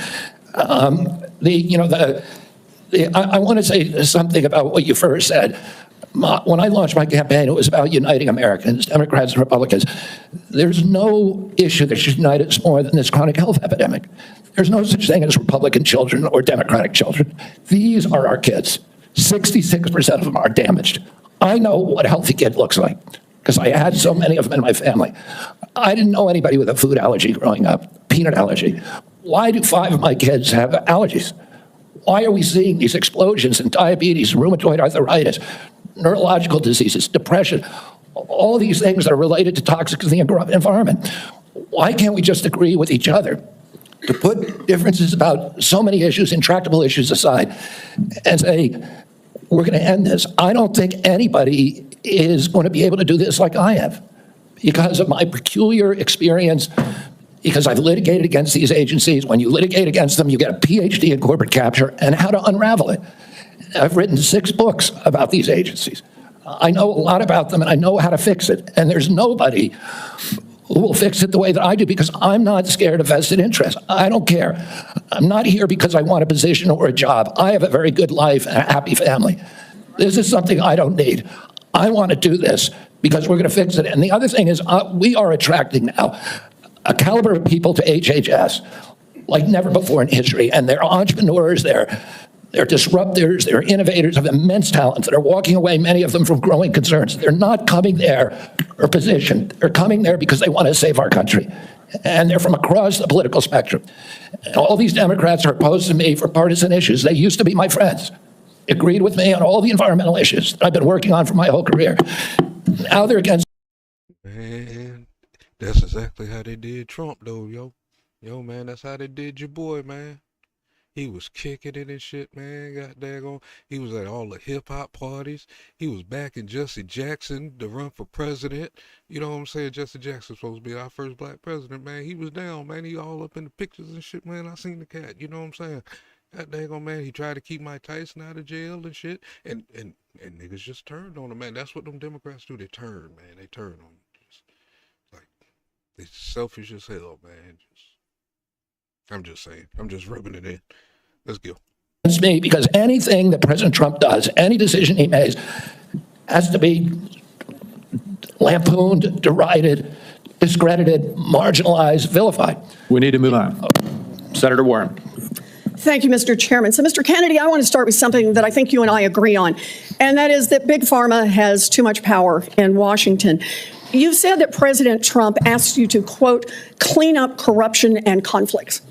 I want to say something about what you first said. When I launched my campaign, it was about uniting Americans, Democrats and Republicans. There's no issue that should unite us more than this chronic health epidemic. There's no such thing as Republican children or Democratic children. These are our kids. 66% of them are damaged. I know what a healthy kid looks like because I had so many of them in my family. I didn't know anybody with a food allergy growing up, peanut allergy. Why do 5 of my kids have allergies? Why are we seeing these explosions in diabetes, rheumatoid arthritis, neurological diseases, depression, all these things that are related to toxics in the environment? Why can't we just agree with each other to put differences about so many issues, intractable issues aside, and say, we're going to end this? I don't think anybody is going to be able to do this like I have because of my peculiar experience, because I've litigated against these agencies. When you litigate against them, you get a PhD in corporate capture and how to unravel it. I've written 6 books about these agencies. I know a lot about them and I know how to fix it. And there's nobody who will fix it the way that I do because I'm not scared of vested interest. I don't care. I'm not here because I want a position or a job. I have a very good life and a happy family. This is something I don't need. I want to do this because we're going to fix it. And the other thing is we are attracting now a caliber of people to HHS like never before in history. And they're entrepreneurs, they're disruptors, they're innovators of immense talent that are walking away, many of them from growing concerns. They're not coming there for position. They're coming there because they want to save our country. And they're from across the political spectrum. And all these Democrats are opposed to me for partisan issues. They used to be my friends, agreed with me on all the environmental issues that I've been working on for my whole career. Now they're against Man, that's exactly how they did Trump, though, yo. Yo, man, that's how they did your boy, man. He was kicking it and shit, man. God daggone. He was at all the hip-hop parties. He was backing Jesse Jackson to run for president. You know what I'm saying? Jesse Jackson's supposed to be our first black president, man. He was down, man. He all up in the pictures and shit, man. I seen the cat. You know what I'm saying? God daggone, man. He tried to keep Mike Tyson out of jail and shit. And niggas just turned on him, man. That's what them Democrats do. They turn, man. They turn on him. They're selfish as hell, man. I'm just saying. I'm just rubbing it in. Let's go. It's me because anything that President Trump does, any decision he makes, has to be lampooned, derided, discredited, marginalized, vilified. We need to move on. Senator Warren. Thank you, Mr. Chairman. So, Mr. Kennedy, I want to start with something that I think you and I agree on, and that is that Big Pharma has too much power in Washington. You've said that President Trump asked you to, quote, clean up corruption and conflicts.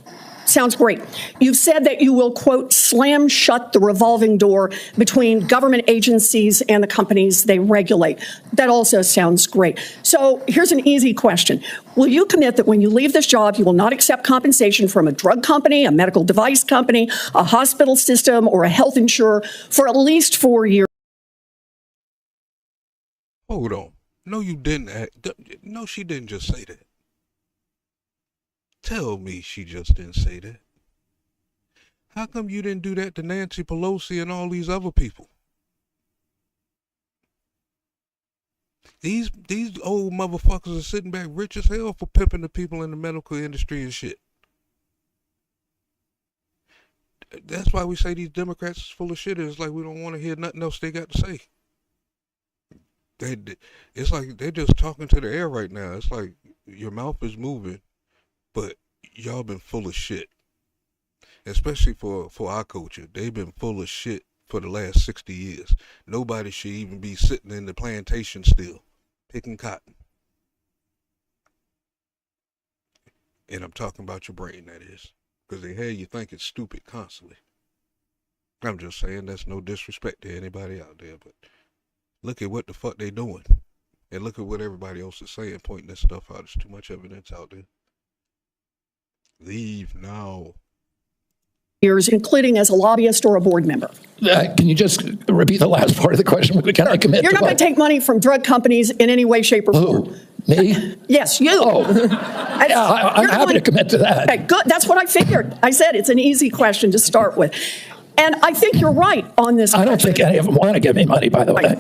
Sounds great. You've said that you will, quote, slam shut the revolving door between government agencies and the companies they regulate. That also sounds great. So here's an easy question. Will you commit that when you leave this job, you will not accept compensation from a drug company, a medical device company, a hospital system, or a health insurer for at least 4 years? Hold on. No, you didn't. No, she didn't just say that. Tell me she just didn't say that. How come you didn't do that to Nancy Pelosi and all these other people? These old motherfuckers are sitting back rich as hell for pimping the people in the medical industry and shit. That's why we say these Democrats is full of shit. It's like we don't want to hear nothing else they got to say. It's like they're just talking to the air right now. It's like your mouth is moving, but y'all been full of shit. Especially for our culture. They've been full of shit for the last 60 years. Nobody should even be sitting in the plantation still, picking cotton. And I'm talking about your brain, that is. Because they have you thinking stupid constantly. I'm just saying that's no disrespect to anybody out there, but look at what the fuck they doing. And look at what everybody else is saying, pointing that stuff out. There's too much evidence out there. Leave now. Years, including as a lobbyist or a board member. Can you just repeat the last part of the question? Can I commit? You're not going to take money from drug companies in any way, shape, or form. Me? Yes, you. Oh. I'm happy to commit to that. Okay, good. That's what I figured. I said it's an easy question to start with. And I think you're right on this. I don't think any of them want to give me money, by the way.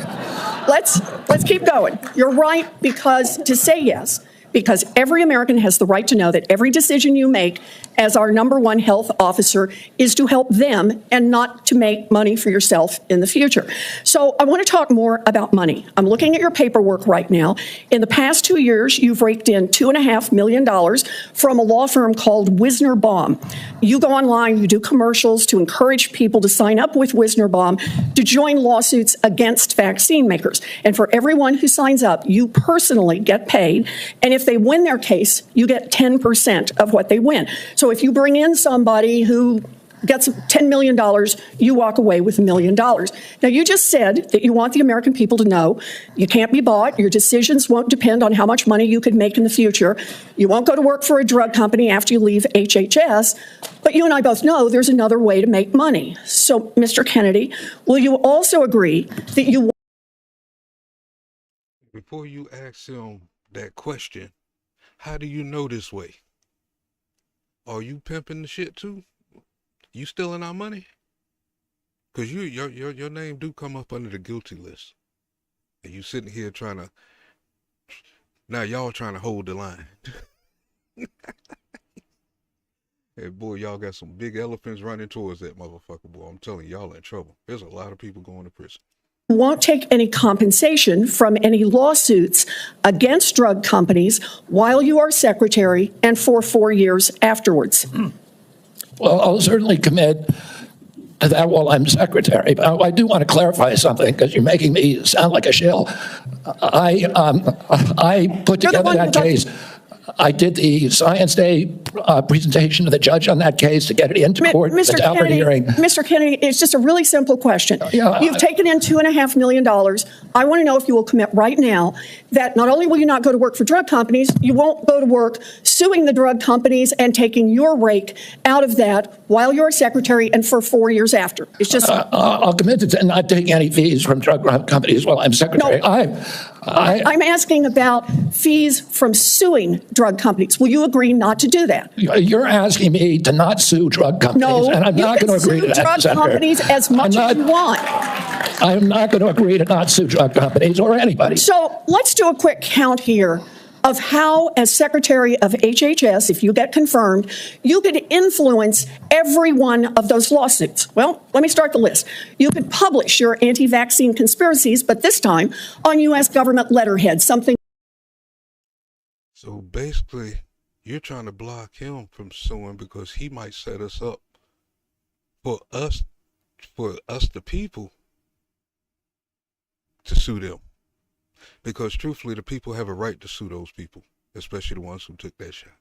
Let's keep going. You're right because to say yes, because every American has the right to know that every decision you make as our #1 health officer is to help them and not to make money for yourself in the future. So I want to talk more about money. I'm looking at your paperwork right now. In the past 2 years, you've raked in $2.5 million from a law firm called Wisner Baum. You go online, you do commercials to encourage people to sign up with Wisner Baum to join lawsuits against vaccine makers. And for everyone who signs up, you personally get paid. And if they win their case, you get 10% of what they win. So if you bring in somebody who gets $10 million, you walk away with $1 million. Now, you just said that you want the American people to know you can't be bought. Your decisions won't depend on how much money you could make in the future. You won't go to work for a drug company after you leave HHS. But you and I both know there's another way to make money. So, Mr. Kennedy, will you also agree that you... Before you ask him that question, how do you know this way? Are you pimping the shit too? You stealing our money? Cause your name do come up under the guilty list. And you sitting here trying to, now y'all trying to hold the line. Hey boy, y'all got some big elephants running towards that motherfucker, boy. I'm telling y'all in trouble. There's a lot of people going to prison. Won't take any compensation from any lawsuits against drug companies while you are secretary and for 4 years afterwards. Well, I'll certainly commit to that while I'm secretary. But I do want to clarify something because you're making me sound like a shill. I put together that case. I did the Science Day presentation to the judge on that case to get it into court. Mr. the Daubert Kennedy, hearing. Mr. Kennedy, it's just a really simple question. Yeah, You've taken in $2.5 million. I want to know if you will commit right now that not only will you not go to work for drug companies, you won't go to work suing the drug companies and taking your rake out of that while you're secretary and for 4 years after. It's just. I'll commit to not taking any fees from drug companies while I'm secretary. No. I'm asking about fees from suing drug companies. Will you agree not to do that? You're asking me to not sue drug companies, No, and I'm not going to agree to that, you can sue drug companies as much as you want. I'm not going to agree to not sue drug companies or anybody. So let's do a quick count here of how, as Secretary of HHS, if you get confirmed, you could influence every one of those lawsuits. Well, let me start the list. You could publish your anti-vaccine conspiracies, but this time on U.S. government letterhead, something. So basically, you're trying to block him from suing because he might set us up for us the people, to sue them. Because truthfully, the people have a right to sue those people, especially the ones who took that shot.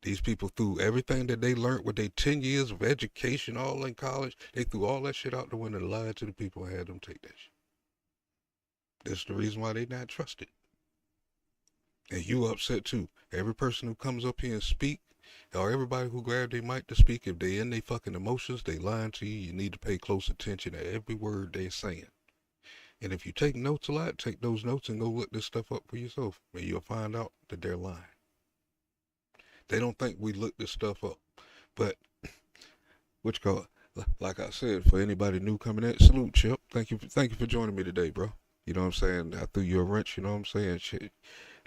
These people threw everything that they learned with their 10 years of education, all in college, they threw all that shit out the window and lied to the people and had them take that shit. That's the reason why they not trusted. And you upset too. Every person who comes up here and speak, or everybody who grabbed their mic to speak, if they in their fucking emotions, they lying to you. You need to pay close attention to every word they're saying. And if you take notes a lot, take those notes and go look this stuff up for yourself, and you'll find out that they're lying. They don't think we look this stuff up. But, like I said, for anybody new coming in, salute, Chip. Thank you for joining me today, bro. You know what I'm saying? I threw you a wrench, you know what I'm saying? Shit,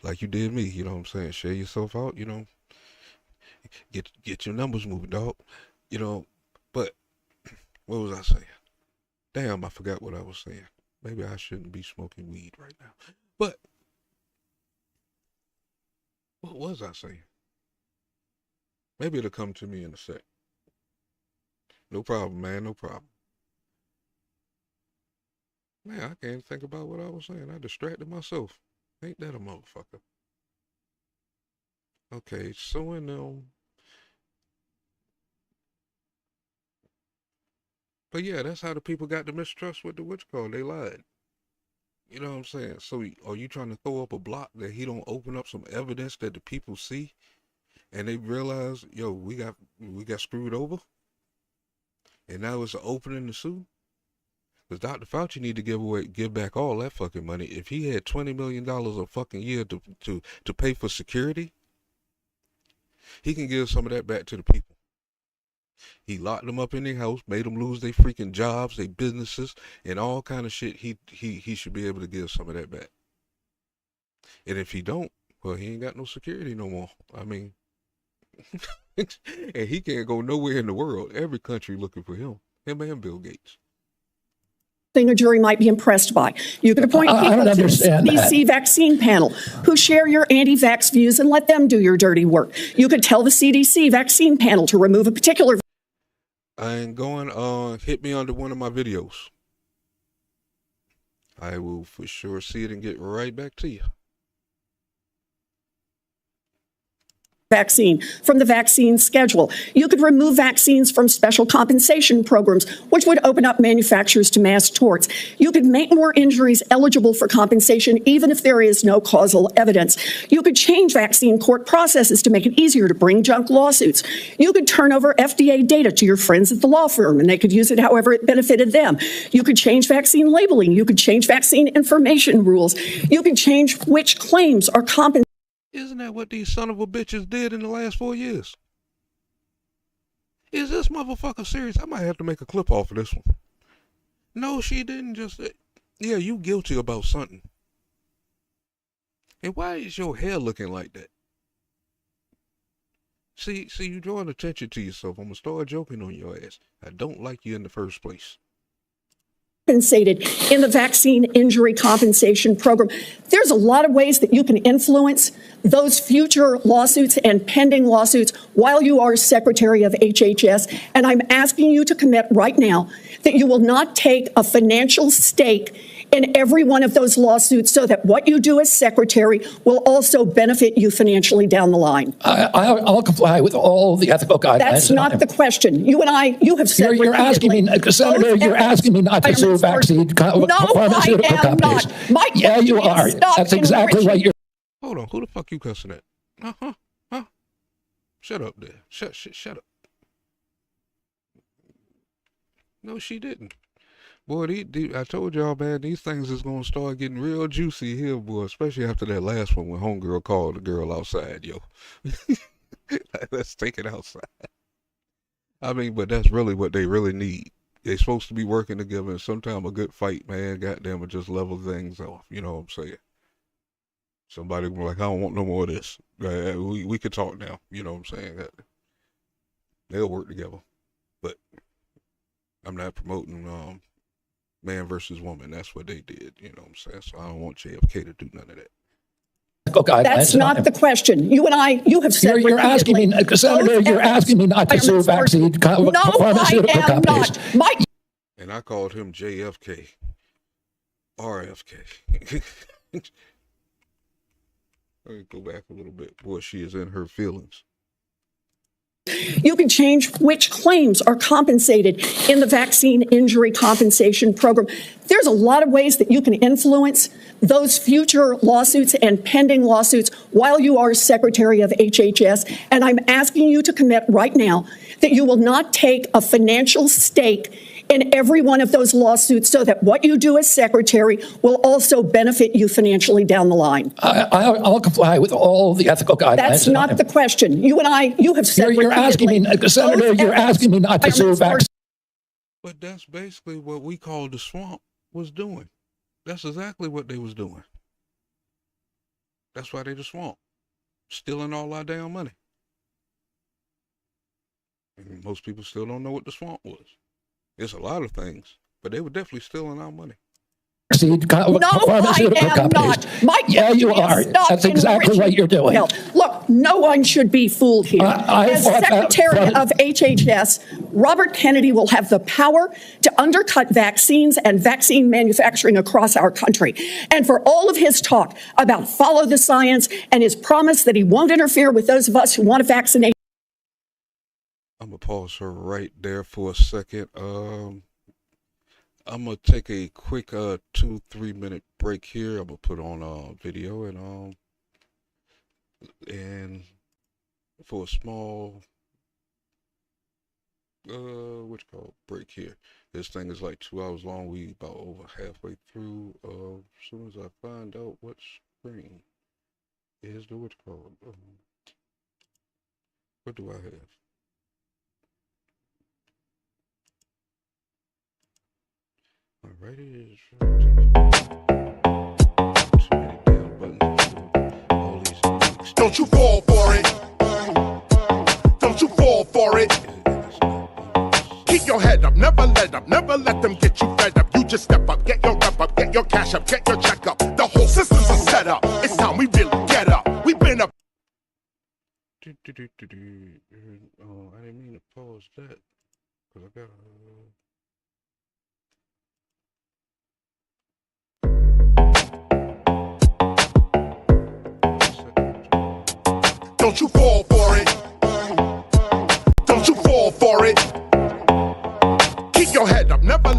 like you did me, you know what I'm saying? Share yourself out, you know. Get your numbers moving, dog. You know, but what was I saying? Damn, I forgot what I was saying. Maybe I shouldn't be smoking weed right now. But what was I saying? Maybe it'll come to me in a sec. No problem, man. No problem. Man, I can't think about what I was saying. I distracted myself. Ain't that a motherfucker? Okay, suing them. But yeah, that's how the people got the mistrust with the witch call. They lied. You know what I'm saying? So are you trying to throw up a block that he don't open up some evidence that the people see and they realize, yo, we got screwed over? And now it's an opening to sue? Because Dr. Fauci need to give back all that fucking money. If he had $20 million a fucking year to pay for security, he can give some of that back to the people. He locked them up in their house, made them lose their freaking jobs, their businesses, and all kind of shit. He should be able to give some of that back. And if he don't, well, he ain't got no security no more. I mean, and he can't go nowhere in the world. Every country looking for him and Bill Gates. Thing a jury might be impressed by. You could appoint people to the CDC vaccine panel who share your anti-vax views and let them do your dirty work. You could tell the CDC vaccine panel to remove a particular. I ain't going, hit me under one of my videos. I will for sure see it and get right back to you. Vaccine from the vaccine schedule. You could remove vaccines from special compensation programs, which would open up manufacturers to mass torts. You could make more injuries eligible for compensation, even if there is no causal evidence. You could change vaccine court processes to make it easier to bring junk lawsuits. You could turn over FDA data to your friends at the law firm, and they could use it however it benefited them. You could change vaccine labeling. You could change vaccine information rules. You could change which claims are compensated. Isn't that what these son of a bitches did in the last 4 years? Is this motherfucker serious? I might have to make a clip off of this one. No, she didn't just... Yeah, you guilty about something. And why is your hair looking like that? See, you drawing attention to yourself. I'm going to start joking on your ass. I don't like you in the first place. Compensated in the vaccine injury compensation program. There's a lot of ways that you can influence those future lawsuits and pending lawsuits while you are Secretary of HHS. And I'm asking you to commit right now that you will not take a financial stake in every one of those lawsuits so that what you do as secretary will also benefit you financially down the line? I'll comply with all the ethical guidelines. That's not the question. You have said You're asking me, Senator, you're asking me not to sue vaccine pharmaceutical companies. Yeah, you are. That's exactly what you're. Hold on, who the fuck you cussing at? Huh? Shut up there. Shut up. No, she didn't. Boy, I told y'all, man, these things is going to start getting real juicy here, boy, especially after that last one when homegirl called the girl outside, yo. Let's take it outside. I mean, but that's really what they really need. They're supposed to be working together, and sometimes a good fight, man, goddamn, will just level things off. You know what I'm saying? Somebody will be like, I don't want no more of this. We could talk now. You know what I'm saying? They'll work together. But I'm not promoting man versus woman. That's what they did. You know what I'm saying? So I don't want JFK to do none of that. That's not the question. You have said you're asking me, Senator, you're asking me not to sue vaccine pharmaceutical companies. And I called him JFK. RFK. Let me go back a little bit. Boy, she is in her feelings. You can change which claims are compensated in the vaccine injury compensation program. There's a lot of ways that you can influence those future lawsuits and pending lawsuits while you are Secretary of HHS. And I'm asking you to commit right now that you will not take a financial stake in every one of those lawsuits so that what you do as secretary will also benefit you financially down the line. I'll comply with all the ethical guidelines. That's not the question. You have said you're asking me, Senator, you're asking me not to sue vaccine. But that's basically what we call the swamp was doing. That's exactly what they was doing. That's why they the swamp. Stealing all our damn money. And most people still don't know what the swamp was. It's a lot of things, but they were definitely stealing our money. Pharmaceutical companies. Yeah, you are. That's exactly what you're doing. Look, no one should be fooled here. As Secretary of HHS, Robert Kennedy will have the power to undercut vaccines and vaccine manufacturing across our country. And for all of his talk about follow the science and his promise that he won't interfere with those of us who want to vaccinate. I'm going to pause her right there for a second. I'm going to take a quick 2-3 minute break here. I'm going to put on video and for a small break here. This thing is like 2 hours long. We about over halfway through. As soon as I find out what screen is the what do I have? Alright, it is. Don't you fall for it. Don't you fall for it. Keep your head up, never let them get you fed up. You just step up, get your rep up, get your cash up, get your check up. The whole system's a setup. It's time we really get up. We've been up. I didn't mean to pause that. Cause I got Don't you fall for it. Don't you fall for it. Keep your head up, never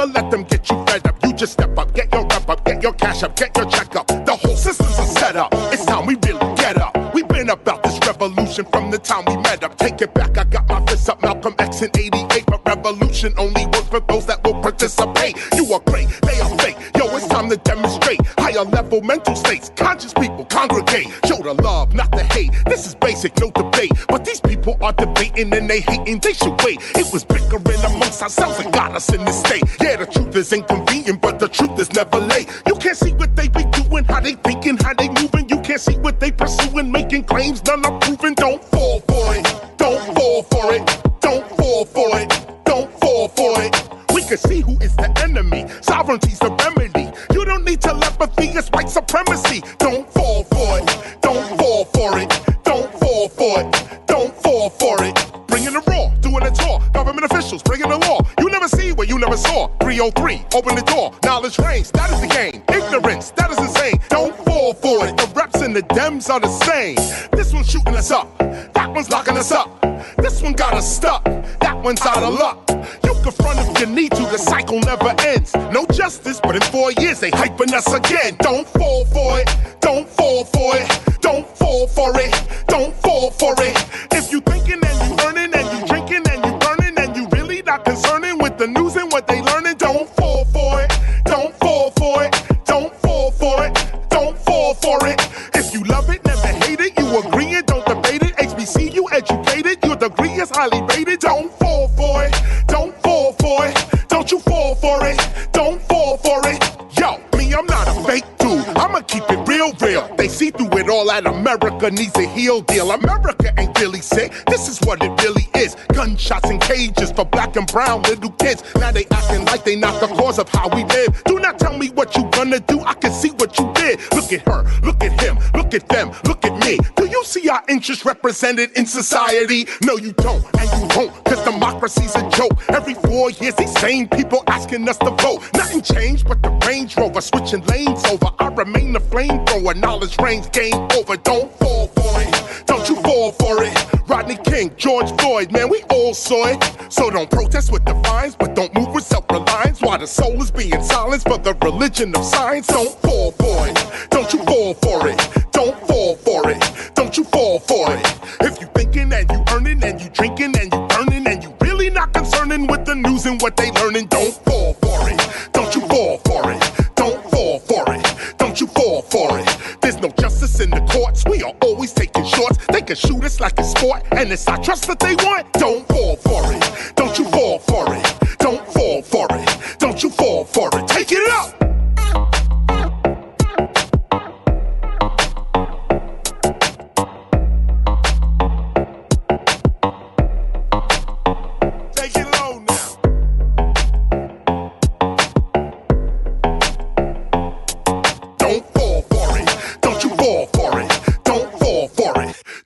let them get you fed up. You just step up, get your rep up, get your cash up, get your check up. The whole system's a setup. It's time we really get up. We've been about this revolution from the time we met up. Take it back, I got my fists up, Malcolm X in 88. But revolution only works for those that will participate. You are great, they are fake. Yo, it's time to demonstrate higher level mental states. Conscious people congregate, show the love, not the hate. This is basic, no debate. But these people are debating and they hating, they should wait. It was bickering amongst ourselves that got us in this state. Yeah, the truth is inconvenient, but the truth is never late. You can't see what they be doing, how they thinking, how they moving. You can't see what they pursuing, making claims, none are proven. Don't fall for it, don't fall for it, don't fall for it, don't fall for it. We can see who is the enemy, sovereignty's the remedy. You don't need telepathy, it's white supremacy. Don't fall for it, don't fall for it, don't fall for it, don't fall for it. Bringing the raw, doing a tour, government officials bringing the law. You never see what you never saw. 303, open the door, knowledge reigns, that is the game. Ignorance, that is insane, don't fall for it. The reps and the Dems are the same. This one's shooting us up, that one's locking us up. This one got us stuck, that one's out of luck. You can front if you need to, the cycle never ends. No justice, but in 4 years they hyping us again. Don't fall for it, don't fall for it, don't fall for it, don't fall for it. If you thinking and you earning and you drinking and you burning and you really not concerning with the news and what they learning, don't fall for it, don't fall for it, don't fall for it, don't fall for it. If you love it, never hate it, you agree it, don't debate it. HBCU educated, your degree is highly rated. Don't fall for it, don't fall for it, don't you fall for it, don't fall for it. Yo, me, I'm not a fake dude, I'ma keep it real. They see through it all that America needs a heel deal. America ain't really sick, this is what it really is. Gunshots and cages for black and brown little kids. Now they acting like they not the cause of how we live. Do not tell me what you gonna do, I can see what you did. Look at her, look at him, look at them, look at me. Do you see our interests represented in society? No, you don't, and you won't, cause democracy's a joke. Every 4 years, these same people asking us to vote. Nothing changed but the Range Rover switching lanes over. I remain the flamethrower, knowledge reigns, game over. Don't fall for it, don't you fall for it. Rodney King, George Floyd, man, we all saw it. So don't protest with defiance, but don't move with self-reliance. While the soul is being silenced for the religion of science. Don't fall for it, don't you fall for it, don't fall for it, don't you fall for it. If you thinking and you earning and you drinking and you burning and you really not concerning with the news and what they learning, don't fall for it, don't you fall for it, don't fall for it, don't you fall for it. There's no justice in the courts, we are always taking shorts. They can shoot us like a sport, and it's our trust that they want. Don't fall for it, don't you fall for it, don't fall for it, don't you fall for it. Take it up!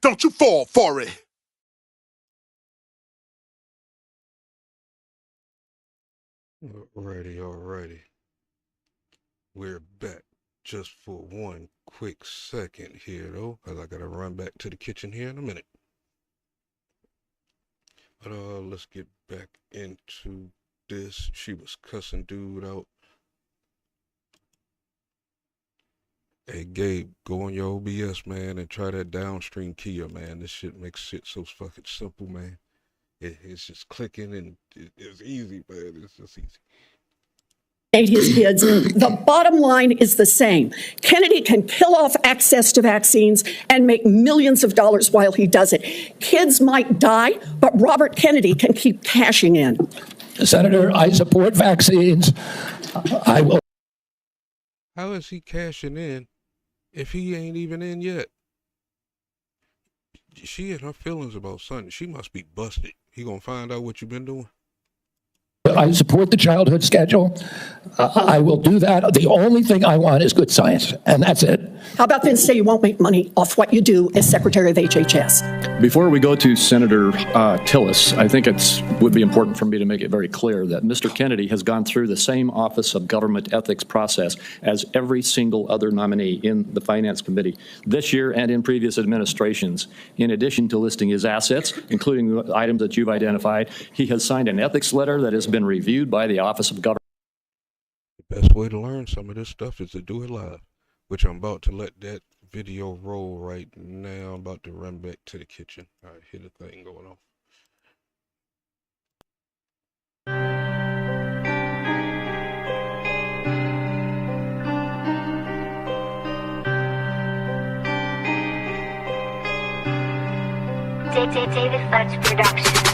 Don't you fall for it. Alrighty. We're back just for one quick second here, though, because I got to run back to the kitchen here in a minute. But let's get back into this. She was cussing dude out. Hey, Gabe, go on your OBS, man, and try that downstream keyer, man. This shit makes shit so fucking simple, man. It's just clicking, and it's easy, man. It's just easy. His kids. The bottom line is the same. Kennedy can kill off access to vaccines and make millions of dollars while he does it. Kids might die, but Robert Kennedy can keep cashing in. Senator, I support vaccines. I will. How is he cashing in if he ain't even in yet? She and her feelings about something. She must be busted. He gonna find out what you been doing? I support the childhood schedule. I will do that. The only thing I want is good science, and that's it. How about then say you won't make money off what you do as Secretary of HHS? Before we go to Senator Tillis, I think it would be important for me to make it very clear that Mr. Kennedy has gone through the same Office of Government Ethics process as every single other nominee in the Finance Committee this year and in previous administrations. In addition to listing his assets, including the items that you've identified, he has signed an ethics letter that has been reviewed by the Office of Government. The best way to learn some of this stuff is to do it live, which I'm about to let that video roll right now. I'm about to run back to the kitchen. All right, hear the thing going on. David Fudge, production.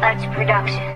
Fudge Production.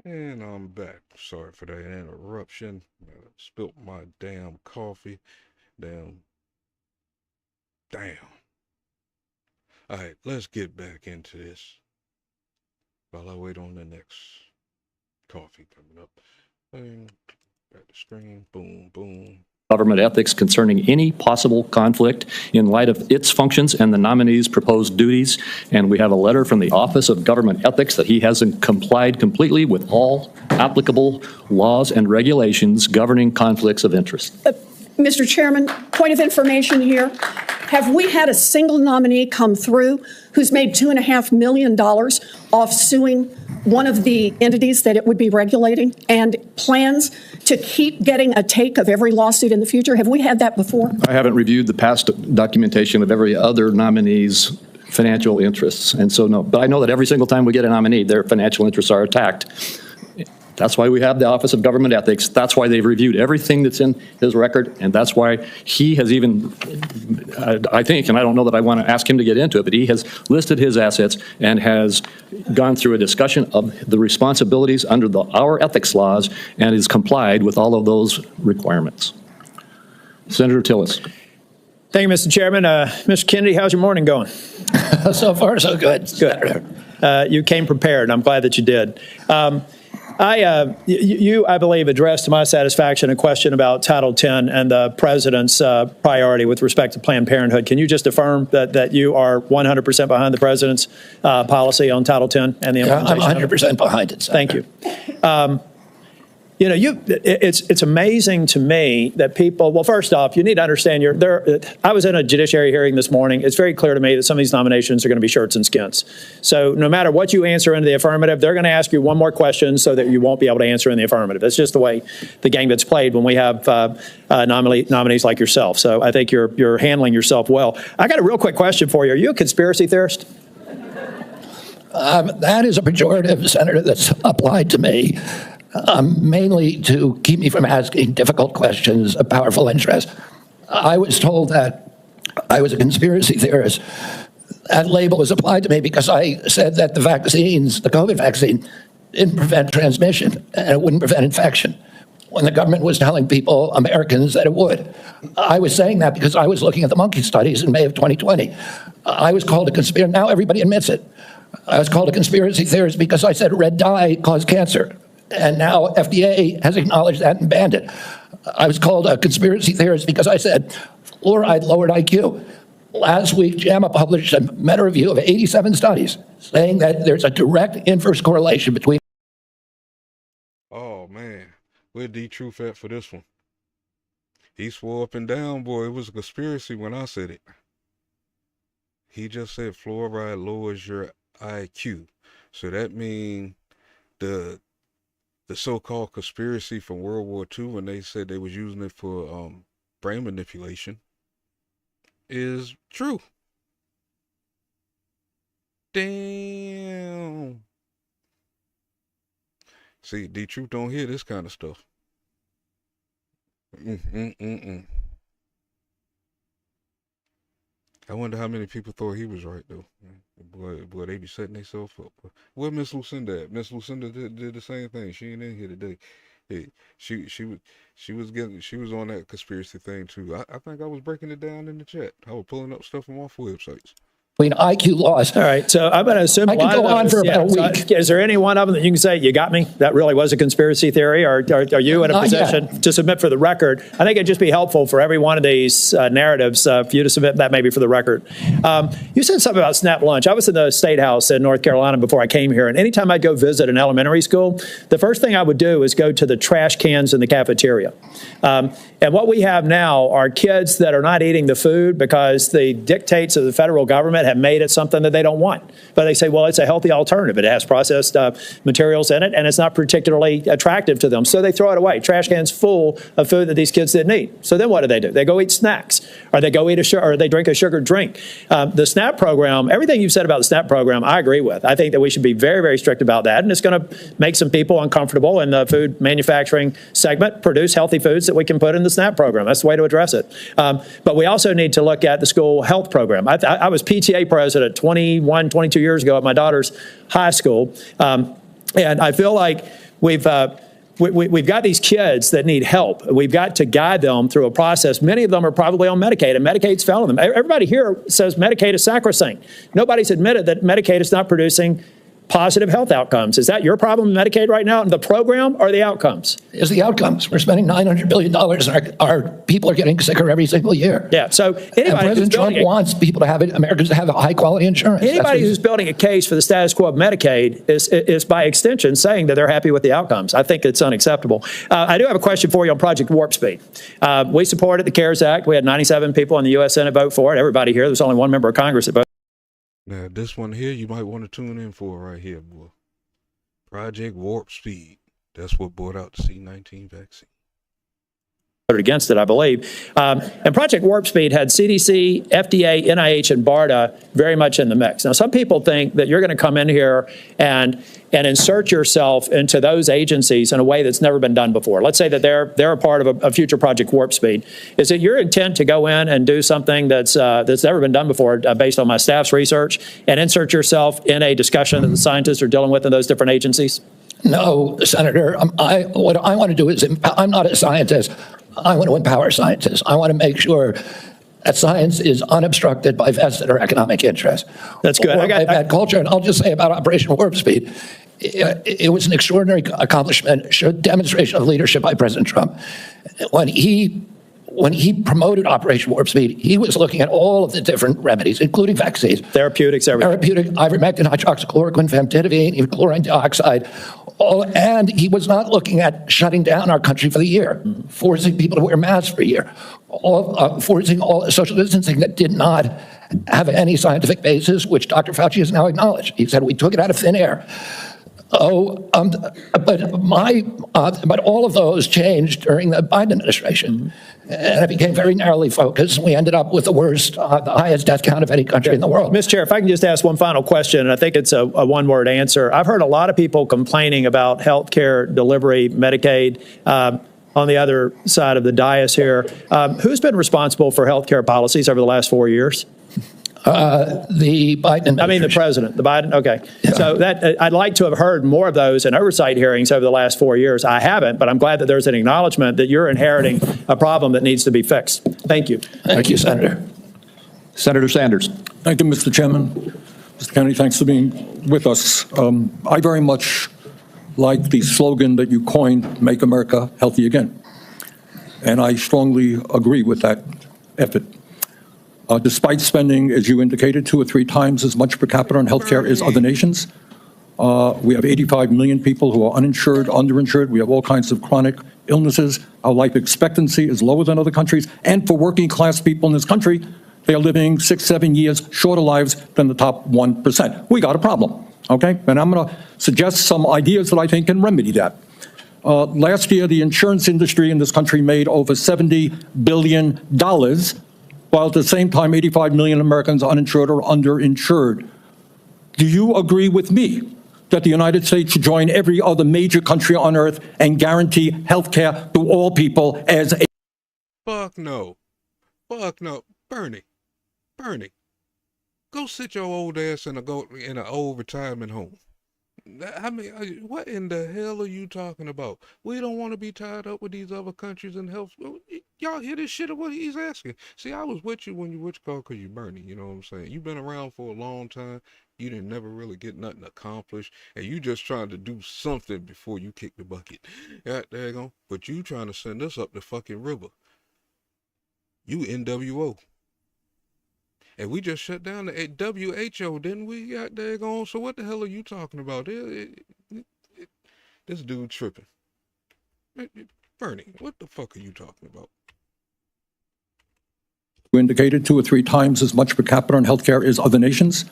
And I'm back. Sorry for that interruption. Spilt my damn coffee. Damn. All right, let's get back into this while I wait on the next coffee coming up. Got the screen. Boom, boom. Government ethics concerning any possible conflict in light of its functions and the nominee's proposed duties. And we have a letter from the Office of Government Ethics that he hasn't complied completely with all applicable laws and regulations governing conflicts of interest. Mr. Chairman, point of information here. Have we had a single nominee come through who's made $2.5 million off suing one of the entities that it would be regulating and plans to keep getting a take of every lawsuit in the future? Have we had that before? I haven't reviewed the past documentation of every other nominee's financial interests, and so no. But I know that every single time we get a nominee, their financial interests are attacked. That's why we have the Office of Government Ethics. That's why they've reviewed everything that's in his record, and that's why he has even, I think, and I don't know that I want to ask him to get into it, but he has listed his assets and has gone through a discussion of the responsibilities under our ethics laws and has complied with all of those requirements. Senator Tillis. Thank you, Mr. Chairman. Mr. Kennedy, how's your morning going? So far, so good. Good. You came prepared. I'm glad that you did. You, I believe, addressed to my satisfaction a question about Title X and the president's priority with respect to Planned Parenthood. Can you just affirm that you are 100% behind the president's policy on Title X and the implementation? I'm 100% behind it, Senator. Thank you. It's amazing to me that people, well, first off, you need to understand, I was in a judiciary hearing this morning. It's very clear to me that some of these nominations are going to be shirts and skins. So no matter what you answer in the affirmative, they're going to ask you one more question so that you won't be able to answer in the affirmative. That's just the way the game gets played when we have nominees like yourself. So I think you're handling yourself well. I got a real quick question for you. Are you a conspiracy theorist? That is a pejorative, Senator, that's applied to me. Mainly to keep me from asking difficult questions of powerful interests. I was told that I was a conspiracy theorist. That label was applied to me because I said that the vaccines, the COVID vaccine, didn't prevent transmission and it wouldn't prevent infection, when the government was telling people, Americans, that it would. I was saying that because I was looking at the monkey studies in May of 2020. I was called a conspiracy. Now everybody admits it. I was called a conspiracy theorist because I said red dye caused cancer. And now FDA has acknowledged that and banned it. I was called a conspiracy theorist because I said fluoride lowered IQ. Last week, JAMA published a meta-review of 87 studies saying that there's a direct inverse correlation between. Oh, man. Where D Truth at for this one? He swore up and down, boy, it was a conspiracy when I said it. He just said fluoride lowers your IQ. So that means the so-called conspiracy from World War II when they said they was using it for brain manipulation is true. Damn. See, D Truth don't hear this kind of stuff. I wonder how many people thought he was right though. Boy, they be setting themselves up. Where Miss Lucinda at? Miss Lucinda did the same thing. She ain't in here today. Hey, she was on that conspiracy thing too. I think I was breaking it down in the chat. I was pulling up stuff from off websites. IQ loss. All right, so I'm going to assume I could go on for about a week. Is there any one of them that you can say, you got me? That really was a conspiracy theory? Or are you in a position to submit for the record? I think it'd just be helpful for every one of these narratives for you to submit that maybe for the record. You said something about SNAP lunch. I was in the State House in North Carolina before I came here, and anytime I'd go visit an elementary school, the first thing I would do is go to the trash cans in the cafeteria. And what we have now are kids that are not eating the food because the dictates of the federal government have made it something that they don't want. But they say, well, it's a healthy alternative. It has processed materials in it, and it's not particularly attractive to them. So they throw it away. Trash cans full of food that these kids didn't eat. So then what do? They go eat snacks, or they go eat or they drink a sugared drink. The SNAP program, everything you've said about the SNAP program, I agree with. I think that we should be very, very strict about that, and it's going to make some people uncomfortable in the food manufacturing segment, produce healthy foods that we can put in the SNAP program. That's the way to address it. But we also need to look at the school health program. I was PTA president 22 years ago at my daughter's high school. And I feel like we've got these kids that need help. We've got to guide them through a process. Many of them are probably on Medicaid, and Medicaid's failing them. Everybody here says Medicaid is sacrosanct. Nobody's admitted that Medicaid is not producing positive health outcomes. Is that your problem with Medicaid right now? The program or the outcomes? Is the outcomes. We're spending $900 billion and our people are getting sicker every single year. Yeah, so anybody and President Trump wants people to have it, Americans to have high quality insurance. Anybody who's building a case for the status quo of Medicaid is by extension saying that they're happy with the outcomes. I think it's unacceptable. I do have a question for you on Project Warp Speed. We supported the CARES Act. We had 97 people in the U.S. Senate vote for it. Everybody here, there's only one member of Congress that voted. Now, this one here, you might want to tune in for right here, boy. Project Warp Speed. That's what brought out the C-19 vaccine. Against it, I believe. And Project Warp Speed had CDC, FDA, NIH, and BARDA very much in the mix. Now, some people think that you're going to come in here and insert yourself into those agencies in a way that's never been done before. Let's say that they're a part of a future Project Warp Speed. Is it your intent to go in and do something that's never been done before, based on my staff's research, and insert yourself in a discussion that the scientists are dealing with in those different agencies? No, Senator. What I want to do is, I'm not a scientist. I want to empower scientists. I want to make sure that science is unobstructed by vested or economic interests. That's good. Or by bad culture. And I'll just say about Operation Warp Speed, it was an extraordinary accomplishment, showed demonstration of leadership by President Trump. When he promoted Operation Warp Speed, he was looking at all of the different remedies, including vaccines. Therapeutics, everything. Therapeutic, ivermectin, hydroxychloroquine, famotidine, even chlorine dioxide. And he was not looking at shutting down our country for the year, forcing people to wear masks for a year, forcing all social distancing that did not have any scientific basis, which Dr. Fauci has now acknowledged. He said, we took it out of thin air. But all of those changed during the Biden administration. And it became very narrowly focused. We ended up with the highest death count of any country in the world. Mr. Chair, if I can just ask one final question, and I think it's a one-word answer. I've heard a lot of people complaining about health care delivery, Medicaid. On the other side of the dais here, who's been responsible for health care policies over the last 4 years? The Biden administration. I mean, the president, the Biden. Okay. Yeah. So I'd like to have heard more of those in oversight hearings over the last 4 years. I haven't, but I'm glad that there's an acknowledgement that you're inheriting a problem that needs to be fixed. Thank you. Thank you, Senator. Senator Sanders. Thank you, Mr. Chairman. Mr. Kennedy, thanks for being with us. I very much like the slogan that you coined, Make America Healthy Again. And I strongly agree with that effort. Despite spending, as you indicated, 2 or 3 times as much per capita on healthcare as other nations, we have 85 million people who are uninsured, underinsured. We have all kinds of chronic illnesses. Our life expectancy is lower than other countries. And for working class people in this country, they are living 6, 7 years shorter lives than the top 1%. We got a problem, okay? And I'm going to suggest some ideas that I think can remedy that. Last year, the insurance industry in this country made over $70 billion, while at the same time 85 million Americans are uninsured or underinsured. Do you agree with me that the United States should join every other major country on earth and guarantee health care to all people as a... Fuck no. Fuck no. Bernie, go sit your old ass in an old retirement home. I mean, what in the hell are you talking about? We don't want to be tied up with these other countries and health. Y'all hear this shit of what he's asking. See, I was with you when you because you Bernie, you know what I'm saying? You've been around for a long time. You didn't never really get nothing accomplished. And you just trying to do something before you kick the bucket. Yeah, there you go. But you trying to send us up the fucking river. You NWO. And we just shut down the WHO, didn't we? Got daggone. So what the hell are you talking about? This dude tripping. Bernie, what the fuck are you talking about? You indicated 2 or 3 times as much per capita on healthcare as other nations.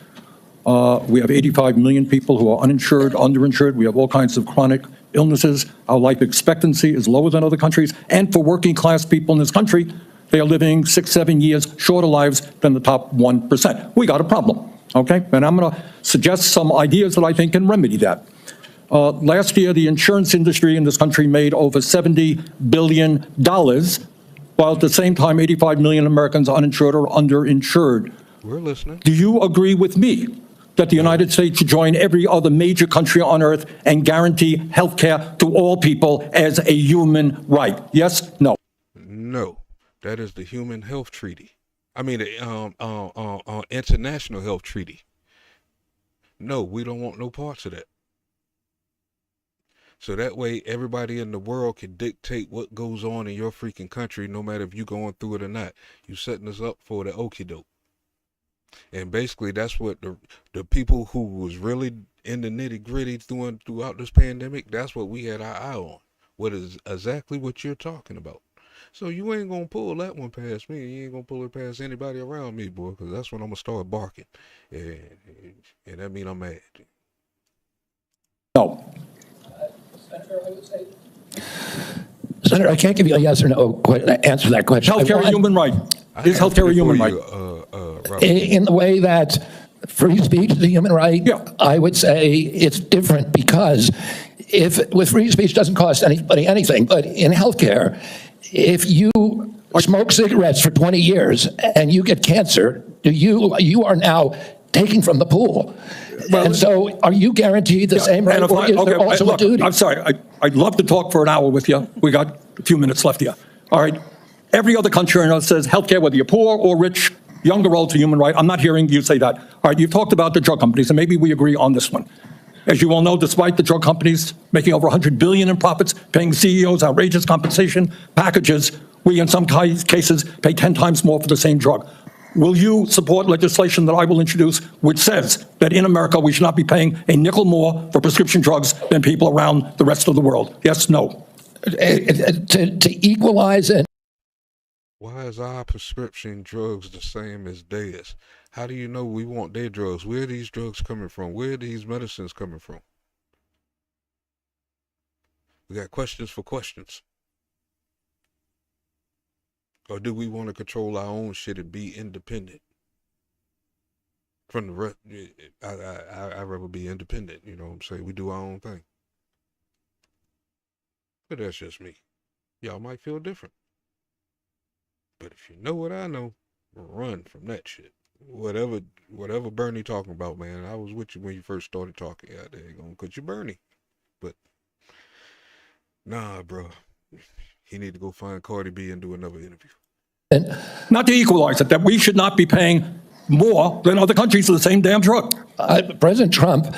We have 85 million people who are uninsured, underinsured. We have all kinds of chronic illnesses. Our life expectancy is lower than other countries. And for working class people in this country, they are living 6, 7 years shorter lives than the top 1%. We got a problem, okay? And I'm going to suggest some ideas that I think can remedy that. Last year, the insurance industry in this country made over $70 billion, while at the same time 85 million Americans are uninsured or underinsured. We're listening. Do you agree with me that the United States should join every other major country on earth and guarantee health care to all people as a human right? Yes? No? No, that is the Human Health Treaty. I mean, the International Health Treaty. No, we don't want no parts of that. So that way, everybody in the world can dictate what goes on in your freaking country, no matter if you're going through it or not. You setting us up for the okie doke. And basically, that's what the people who was really in the nitty gritty throughout this pandemic, that's what we had our eye on. What is exactly what you're talking about. So you ain't gonna pull that one past me. You ain't gonna pull it past anybody around me, boy, because that's when I'm gonna start barking. And that mean I'm mad. No. Senator, I can't give you a yes or no answer to that question. Healthcare a human right. Is healthcare a human right? In the way that free speech is a human right, yeah. I would say it's different because if with free speech doesn't cost anybody anything, but in healthcare, if you smoke cigarettes for 20 years and you get cancer, you are now taking from the pool. Well, and so are you guaranteed the same right, or is there also a duty? I'm sorry, I'd love to talk for an hour with you. We got a few minutes left here. All right, every other country says healthcare, whether you're poor or rich, young or old, is a human right. I'm not hearing you say that. All right, you've talked about the drug companies, and maybe we agree on this one. As you all know, despite the drug companies making over $100 billion in profits, paying CEOs outrageous compensation packages, we in some cases pay 10 times more for the same drug. Will you support legislation that I will introduce which says that in America we should not be paying a nickel more for prescription drugs than people around the rest of the world? Yes, no? To equalize it. Why is our prescription drugs the same as theirs? How do you know we want their drugs? Where are these drugs coming from? Where are these medicines coming from? We got questions for questions. Or do we want to control our own shit and be independent? From the rest, I'd rather be independent, you know what I'm saying? We do our own thing. But that's just me. Y'all might feel different. But if you know what I know, run from that shit. Whatever Bernie talking about, man. I was with you when you first started talking out there. Gonna cut you, Bernie. But nah, bro. He need to go find Cardi B and do another interview. Not to equalize it, that we should not be paying more than other countries for the same damn drug. President Trump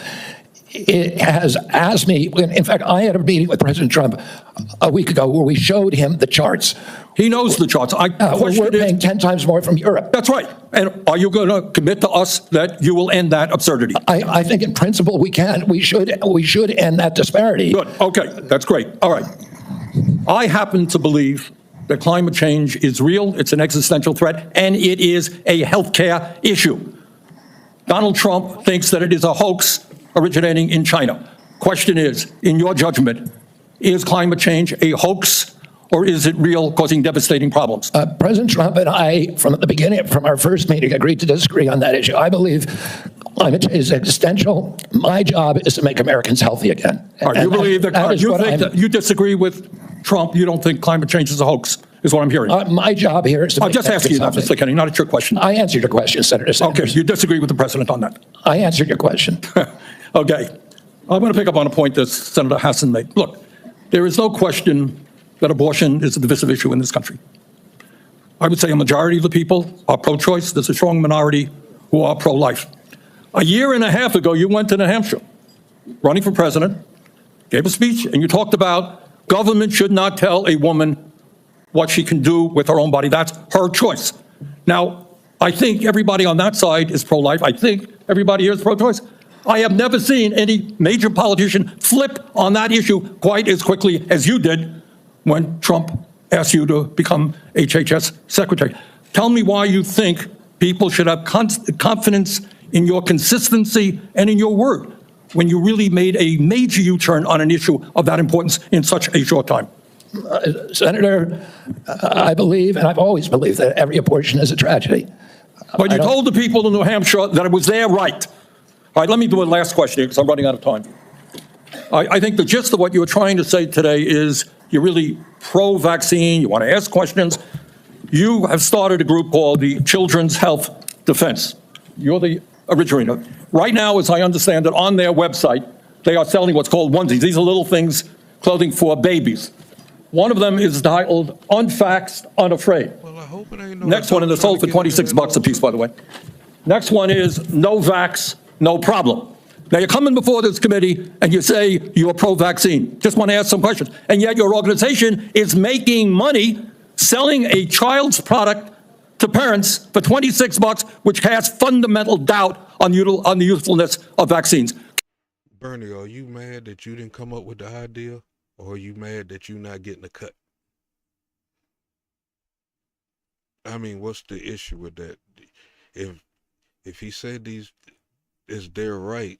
has asked me, in fact, I had a meeting with President Trump a week ago where we showed him the charts. He knows the charts. We're paying 10 times more from Europe. That's right. And are you going to commit to us that you will end that absurdity? I think in principle we can. We should end that disparity. Good. Okay. That's great. All right. I happen to believe that climate change is real, it's an existential threat, and it is a healthcare issue. Donald Trump thinks that it is a hoax originating in China. Question is, in your judgment, is climate change a hoax or is it real, causing devastating problems? President Trump and I, from the beginning, from our first meeting, agreed to disagree on that issue. I believe climate change is existential. My job is to make Americans healthy again. You believe that you disagree with Trump? You don't think climate change is a hoax, is what I'm hearing. My job here is to I'm just asking you that, Mr. Kennedy, not a trick question. I answered your question, Senator Sanders. Okay, so you disagree with the president on that? I answered your question. Okay. I'm going to pick up on a point that Senator Hassan made. Look, there is no question that abortion is a divisive issue in this country. I would say a majority of the people are pro-choice. There's a strong minority who are pro-life. A year and a half ago, you went to New Hampshire, running for president, gave a speech, and you talked about government should not tell a woman what she can do with her own body. That's her choice. Now, I think everybody on that side is pro-life. I think everybody here is pro-choice. I have never seen any major politician flip on that issue quite as quickly as you did when Trump asked you to become HHS secretary. Tell me why you think people should have confidence in your consistency and in your word when you really made a major U-turn on an issue of that importance in such a short time. Senator, I believe, and I've always believed, that every abortion is a tragedy. But you told the people in New Hampshire that it was their right. All right, let me do a last question because I'm running out of time. I think the gist of what you were trying to say today is you're really pro-vaccine, you want to ask questions. You have started a group called the Children's Health Defense. You're the originator. Right now, as I understand it, on their website, they are selling what's called onesies. These are little things, clothing for babies. One of them is titled Unfaxed, Unafraid. Next one, and they're sold for $26 a piece, by the way. Next one is No Vax, No Problem. Now, you're coming before this committee and you say you're pro-vaccine. Just want to ask some questions. And yet your organization is making money selling a child's product to parents for $26, which casts fundamental doubt on the usefulness of vaccines. Bernie, are you mad that you didn't come up with the idea, or are you mad that you're not getting a cut? I mean, what's the issue with that? If he said these is their right,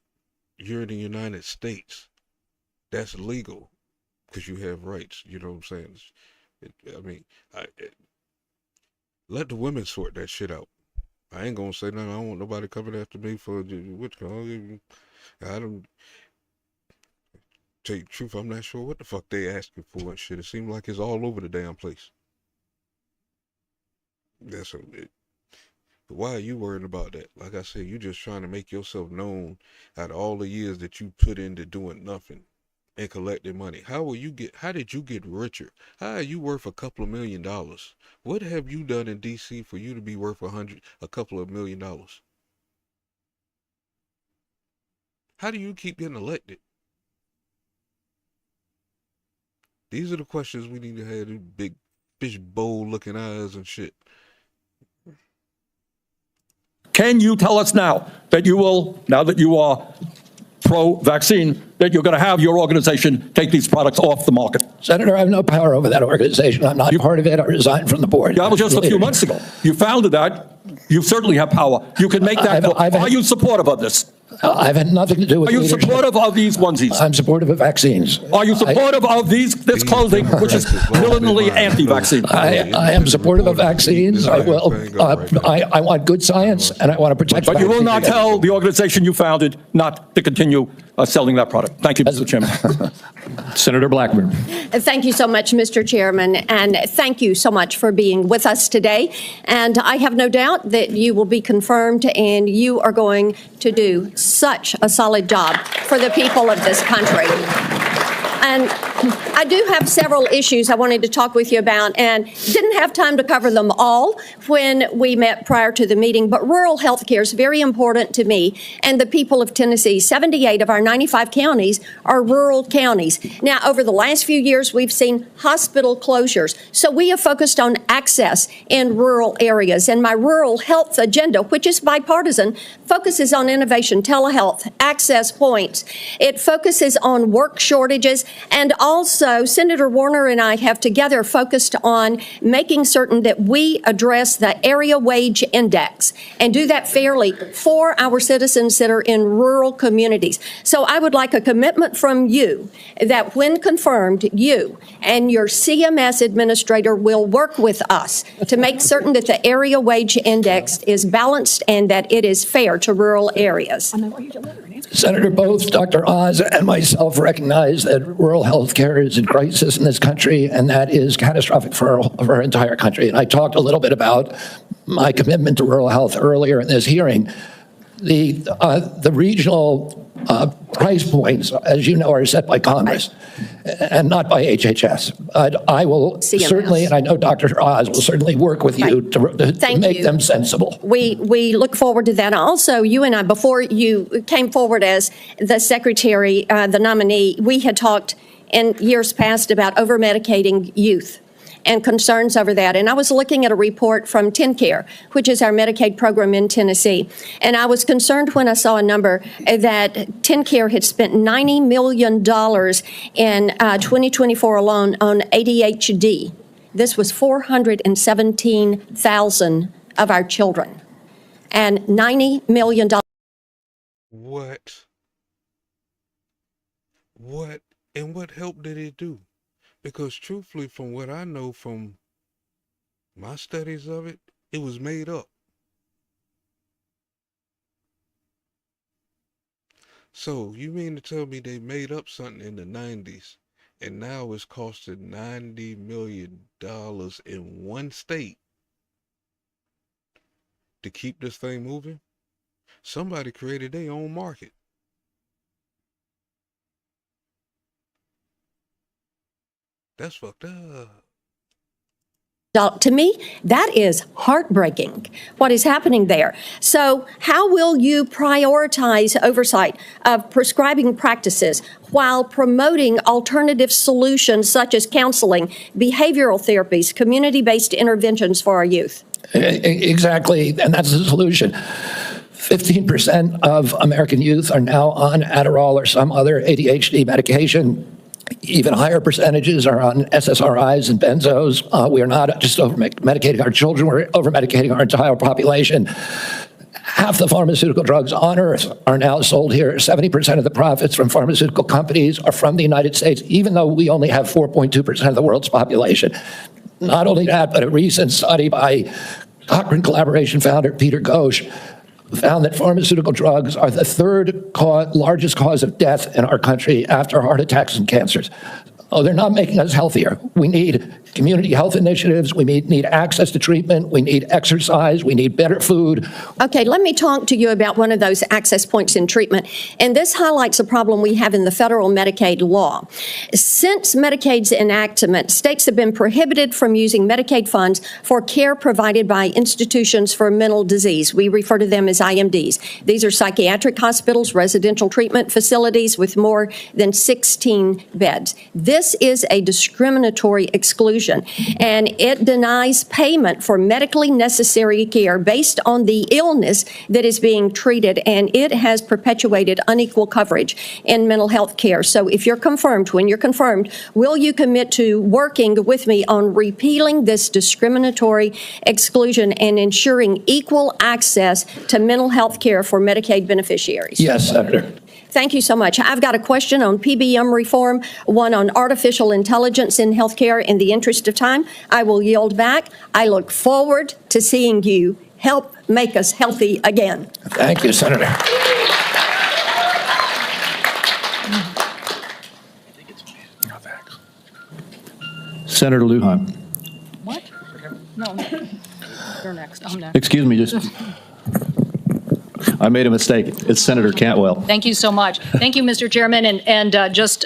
you're in the United States. That's legal because you have rights. You know what I'm saying? Let the women sort that shit out. I ain't gonna say nothing. I don't want nobody coming after me for which I don't. Tell you the truth, I'm not sure what the fuck they asking for and shit. It seems like it's all over the damn place. Why are you worried about that? Like I said, you just trying to make yourself known out of all the years that you put into doing nothing and collecting money. How did you get richer? How are you worth a couple of $1 million? What have you done in DC for you to be worth a couple of $1 million? How do you keep getting elected? These are the questions we need to have, these big fishbowl looking eyes and shit. Can you tell us now that you will, now that you are pro-vaccine, that you're going to have your organization take these products off the market? Senator, I have no power over that organization. I'm not part of it. I resigned from the board. That was just a few months ago. You founded that. You certainly have power. You can make that. Are you supportive of this? I've had nothing to do with Are you leadership. supportive of these onesies? I'm supportive of vaccines. Are you supportive of this clothing, which is militantly anti-vaccine? I am supportive of vaccines. I will. I want good science, and I want to protect. But you will not tell the organization you founded not to continue selling that product. Thank you, Mr. Chairman. Senator Blackburn. Thank you so much, Mr. Chairman, and thank you so much for being with us today. And I have no doubt that you will be confirmed and you are going to do such a solid job for the people of this country. And I do have several issues I wanted to talk with you about, and didn't have time to cover them all when we met prior to the meeting, but rural health care is very important to me and the people of Tennessee. 78 of our 95 counties are rural counties. Now, over the last few years, we've seen hospital closures, so we have focused on access in rural areas. And my rural health agenda, which is bipartisan, focuses on innovation, telehealth, access points. It focuses on work shortages, and also Senator Warner and I have together focused on making certain that we address the area wage index and do that fairly for our citizens that are in rural communities. So I would like a commitment from you that when confirmed, you and your CMS administrator will work with us to make certain that the area wage index is balanced and that it is fair to rural areas. Senator, both Dr. Oz and myself recognize that rural health care is in crisis in this country, and that is catastrophic for our entire country. And I talked a little bit about my commitment to rural health earlier in this hearing. The regional price points, as you know, are set by Congress and not by HHS. I will CMS. Certainly, and I know Dr. Oz will certainly work with you to make them sensible. We look forward to that. Also, you and I, before you came forward as the secretary, the nominee, we had talked in years past about over-medicating youth and concerns over that. And I was looking at a report from TennCare, which is our Medicaid program in Tennessee. And I was concerned when I saw a number that TennCare had spent $90 million in 2024 alone on ADHD. This was 417,000 of our children. And $90 million. What? And what help did it do? Because truthfully, from what I know from my studies of it, it was made up. So you mean to tell me they made up something in the 90s and now it's costing $90 million in one state to keep this thing moving? Somebody created their own market. That's fucked up. To me, that is heartbreaking, what is happening there. So how will you prioritize oversight of prescribing practices while promoting alternative solutions such as counseling, behavioral therapies, community-based interventions for our youth? Exactly, and that's the solution. 15% of American youth are now on Adderall or some other ADHD medication. Even higher percentages are on SSRIs and benzos. We are not just over-medicating our children, we're over-medicating our entire population. Half the pharmaceutical drugs on Earth are now sold here. 70% of the profits from pharmaceutical companies are from the United States, even though we only have 4.2% of the world's population. Not only that, but a recent study by Cochrane Collaboration founder Peter Ghosh found that pharmaceutical drugs are the third largest cause of death in our country after heart attacks and cancers. Oh, they're not making us healthier. We need community health initiatives. We need access to treatment. We need exercise. We need better food. Okay, let me talk to you about one of those access points in treatment. And this highlights a problem we have in the federal Medicaid law. Since Medicaid's enactment, states have been prohibited from using Medicaid funds for care provided by institutions for mental disease. We refer to them as IMDs. These are psychiatric hospitals, residential treatment facilities with more than 16 beds. This is a discriminatory exclusion, and it denies payment for medically necessary care based on the illness that is being treated, and it has perpetuated unequal coverage in mental health care. So if you're confirmed, when you're confirmed, will you commit to working with me on repealing this discriminatory exclusion and ensuring equal access to mental health care for Medicaid beneficiaries? Yes, Senator. Thank you so much. I've got a question on PBM reform, one on artificial intelligence in healthcare. In the interest of time, I will yield back. I look forward to seeing you help make us healthy again. Thank you, Senator. Senator Lujan. What? No, you're next. I'm next. Excuse me, just, I made a mistake. It's Senator Cantwell. Thank you so much. Thank you, Mr. Chairman, and just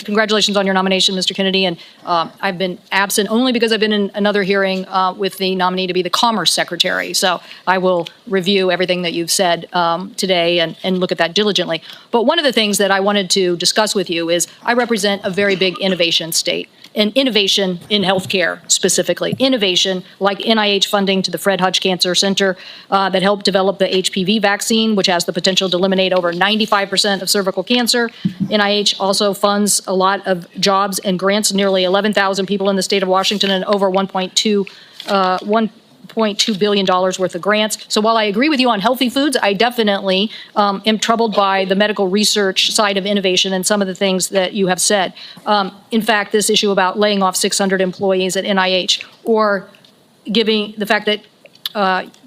congratulations on your nomination, Mr. Kennedy. And I've been absent only because I've been in another hearing with the nominee to be the Commerce Secretary. So I will review everything that you've said today and look at that diligently. But one of the things that I wanted to discuss with you is I represent a very big innovation state. And innovation in healthcare specifically. Innovation like NIH funding to the Fred Hutch Cancer Center that helped develop the HPV vaccine, which has the potential to eliminate over 95% of cervical cancer. NIH also funds a lot of jobs and grants, nearly 11,000 people in the state of Washington and over $1.2 billion worth of grants. So while I agree with you on healthy foods, I definitely am troubled by the medical research side of innovation and some of the things that you have said. In fact, this issue about laying off 600 employees at NIH or giving the fact that,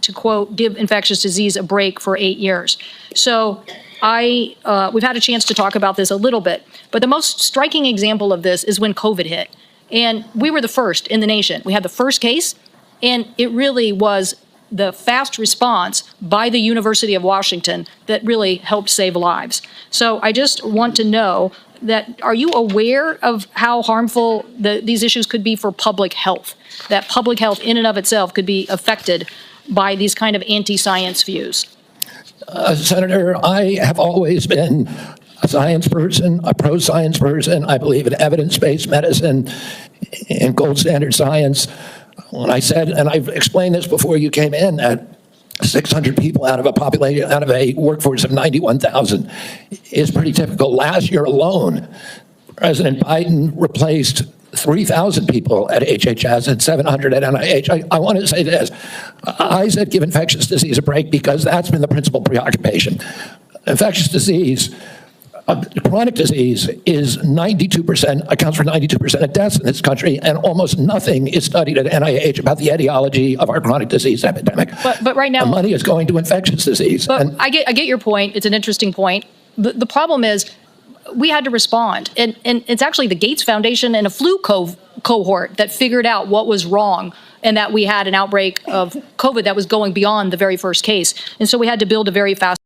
to quote, give infectious disease a break for 8 years. So we've had a chance to talk about this a little bit, but the most striking example of this is when COVID hit. And we were the first in the nation. We had the first case. And it really was the fast response by the University of Washington that really helped save lives. So I just want to know that, are you aware of how harmful these issues could be for public health? That public health in and of itself could be affected by these kind of anti-science views? Senator, I have always been a science person, a pro-science person. I believe in evidence-based medicine and gold standard science. When I said, and I've explained this before you came in, that 600 people out of a population, out of a workforce of 91,000 is pretty typical. Last year alone, President Biden replaced 3,000 people at HHS and 700 at NIH. I want to say this. I said give infectious disease a break because that's been the principal preoccupation. Infectious disease, chronic disease is 92%, accounts for 92% of deaths in this country, and almost nothing is studied at NIH about the etiology of our chronic disease epidemic. But right now, the money is going to infectious disease. But I get your point. It's an interesting point. The problem is we had to respond, and it's actually the Gates Foundation and a flu cohort that figured out what was wrong and that we had an outbreak of COVID that was going beyond the very first case. And so we had to build a very fast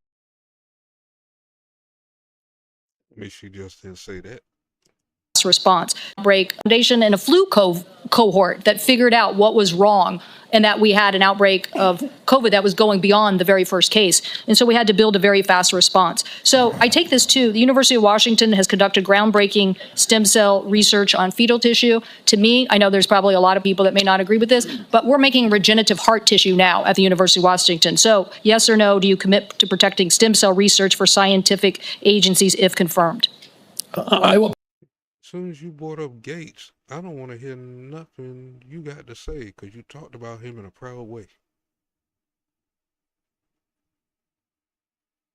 She just didn't say that. response. Outbreak foundation and a flu cohort that figured out what was wrong and that we had an outbreak of COVID that was going beyond the very first case. And so we had to build a very fast response. So I take this too. The University of Washington has conducted groundbreaking stem cell research on fetal tissue. To me, I know there's probably a lot of people that may not agree with this, but we're making regenerative heart tissue now at the University of Washington. So yes or no, do you commit to protecting stem cell research for scientific agencies if confirmed? I will. As soon as you brought up Gates, I don't want to hear nothing you got to say because you talked about him in a proud way.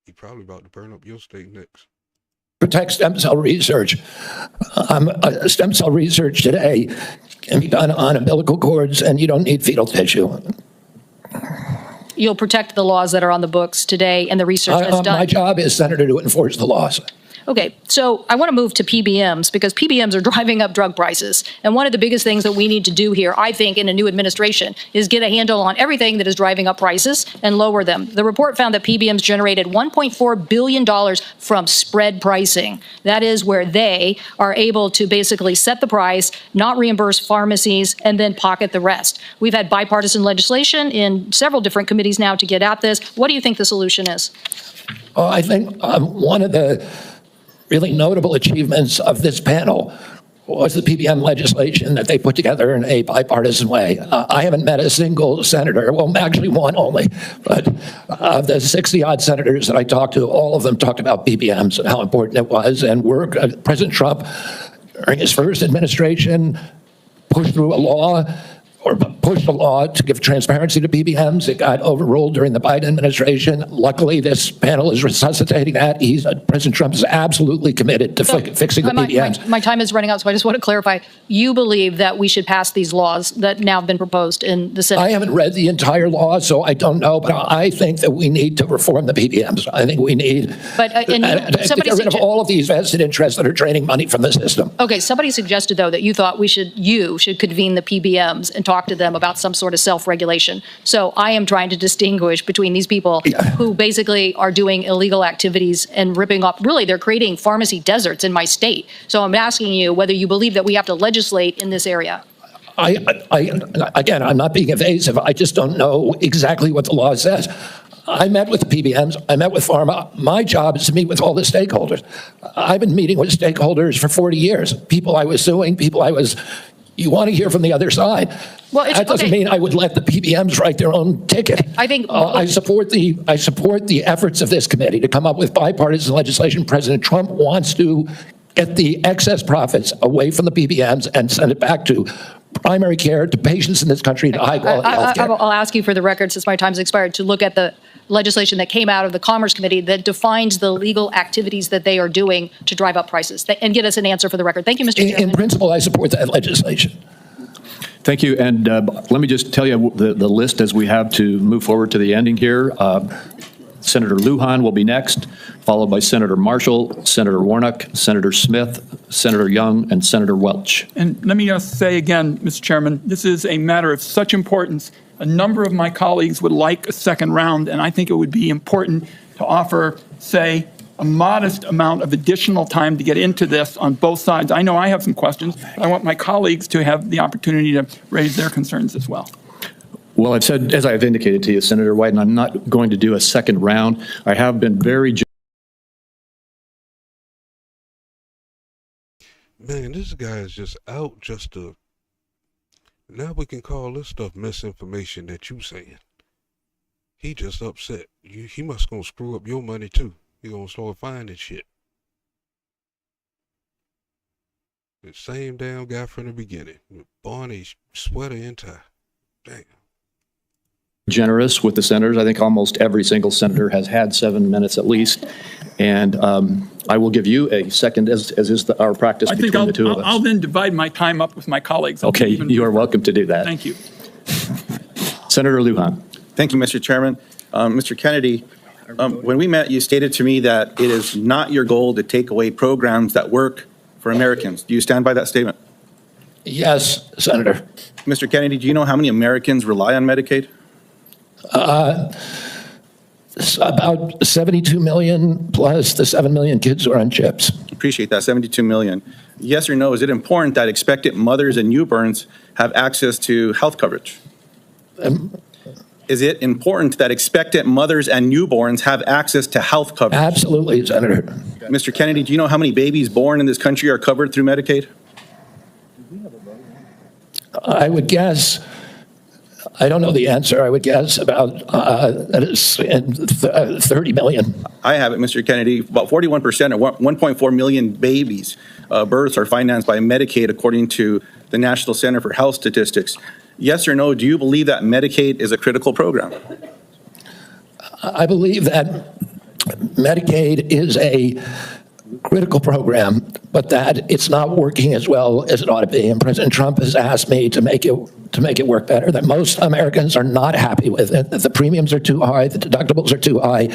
He probably about to burn up your state next. Protect stem cell research. Stem cell research today can be done on umbilical cords, and you don't need fetal tissue. You'll protect the laws that are on the books today and the research that's done. My job is, Senator, to enforce the laws. Okay, so I want to move to PBMs because PBMs are driving up drug prices. And one of the biggest things that we need to do here, I think, in a new administration is get a handle on everything that is driving up prices and lower them. The report found that PBMs generated $1.4 billion from spread pricing. That is where they are able to basically set the price, not reimburse pharmacies, and then pocket the rest. We've had bipartisan legislation in several different committees now to get at this. What do you think the solution is? I think one of the really notable achievements of this panel was the PBM legislation that they put together in a bipartisan way. I haven't met a single senator, well, actually one only, but of the 60-odd senators that I talked to, all of them talked about PBMs and how important it was. And President Trump, during his first administration, pushed through a law to give transparency to PBMs. It got overruled during the Biden administration. Luckily, this panel is resuscitating that. President Trump is absolutely committed to fixing the PBMs. My time is running out, so I just want to clarify. You believe that we should pass these laws that now have been proposed in the Senate? I haven't read the entire law, so I don't know, but I think that we need to reform the PBMs. I think we need to get rid of all of these vested interests that are draining money from the system. Okay, somebody suggested, though, that you thought you should convene the PBMs and talk to them about some sort of self-regulation. So I am trying to distinguish between these people who basically are doing illegal activities and ripping off, really, they're creating pharmacy deserts in my state. So I'm asking you whether you believe that we have to legislate in this area. Again, I'm not being evasive. I just don't know exactly what the law says. I met with the PBMs. I met with pharma. My job is to meet with all the stakeholders. I've been meeting with stakeholders for 40 years. People I was suing, you want to hear from the other side. Well, that doesn't mean I would let the PBMs write their own ticket. I think I support the efforts of this committee to come up with bipartisan legislation. President Trump wants to get the excess profits away from the PBMs and send it back to primary care, to patients in this country, to high-quality health care. I'll ask you for the record, since my time's expired, to look at the legislation that came out of the Commerce Committee that defines the legal activities that they are doing to drive up prices, and get us an answer for the record. Thank you, Mr. Chairman. In principle, I support that legislation. Thank you. And let me just tell you the list as we have to move forward to the ending here. Senator Lujan will be next, followed by Senator Marshall, Senator Warnock, Senator Smith, Senator Young, and Senator Welch. And let me just say again, Mr. Chairman, this is a matter of such importance. A number of my colleagues would like a second round, and I think it would be important to offer, say, a modest amount of additional time to get into this on both sides. I know I have some questions, but I want my colleagues to have the opportunity to raise their concerns as well. Well, I've said, as I've indicated to you, Senator Wyden, I'm not going to do a second round. I have been very Man, this guy is just out just to... Now we can call this stuff misinformation that you saying. He just upset. He must gonna screw up your money too. He gonna start finding shit. The same damn guy from the beginning. With Barney sweater and tie. Damn. generous with the senators. I think almost every single senator has had 7 minutes at least. And I will give you a second, as is our practice between the two of us. I'll then divide my time up with my colleagues. Okay, you are welcome to do that. Thank you. Senator Lujan. Thank you, Mr. Chairman. Mr. Kennedy, when we met, you stated to me that it is not your goal to take away programs that work for Americans. Do you stand by that statement? Yes, Senator. Mr. Kennedy, do you know how many Americans rely on Medicaid? About 72 million plus the 7 million kids who are on chips. Appreciate that, 72 million. Yes or no, is it important that expectant mothers and newborns have access to health coverage? Is it important that expectant mothers and newborns have access to health coverage? Absolutely, Senator. Mr. Kennedy, do you know how many babies born in this country are covered through Medicaid? I would guess, I don't know the answer, I would guess about 30 million. I have it, Mr. Kennedy. About 41% or 1.4 million babies births are financed by Medicaid, according to the National Center for Health Statistics. Yes or no, do you believe that Medicaid is a critical program? I believe that Medicaid is a critical program, but that it's not working as well as it ought to be. And President Trump has asked me to make it work better, that most Americans are not happy with it, that the premiums are too high, the deductibles are too high,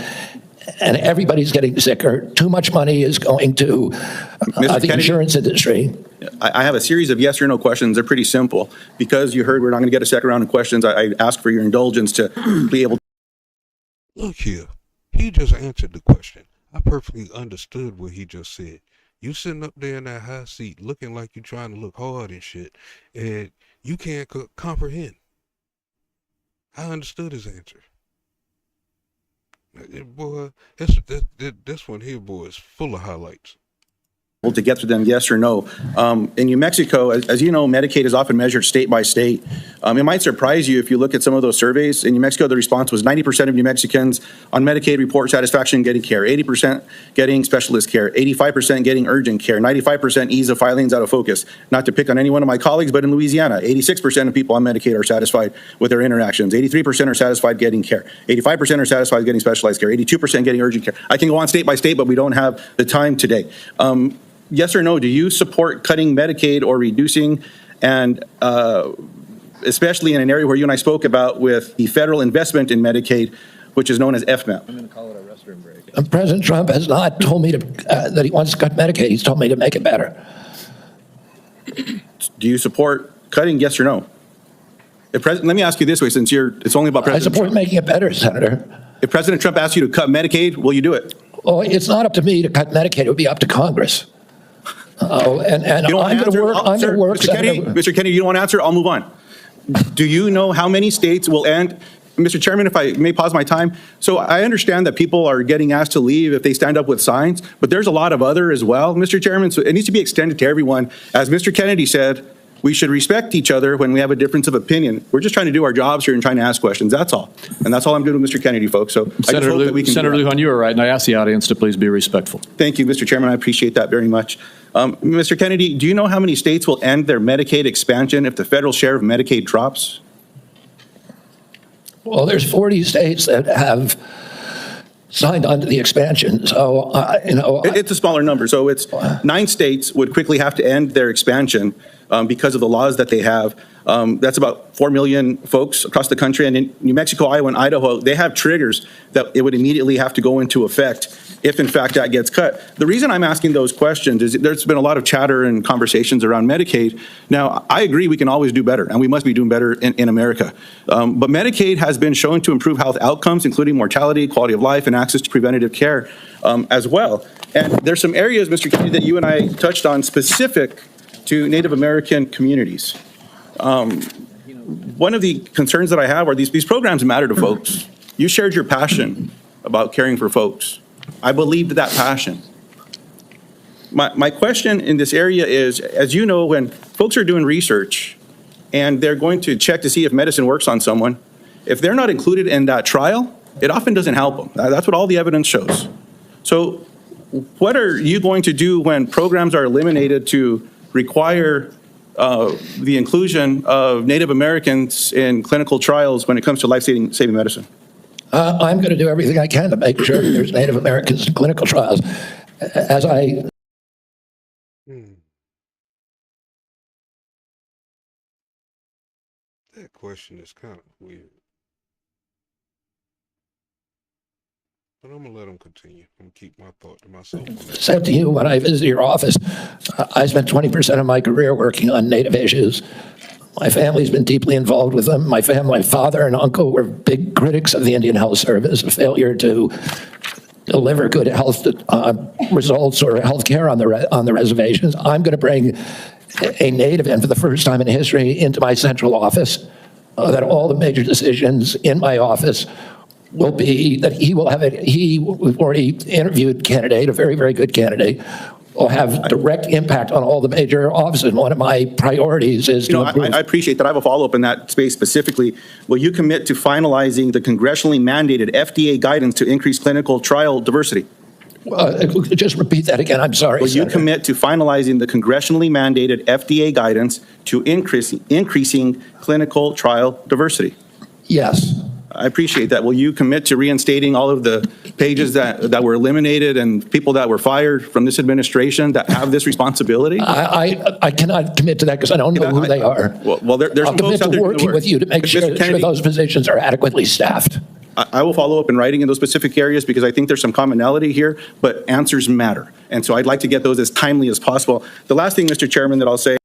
and everybody's getting sicker. Too much money is going to the insurance industry. I have a series of yes or no questions. They're pretty simple. Because you heard we're not going to get a second round of questions, I ask for your indulgence to be able to. Look here. He just answered the question. I perfectly understood what he just said. You sitting up there in that high seat looking like you're trying to look hard and shit, and you can't comprehend. I understood his answer. Boy, this one here, boy, is full of highlights. To get through them, yes or no. In New Mexico, as you know, Medicaid is often measured state by state. It might surprise you if you look at some of those surveys. In New Mexico, the response was 90% of New Mexicans on Medicaid report satisfaction getting care, 80% getting specialist care, 85% getting urgent care, 95% ease of filings out of focus. Not to pick on any one of my colleagues, but in Louisiana, 86% of people on Medicaid are satisfied with their interactions, 83% are satisfied getting care, 85% are satisfied getting specialized care, 82% getting urgent care. I can go on state by state, but we don't have the time today. Yes or no, do you support cutting Medicaid or reducing, and especially in an area where you and I spoke about with the federal investment in Medicaid, which is known as FMAP? I'm going to call it a restroom break. President Trump has not told me that he wants to cut Medicaid. He's told me to make it better. Do you support cutting, yes or no? Let me ask you this way, since it's only about President Trump. I support making it better, Senator. If President Trump asks you to cut Medicaid, will you do it? Well, it's not up to me to cut Medicaid. It would be up to Congress. And I'm going to work. Mr. Kennedy, you don't want to answer? I'll move on. Do you know how many states will end? Mr. Chairman, if I may pause my time. So I understand that people are getting asked to leave if they stand up with signs, but there's a lot of other as well, Mr. Chairman. So it needs to be extended to everyone. As Mr. Kennedy said, we should respect each other when we have a difference of opinion. We're just trying to do our jobs here and trying to ask questions. That's all. And that's all I'm doing with Mr. Kennedy, folks. So Senator Lujan, you were right, and I asked the audience to please be respectful. Thank you, Mr. Chairman. I appreciate that very much. Mr. Kennedy, do you know how many states will end their Medicaid expansion if the federal share of Medicaid drops? Well, there's 40 states that have signed on to the expansion. So, it's a smaller number. So it's 9 states would quickly have to end their expansion because of the laws that they have. That's about 4 million folks across the country. And in New Mexico, Iowa, and Idaho, they have triggers that it would immediately have to go into effect if, in fact, that gets cut. The reason I'm asking those questions is there's been a lot of chatter and conversations around Medicaid. Now, I agree we can always do better, and we must be doing better in America. But Medicaid has been shown to improve health outcomes, including mortality, quality of life, and access to preventative care as well. And there's some areas, Mr. Kennedy, that you and I touched on specific to Native American communities. One of the concerns that I have are these programs matter to folks. You shared your passion about caring for folks. I believed that passion. My question in this area is, as you know, when folks are doing research and they're going to check to see if medicine works on someone, if they're not included in that trial, it often doesn't help them. That's what all the evidence shows. So what are you going to do when programs are eliminated to require the inclusion of Native Americans in clinical trials when it comes to life-saving medicine? I'm going to do everything I can to make sure that there's Native Americans in clinical trials. As I... That question is kind of weird. But I'm going to let him continue. I'm going to keep my thought to myself. Said to you when I visited your office, I spent 20% of my career working on Native issues. My family's been deeply involved with them. My father and uncle were big critics of the Indian Health Service, a failure to deliver good health results or health care on the reservations. I'm going to bring a native in for the first time in history into my central office, that all the major decisions in my office will be that we've already interviewed a candidate, a very, very good candidate, will have direct impact on all the major offices. One of my priorities is to improve. I appreciate that. I have a follow-up in that space specifically. Will you commit to finalizing the congressionally mandated FDA guidance to increase clinical trial diversity? Just repeat that again. I'm sorry. Will you commit to finalizing the congressionally mandated FDA guidance to increasing clinical trial diversity? Yes. I appreciate that. Will you commit to reinstating all of the pages that were eliminated and people that were fired from this administration that have this responsibility? I cannot commit to that because I don't know who they are. Well, there's I'll commit to working with you to make sure those positions are adequately staffed. I will follow up in writing in those specific areas because I think there's some commonality here, but answers matter. And so I'd like to get those as timely as possible. The last thing, Mr. Chairman, that I'll say.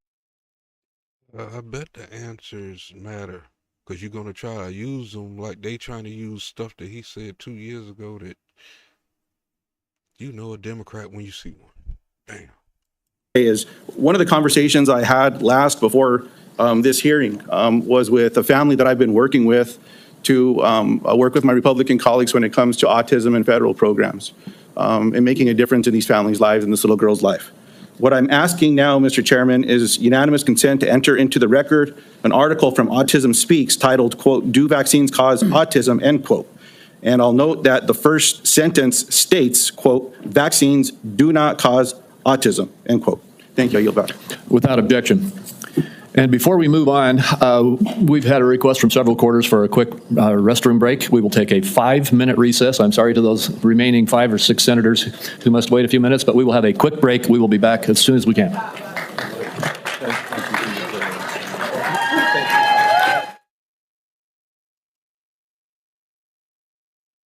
I bet the answers matter because you're going to try to use them like they trying to use stuff that he said 2 years ago that you know a Democrat when you see one. Damn. Is one of the conversations I had before this hearing was with a family that I've been working with to work with my Republican colleagues when it comes to autism and federal programs and making a difference in these families' lives and this little girl's life. What I'm asking now, Mr. Chairman, is unanimous consent to enter into the record an article from Autism Speaks titled, quote, "Do Vaccines Cause Autism?" End quote. And I'll note that the first sentence states, quote, "Vaccines do not cause autism," end quote. Thank you. I yield back. Without objection. And before we move on, we've had a request from several quarters for a quick restroom break. We will take a 5-minute recess. I'm sorry to those remaining 5 or 6 senators who must wait a few minutes, but we will have a quick break. We will be back as soon as we can.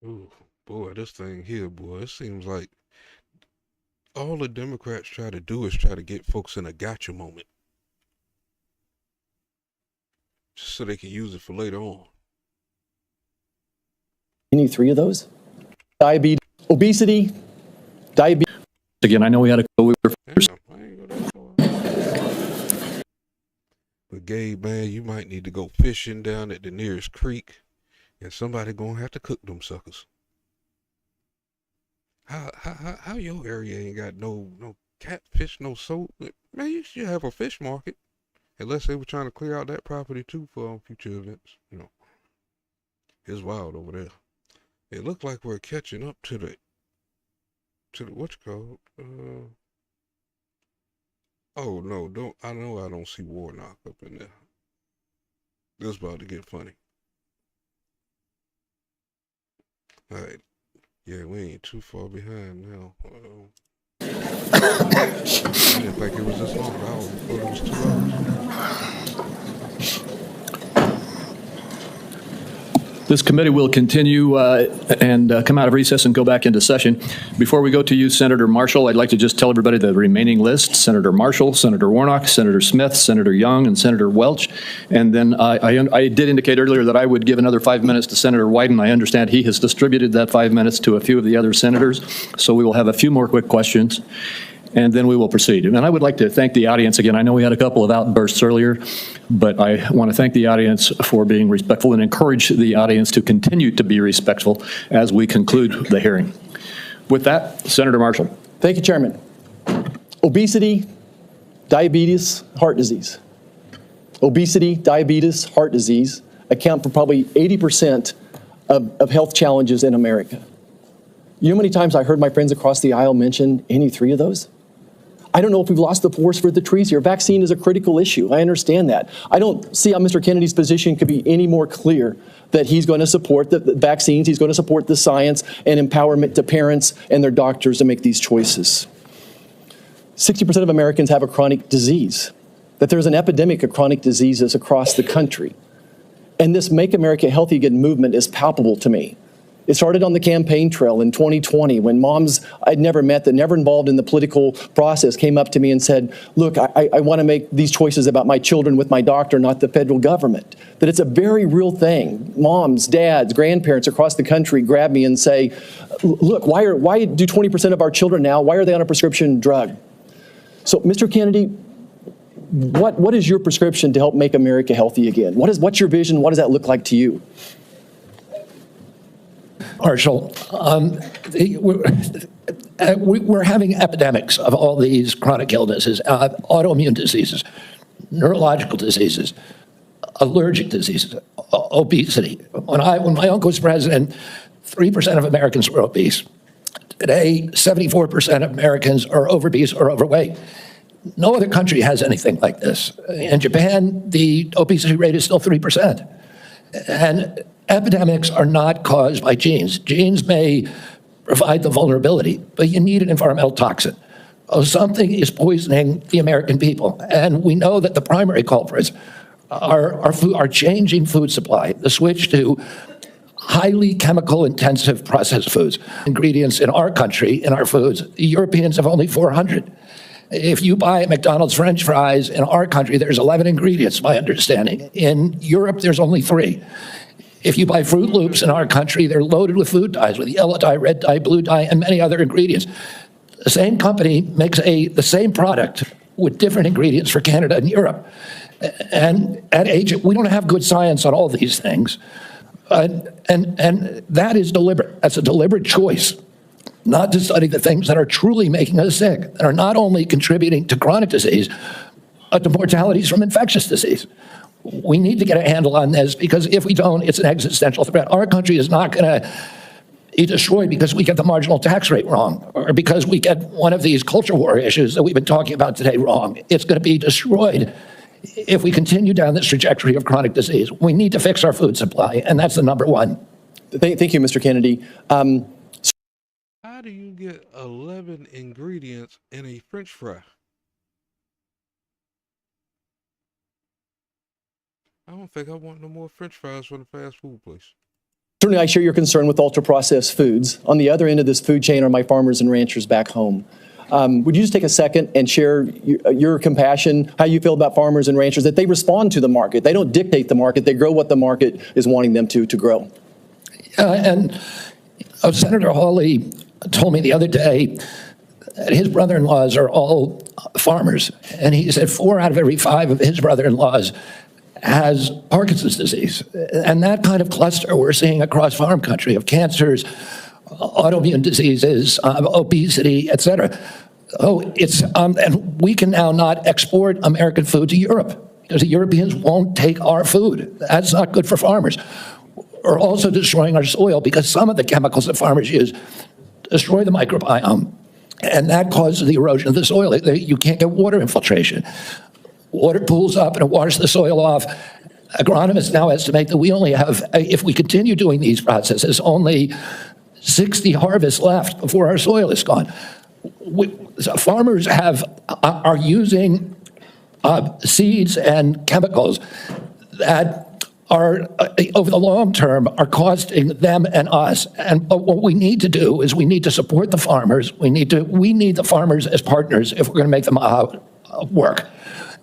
Ooh, boy, this thing here, boy, it seems like all the Democrats try to do is try to get folks in a gotcha moment. Just so they can use it for later on. Any 3 of those? Diabetes, obesity, diabetes. Again, I know we had a go first. But Gabe, man, you might need to go fishing down at the nearest creek, and somebody gonna have to cook them suckers. How your area ain't got no catfish, no soap? Man, you should have a fish market. Unless they were trying to clear out that property too for future events, you know. It's wild over there. It looked like we're catching up to the what's called. Oh no, I don't see Warnock up in there. This is about to get funny. All right, yeah, we ain't too far behind now. I didn't think it was this long. I thought it was 2 hours. This committee will continue and come out of recess and go back into session. Before we go to you, Senator Marshall, I'd like to just tell everybody the remaining list. Senator Marshall, Senator Warnock, Senator Smith, Senator Young, and Senator Welch. And then I did indicate earlier that I would give another 5 minutes to Senator Wyden. I understand he has distributed that 5 minutes to a few of the other senators. So we will have a few more quick questions, and then we will proceed. And I would like to thank the audience again. I know we had a couple of outbursts earlier, but I want to thank the audience for being respectful and encourage the audience to continue to be respectful as we conclude the hearing. With that, Senator Marshall. Thank you, Chairman. Obesity, diabetes, heart disease. Obesity, diabetes, heart disease account for probably 80% of health challenges in America. You know how many times I heard my friends across the aisle mention any 3 of those? I don't know if we've lost the forest for the trees here. Vaccine is a critical issue. I understand that. I don't see how Mr. Kennedy's position could be any more clear that he's going to support the vaccines, he's going to support the science and empowerment to parents and their doctors to make these choices. 60% of Americans have a chronic disease, that there's an epidemic of chronic diseases across the country. And this Make America Healthy Again movement is palpable to me. It started on the campaign trail in 2020 when moms I'd never met that never involved in the political process came up to me and said, look, I want to make these choices about my children with my doctor, not the federal government. That it's a very real thing. Moms, dads, grandparents across the country grab me and say, look, why do 20% of our children now, why are they on a prescription drug? So, Mr. Kennedy, what is your prescription to help make America healthy again? What's your vision? What does that look like to you? Marshall, we're having epidemics of all these chronic illnesses, autoimmune diseases, neurological diseases, allergic diseases, obesity. When my uncle was president, 3% of Americans were obese. Today, 74% of Americans are obese or overweight. No other country has anything like this. In Japan, the obesity rate is still 3%. And epidemics are not caused by genes. Genes may provide the vulnerability, but you need an environmental toxin. Something is poisoning the American people. And we know that the primary culprits are changing food supply, the switch to highly chemical intensive processed foods. Ingredients in our country, in our foods, the Europeans have only 400. If you buy McDonald's French fries in our country, there's 11 ingredients, my understanding. In Europe, there's only 3. If you buy Fruit Loops in our country, they're loaded with food dyes, with yellow dye, red dye, blue dye, and many other ingredients. The same company makes the same product with different ingredients for Canada and Europe. And at Agent, we don't have good science on all these things. And that is deliberate. That's a deliberate choice, not to study the things that are truly making us sick, that are not only contributing to chronic disease, but to mortalities from infectious disease. We need to get a handle on this, because if we don't, it's an existential threat. Our country is not going to be destroyed because we get the marginal tax rate wrong, or because we get one of these culture war issues that we've been talking about today wrong. It's going to be destroyed if we continue down this trajectory of chronic disease. We need to fix our food supply, and that's the number one. Thank you, Mr. Kennedy. How do you get 11 ingredients in a French fry? I don't think I want no more French fries from the fast food place. Certainly, I share your concern with ultra-processed foods. On the other end of this food chain are my farmers and ranchers back home. Would you just take a second and share your compassion, how you feel about farmers and ranchers, that they respond to the market. They don't dictate the market. They grow what the market is wanting them to grow. And Senator Hawley told me the other day that his brother-in-laws are all farmers. And he said 4 out of every 5 of his brother-in-laws has Parkinson's disease. And that kind of cluster we're seeing across farm country of cancers, autoimmune diseases, obesity, et cetera. And we can now not export American food to Europe because the Europeans won't take our food. That's not good for farmers. We're also destroying our soil because some of the chemicals that farmers use destroy the microbiome. And that causes the erosion of the soil. You can't get water infiltration. Water pools up and it washes the soil off. Agronomists now estimate that we only have, if we continue doing these processes, only 60 harvests left before our soil is gone. Farmers are using seeds and chemicals that are, over the long term, are costing them and us. And what we need to do is we need to support the farmers. We need the farmers as partners if we're going to make them work.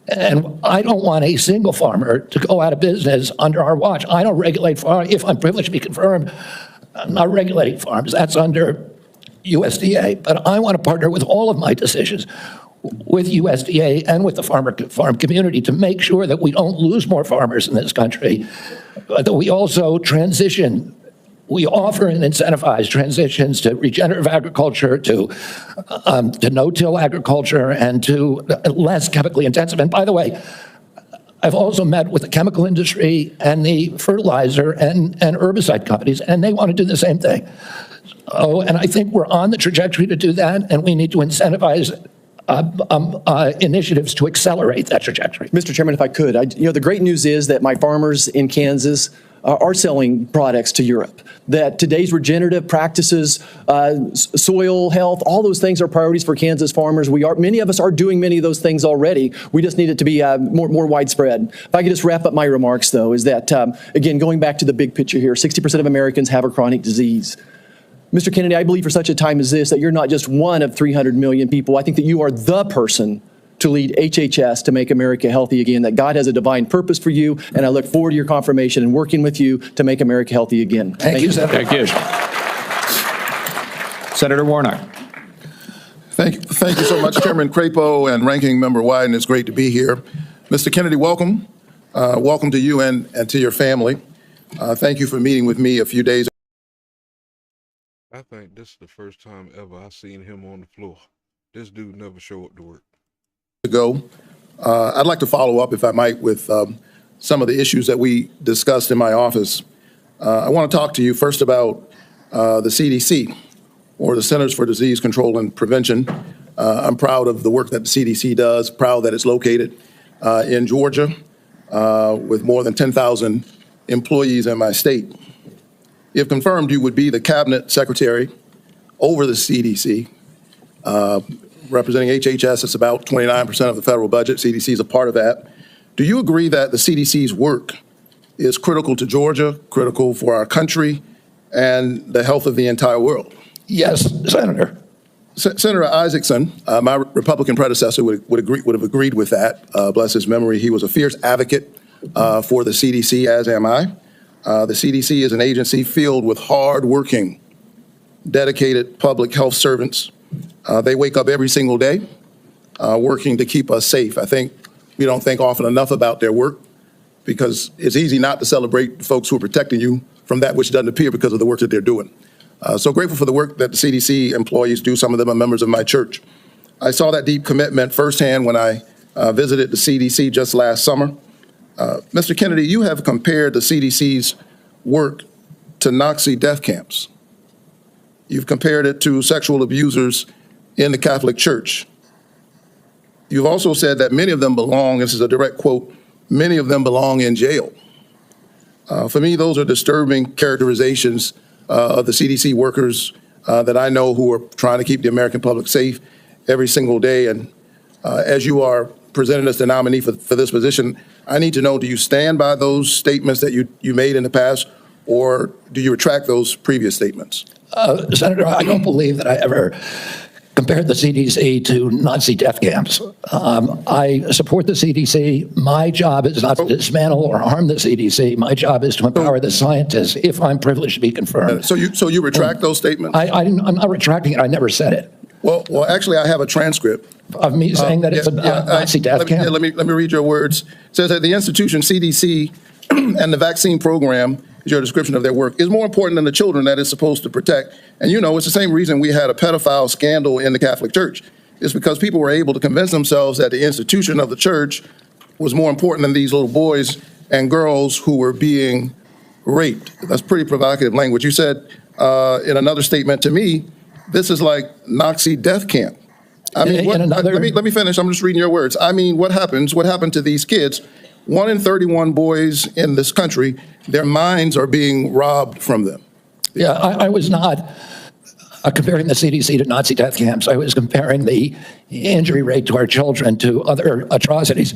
And I don't want a single farmer to go out of business under our watch. I don't regulate farms. If I'm privileged to be confirmed, I'm not regulating farms. That's under USDA. But I want to partner with all of my decisions with USDA and with the farm community to make sure that we don't lose more farmers in this country, but that we also transition. We offer and incentivize transitions to regenerative agriculture, to no-till agriculture, and to less chemically intensive. And by the way, I've also met with the chemical industry and the fertilizer and herbicide companies, and they want to do the same thing. And I think we're on the trajectory to do that, and we need to incentivize initiatives to accelerate that trajectory. Mr. Chairman, if I could, the great news is that my farmers in Kansas are selling products to Europe. That today's regenerative practices, soil health, all those things are priorities for Kansas farmers. Many of us are doing many of those things already. We just need it to be more widespread. If I could just wrap up my remarks, though, is that, again, going back to the big picture here, 60% of Americans have a chronic disease. Mr. Kennedy, I believe for such a time as this that you're not just one of 300 million people. I think that you are the person to lead HHS to make America healthy again, that God has a divine purpose for you, and I look forward to your confirmation and working with you to make America healthy again. Thank you, Senator. Thank you. Senator Warnock. Thank you so much, Chairman Crapo and Ranking Member Wyden. It's great to be here. Mr. Kennedy, welcome. Welcome to you and to your family. Thank you for meeting with me a few days ago. I think this is the first time ever I've seen him on the floor. This dude never showed up to work. I'd like to follow up, if I might, with some of the issues that we discussed in my office. I want to talk to you first about the CDC, or the Centers for Disease Control and Prevention. I'm proud of the work that the CDC does, proud that it's located in Georgia with more than 10,000 employees in my state. If confirmed, you would be the cabinet secretary over the CDC. Representing HHS, it's about 29% of the federal budget. CDC is a part of that. Do you agree that the CDC's work is critical to Georgia, critical for our country, and the health of the entire world? Yes, Senator. Senator Isaacson, my Republican predecessor, would have agreed with that. Bless his memory. He was a fierce advocate for the CDC, as am I. The CDC is an agency filled with hard-working, dedicated public health servants. They wake up every single day working to keep us safe. I think we don't think often enough about their work, because it's easy not to celebrate the folks who are protecting you from that which doesn't appear because of the work that they're doing. So grateful for the work that the CDC employees do. Some of them are members of my church. I saw that deep commitment firsthand when I visited the CDC just last summer. Mr. Kennedy, you have compared the CDC's work to Nazi death camps. You've compared it to sexual abusers in the Catholic Church. You've also said that many of them belong, this is a direct quote, many of them belong in jail. For me, those are disturbing characterizations of the CDC workers that I know who are trying to keep the American public safe every single day. And as you are presented as the nominee for this position, I need to know, do you stand by those statements that you made in the past, or do you retract those previous statements? Senator, I don't believe that I ever compared the CDC to Nazi death camps. I support the CDC. My job is not to dismantle or harm the CDC. My job is to empower the scientists, if I'm privileged to be confirmed. So you retract those statements? I'm not retracting it. I never said it. Well, actually, I have a transcript of me saying that it's a Nazi death camp. Let me read your words. It says that the institution CDC and the vaccine program, is your description of their work, is more important than the children that it's supposed to protect. And you know, it's the same reason we had a pedophile scandal in the Catholic Church. It's because people were able to convince themselves that the institution of the church was more important than these little boys and girls who were being raped. That's pretty provocative language. You said in another statement to me, this is like Nazi death camp. I mean, let me finish. I'm just reading your words. I mean, what happened to these kids? 1 in 31 boys in this country, their minds are being robbed from them. Yeah, I was not comparing the CDC to Nazi death camps. I was comparing the injury rate to our children to other atrocities.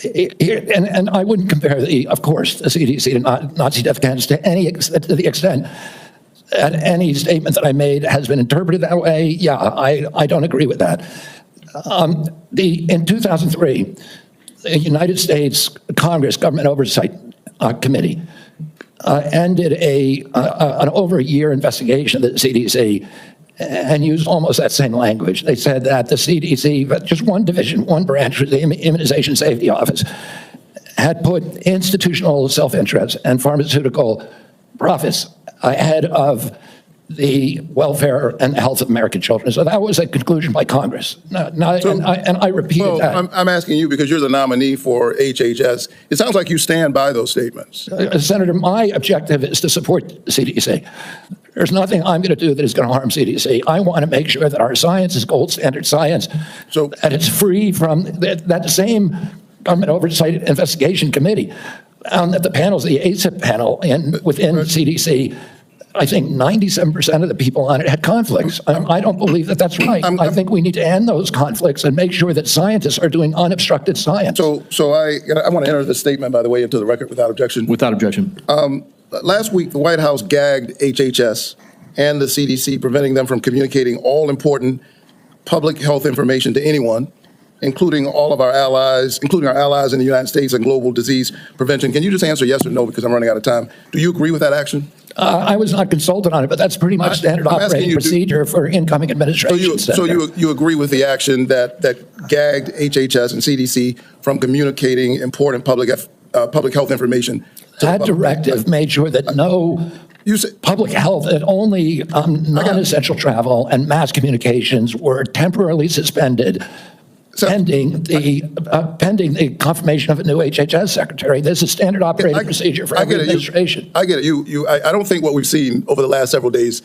And I wouldn't compare, of course, the CDC to Nazi death camps to the extent that any statement that I made has been interpreted that way. Yeah, I don't agree with that. In 2003, the United States Congress Government Oversight Committee ended an over a year investigation of the CDC and used almost that same language. They said that the CDC, just one division, one branch, the Immunization Safety Office, had put institutional self-interest and pharmaceutical profits ahead of the welfare and health of American children. So that was a conclusion by Congress. And I repeated that. I'm asking you because you're the nominee for HHS. It sounds like you stand by those statements. Senator, my objective is to support the CDC. There's nothing I'm going to do that is going to harm CDC. I want to make sure that our science is gold standard science, so that it's free from that same Government Oversight Investigation Committee found that the panels, the ACIP panel within CDC, I think 97% of the people on it had conflicts. I don't believe that that's right. I think we need to end those conflicts and make sure that scientists are doing unobstructed science. So I want to enter this statement, by the way, into the record without objection. Without objection. Last week, the White House gagged HHS and the CDC, preventing them from communicating all important public health information to anyone, including all of our allies, including our allies in the United States and global disease prevention. Can you just answer yes or no, because I'm running out of time? Do you agree with that action? I was not consulted on it, but that's pretty much standard operating procedure for incoming administration. So you agree with the action that gagged HHS and CDC from communicating important public health information? That directive made sure that no public health, that only non-essential travel and mass communications were temporarily suspended pending the confirmation of a new HHS secretary. This is standard operating procedure for every administration. I get it. I don't think what we've seen over the last several days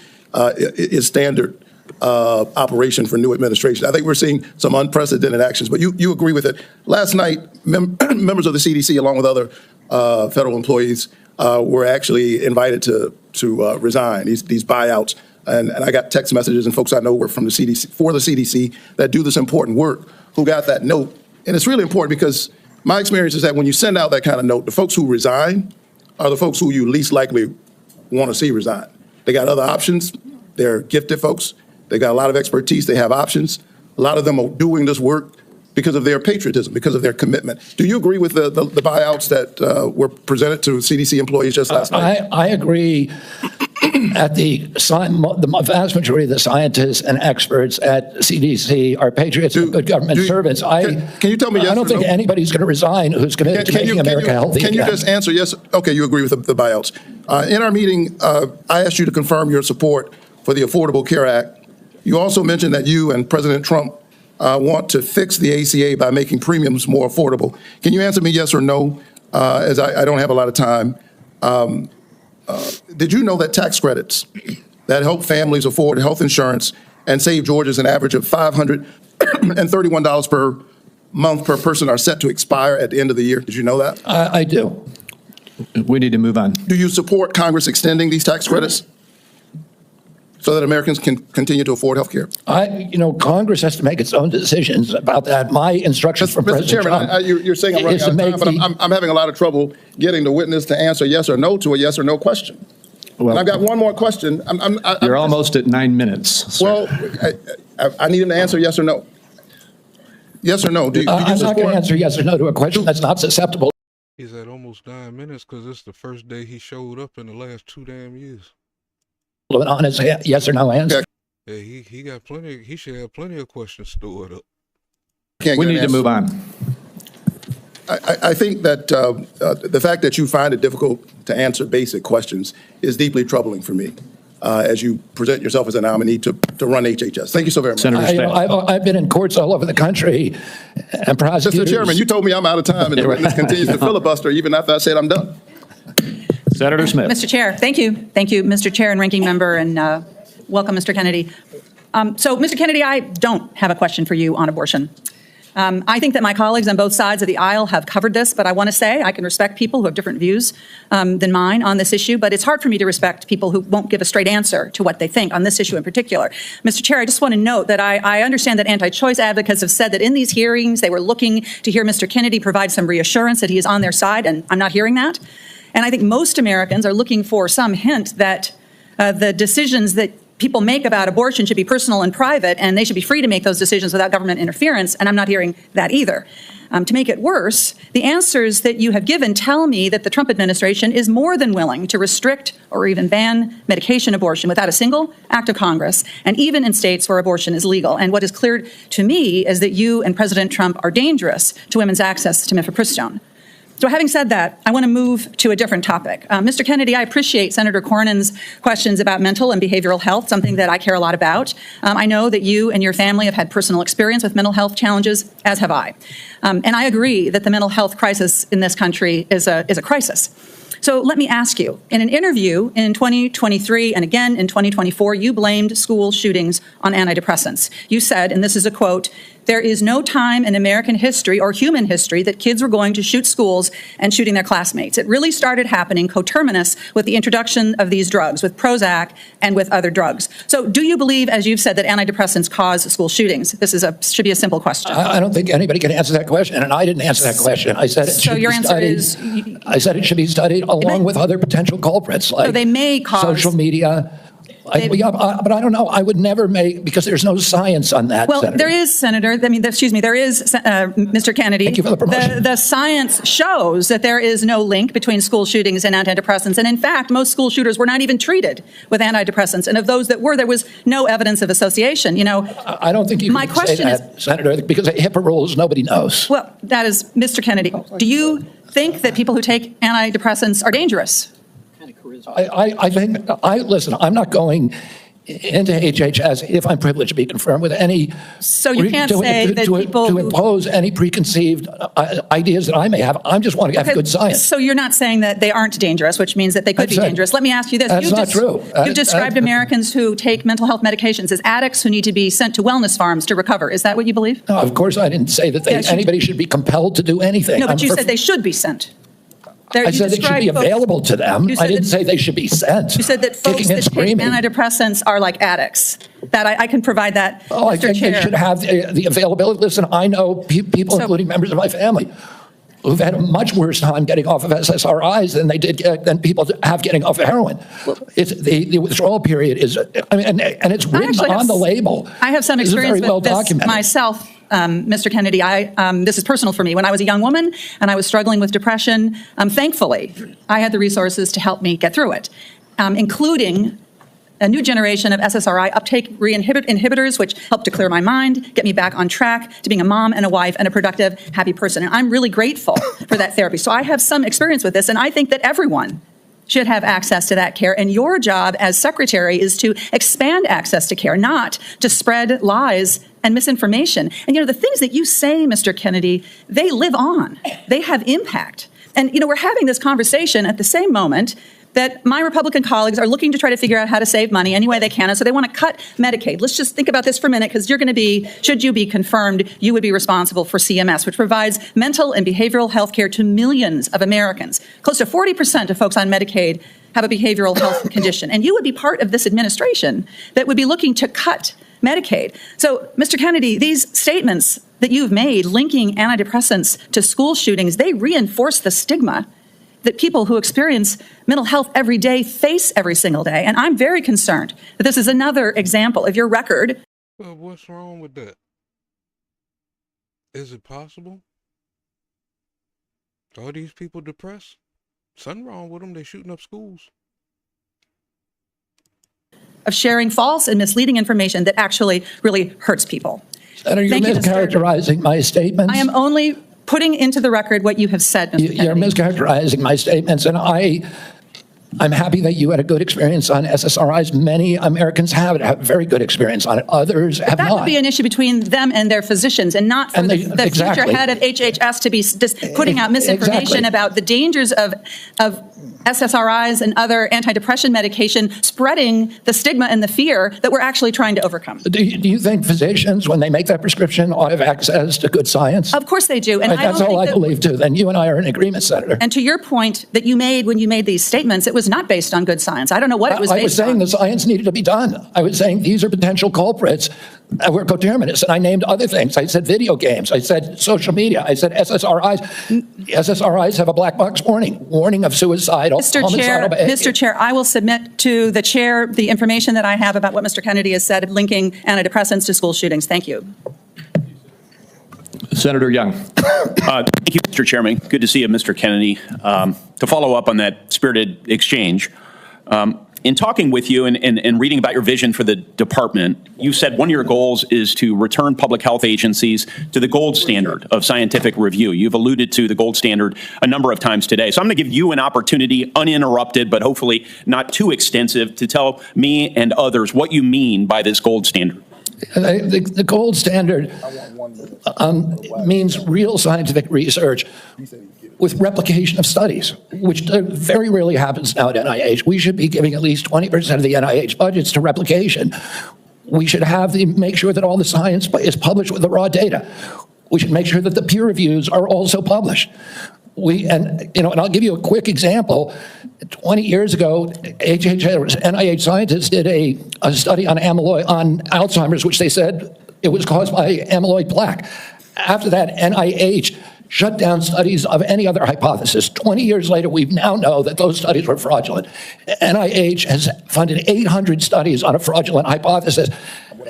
is standard operation for new administration. I think we're seeing some unprecedented actions, but you agree with it. Last night, members of the CDC, along with other federal employees, were actually invited to resign, these buyouts. And I got text messages and folks I know work from the CDC, for the CDC, that do this important work, who got that note. And it's really important because my experience is that when you send out that kind of note, the folks who resign are the folks who you least likely want to see resign. They got other options. They're gifted folks. They got a lot of expertise. They have options. A lot of them are doing this work because of their patriotism, because of their commitment. Do you agree with the buyouts that were presented to CDC employees just last night? I agree. At the vast majority of the scientists and experts at CDC are patriots and good government servants. Can you tell me yes or no? I don't think anybody's going to resign who's committed to making America healthy again. Can you just answer yes? Okay, you agree with the buyouts. In our meeting, I asked you to confirm your support for the Affordable Care Act. You also mentioned that you and President Trump want to fix the ACA by making premiums more affordable. Can you answer me yes or no, as I don't have a lot of time? Did you know that tax credits that help families afford health insurance and save Georgians an average of $531 per month per person are set to expire at the end of the year? Did you know that? I do. We need to move on. Do you support Congress extending these tax credits so that Americans can continue to afford health care? Congress has to make its own decisions about that. My instructions from President Chairman, Trump you're saying I'm running out of time, but I'm having a lot of trouble getting the witness to answer yes or no to a yes or no question. Well, and I've got one more question. You're almost at 9 minutes, sir. Well, I need him to answer yes or no. Yes or no? I'm not going to answer yes or no to a question that's not susceptible. He's at almost 9 minutes because it's the first day he showed up in the last 2 damn years. On his yes or no answer. Yeah, he got plenty. He should have plenty of questions stored up. We need to move on. I think that the fact that you find it difficult to answer basic questions is deeply troubling for me as you present yourself as a nominee to run HHS. Thank you so very much. I've been in courts all over the country and prosecutors. Mr. Chairman, you told me I'm out of time and the witness continues to filibuster even after I said I'm done. Senator Smith. Mr. Chair, thank you. Thank you, Mr. Chair and Ranking Member, and welcome, Mr. Kennedy. So, Mr. Kennedy, I don't have a question for you on abortion. I think that my colleagues on both sides of the aisle have covered this, but I want to say I can respect people who have different views than mine on this issue, but it's hard for me to respect people who won't give a straight answer to what they think on this issue in particular. Mr. Chair, I just want to note that I understand that anti-choice advocates have said that in these hearings they were looking to hear Mr. Kennedy provide some reassurance that he is on their side, and I'm not hearing that. And I think most Americans are looking for some hint that the decisions that people make about abortion should be personal and private, and they should be free to make those decisions without government interference, and I'm not hearing that either. To make it worse, the answers that you have given tell me that the Trump administration is more than willing to restrict or even ban medication abortion without a single act of Congress, and even in states where abortion is legal. And what is clear to me is that you and President Trump are dangerous to women's access to mifepristone. So having said that, I want to move to a different topic. Mr. Kennedy, I appreciate Senator Cornyn's questions about mental and behavioral health, something that I care a lot about. I know that you and your family have had personal experience with mental health challenges, as have I. And I agree that the mental health crisis in this country is a crisis. So let me ask you, in an interview in 2023 and again in 2024, you blamed school shootings on antidepressants. You said, and this is a quote, There is no time in American history or human history that kids were going to shoot schools and shooting their classmates. It really started happening coterminous with the introduction of these drugs, with Prozac and with other drugs. So do you believe, as you've said, that antidepressants cause school shootings? This should be a simple question. I don't think anybody can answer that question, and I didn't answer that question. I said it So should your be answer studied. is I said it should be studied along with other potential culprits like so they may cause social media. But I don't know. I would never make, because there's no science on that. Well, Senator. there is, Senator. I mean, excuse me. There is, Mr. Kennedy. Thank you for the promotion. The science shows that there is no link between school shootings and antidepressants. And in fact, most school shooters were not even treated with antidepressants. And of those that were, there was no evidence of association. You know, I don't think you my can question say that, Senator, because of HIPAA rules, nobody knows. Well, that is, Mr. Kennedy. Do you think that people who take antidepressants are dangerous? I think, listen, I'm not going into HHS if I'm privileged to be confirmed with any. So you can't say that people to impose any preconceived ideas that I may have. I just want to have good science. So you're not saying that they aren't dangerous, which means that they could be dangerous. Let me ask you this. That's not true. You've described Americans who take mental health medications as addicts who need to be sent to wellness farms to recover. Is that what you believe? No, of course I didn't say that anybody should be compelled to do anything. No, but you said they should be sent. I said it should be available to them. I didn't say they should be sent. You said that folks that take antidepressants are like addicts. That I can provide that. Oh, I think they should have the availability. Listen, I know people, including members of my family, who've had a much worse time getting off of SSRIs than they did than people have getting off of heroin. The withdrawal period is, I mean, and it's written on the label. I have some experience with this myself. Mr. Kennedy, this is personal for me. When I was a young woman and I was struggling with depression, thankfully, I had the resources to help me get through it, including a new generation of SSRI uptake inhibitors, which helped to clear my mind, get me back on track to being a mom and a wife and a productive, happy person. And I'm really grateful for that therapy. So I have some experience with this, and I think that everyone should have access to that care. And your job as secretary is to expand access to care, not to spread lies and misinformation. And, you know, the things that you say, Mr. Kennedy, they live on. They have impact. And, you know, we're having this conversation at the same moment that my Republican colleagues are looking to try to figure out how to save money any way they can. And so they want to cut Medicaid. Let's just think about this for a minute, because you're going to be, should you be confirmed, you would be responsible for CMS, which provides mental and behavioral health care to millions of Americans. Close to 40% of folks on Medicaid have a behavioral health condition. And you would be part of this administration that would be looking to cut Medicaid. So, Mr. Kennedy, these statements that you've made linking antidepressants to school shootings, they reinforce the stigma that people who experience mental health every day face every single day. And I'm very concerned that this is another example of your record. Well, what's wrong with that? Is it possible? Are these people depressed? Something wrong with them. They're shooting up schools. Of sharing false and misleading information that actually really hurts people. And are you mischaracterizing my statements? I am only putting into the record what you have said, Mr. Kennedy. You're mischaracterizing my statements, and I'm happy that you had a good experience on SSRIs. Many Americans have a very good experience on it. Others have not. That would be an issue between them and their physicians, and not for the future head of HHS to be putting out misinformation about the dangers of SSRIs and other antidepressant medication, spreading the stigma and the fear that we're actually trying to overcome. Do you think physicians, when they make that prescription, ought to have access to good science? Of course they do. And that's all I believe, too. Then you and I are in agreement, Senator. And to your point that you made when you made these statements, it was not based on good science. I don't know what it was based on. I was saying the science needed to be done. I was saying these are potential culprits. We're coterminous, and I named other things. I said video games. I said social media. I said SSRIs. SSRIs have a black box warning of suicidal, homicidal behavior. Mr. Chair, I will submit to the chair the information that I have about what Mr. Kennedy has said linking antidepressants to school shootings. Thank you. Senator Young. Thank you, Mr. Chairman. Good to see you, Mr. Kennedy. To follow up on that spirited exchange, in talking with you and reading about your vision for the department, you said one of your goals is to return public health agencies to the gold standard of scientific review. You've alluded to the gold standard a number of times today. So I'm going to give you an opportunity, uninterrupted, but hopefully not too extensive, to tell me and others what you mean by this gold standard. The gold standard means real scientific research with replication of studies, which very rarely happens now at NIH. We should be giving at least 20% of the NIH budgets to replication. We should make sure that all the science is published with the raw data. We should make sure that the peer reviews are also published. And I'll give you a quick example. 20 years ago, NIH scientists did a study on Alzheimer's, which they said it was caused by amyloid plaque. After that, NIH shut down studies of any other hypothesis. 20 years later, we now know that those studies were fraudulent. NIH has funded 800 studies on a fraudulent hypothesis,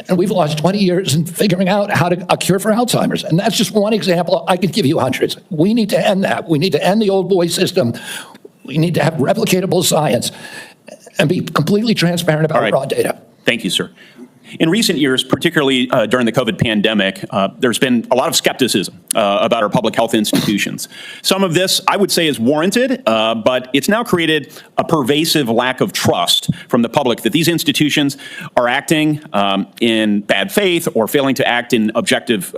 and we've lost 20 years in figuring out a cure for Alzheimer's. And that's just one example. I could give you hundreds. We need to end that. We need to end the old boy system. We need to have replicatable science and be completely transparent about raw data. Thank you, sir. In recent years, particularly during the COVID pandemic, there's been a lot of skepticism about our public health institutions. Some of this, I would say, is warranted, but it's now created a pervasive lack of trust from the public that these institutions are acting in bad faith or failing to act in objective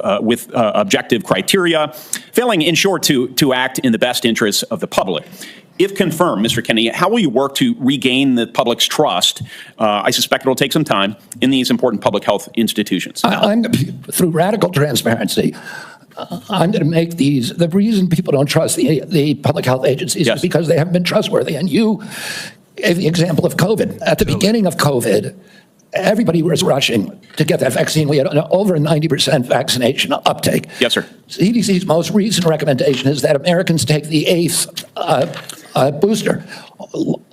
criteria, failing, in short, to act in the best interests of the public. If confirmed, Mr. Kennedy, how will you work to regain the public's trust? I suspect it'll take some time in these important public health institutions. Through radical transparency, I'm going to make the reason people don't trust the public health agencies is because they haven't been trustworthy. And you gave the example of COVID. At the beginning of COVID, everybody was rushing to get that vaccine. We had over 90% vaccination uptake. Yes, sir. CDC's most recent recommendation is that Americans take the 8th booster.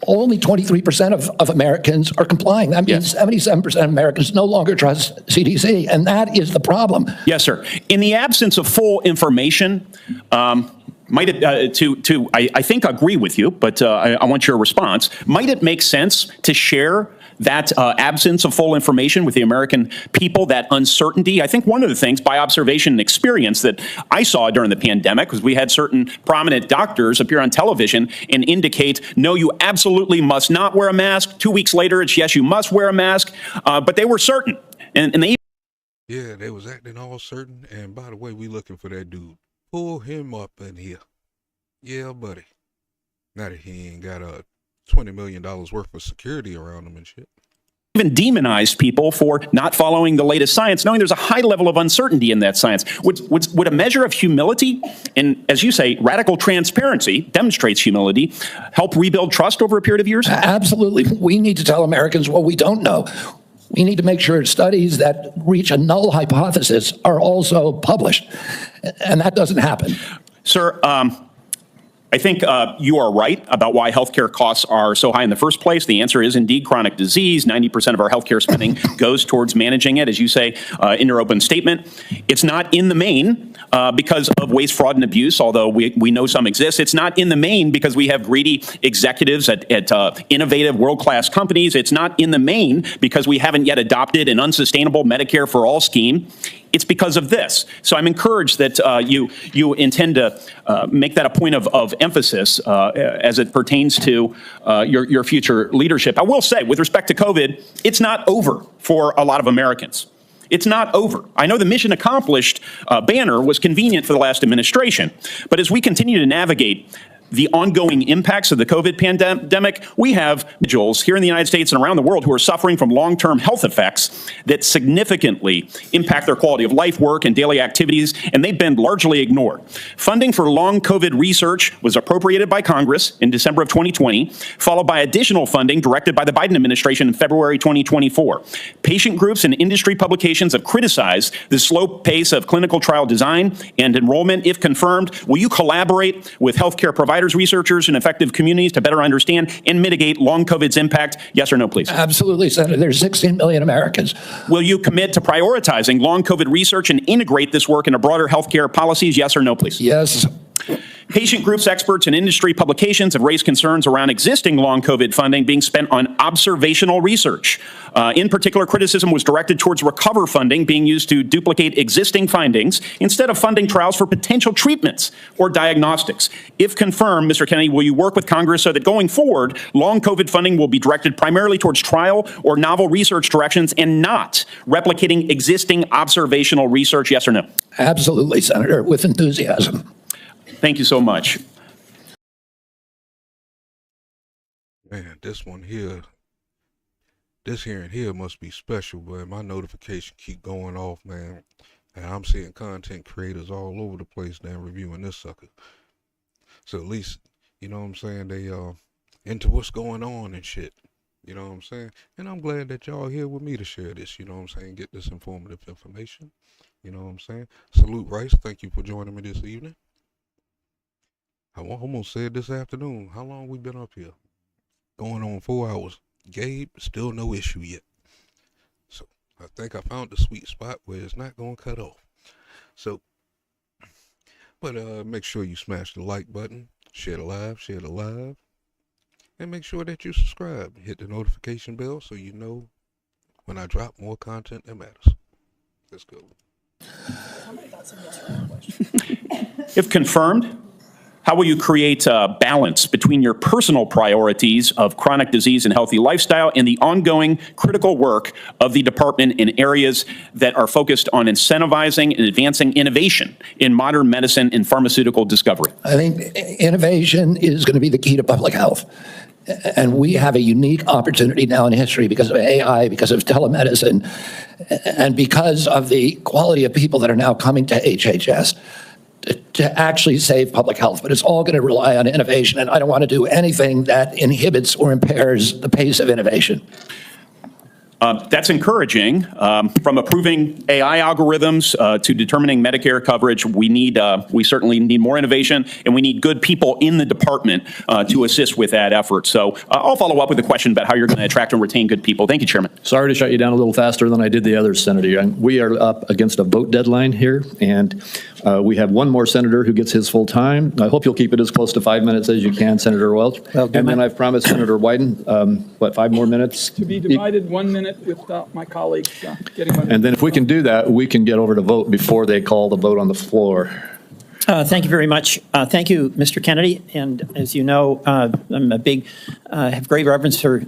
Only 23% of Americans are complying. That means 77% of Americans no longer trust CDC, and that is the problem. Yes, sir. In the absence of full information, might it, I think agree with you, but I want your response. Might it make sense to share that absence of full information with the American people, that uncertainty? I think one of the things, by observation and experience, that I saw during the pandemic was we had certain prominent doctors appear on television and indicate, no, you absolutely must not wear a mask. 2 weeks later, it's yes, you must wear a mask. But they were certain. And they... Yeah, they was acting all certain. And by the way, we looking for that dude. Pull him up in here. Yeah, buddy. Now that he ain't got $20 million worth of security around them and shit. Even demonized people for not following the latest science, knowing there's a high level of uncertainty in that science. Would a measure of humility and, as you say, radical transparency demonstrates humility, help rebuild trust over a period of years? Absolutely. We need to tell Americans what we don't know. We need to make sure studies that reach a null hypothesis are also published, and that doesn't happen. Sir, I think you are right about why healthcare costs are so high in the first place. The answer is indeed chronic disease. 90% of our healthcare spending goes towards managing it, as you say in your open statement. It's not in the main because of waste, fraud, and abuse, although we know some exist. It's not in the main because we have greedy executives at innovative world-class companies. It's not in the main because we haven't yet adopted an unsustainable Medicare for all scheme. It's because of this. So I'm encouraged that you intend to make that a point of emphasis as it pertains to your future leadership. I will say, with respect to COVID, it's not over for a lot of Americans. It's not over. I know the mission accomplished banner was convenient for the last administration, but as we continue to navigate the ongoing impacts of the COVID pandemic, we have individuals here in the United States and around the world who are suffering from long-term health effects that significantly impact their quality of life, work, and daily activities, and they've been largely ignored. Funding for long COVID research was appropriated by Congress in December of 2020, followed by additional funding directed by the Biden administration in February 2024. Patient groups and industry publications have criticized the slow pace of clinical trial design and enrollment. If confirmed, will you collaborate with healthcare providers, researchers, and effective communities to better understand and mitigate long COVID's impact? Yes or no, please? Absolutely, Senator. There's 16 million Americans. Will you commit to prioritizing long COVID research and integrate this work into broader healthcare policies? Yes or no, please? Yes. Patient groups, experts, and industry publications have raised concerns around existing long COVID funding being spent on observational research. In particular, criticism was directed towards recover funding being used to duplicate existing findings instead of funding trials for potential treatments or diagnostics. If confirmed, Mr. Kennedy, will you work with Congress so that going forward, long COVID funding will be directed primarily towards trial or novel research directions and not replicating existing observational research? Yes or no? Absolutely, Senator, with enthusiasm. Thank you so much. Man, this one here, this hearing here must be special, but my notification keep going off, man. And I'm seeing content creators all over the place now reviewing this sucker. So at least, you know what I'm saying, they into what's going on and shit. You know what I'm saying? And I'm glad that y'all here with me to share this, you know what I'm saying, get this informative information. You know what I'm saying? Salute Rice, thank you for joining me this evening. I almost said this afternoon, how long we been up here? Going on 4 hours. Gabe, still no issue yet. So I think I found the sweet spot where it's not gonna cut off. So, but make sure you smash the like button, share the live, and make sure that you subscribe. Hit the notification bell so you know when I drop more content that matters. Let's go. If confirmed, how will you create a balance between your personal priorities of chronic disease and healthy lifestyle and the ongoing critical work of the department in areas that are focused on incentivizing and advancing innovation in modern medicine and pharmaceutical discovery? I think innovation is going to be the key to public health. And we have a unique opportunity now in history because of AI, because of telemedicine, and because of the quality of people that are now coming to HHS to actually save public health. But it's all going to rely on innovation, and I don't want to do anything that inhibits or impairs the pace of innovation. That's encouraging. From approving AI algorithms to determining Medicare coverage, we certainly need more innovation, and we need good people in the department to assist with that effort. So I'll follow up with a question about how you're going to attract and retain good people. Thank you, Chairman. Sorry to shut you down a little faster than I did the others, Senator. We are up against a vote deadline here, and we have one more senator who gets his full time. I hope you'll keep it as close to 5 minutes as you can, Senator Welch. And then I've promised Senator Wyden, 5 more minutes? To be divided 1 minute with my colleagues getting one. And then if we can do that, we can get over to vote before they call the vote on the floor. Thank you very much. Thank you, Mr. Kennedy. And as you know, I'm have great reverence for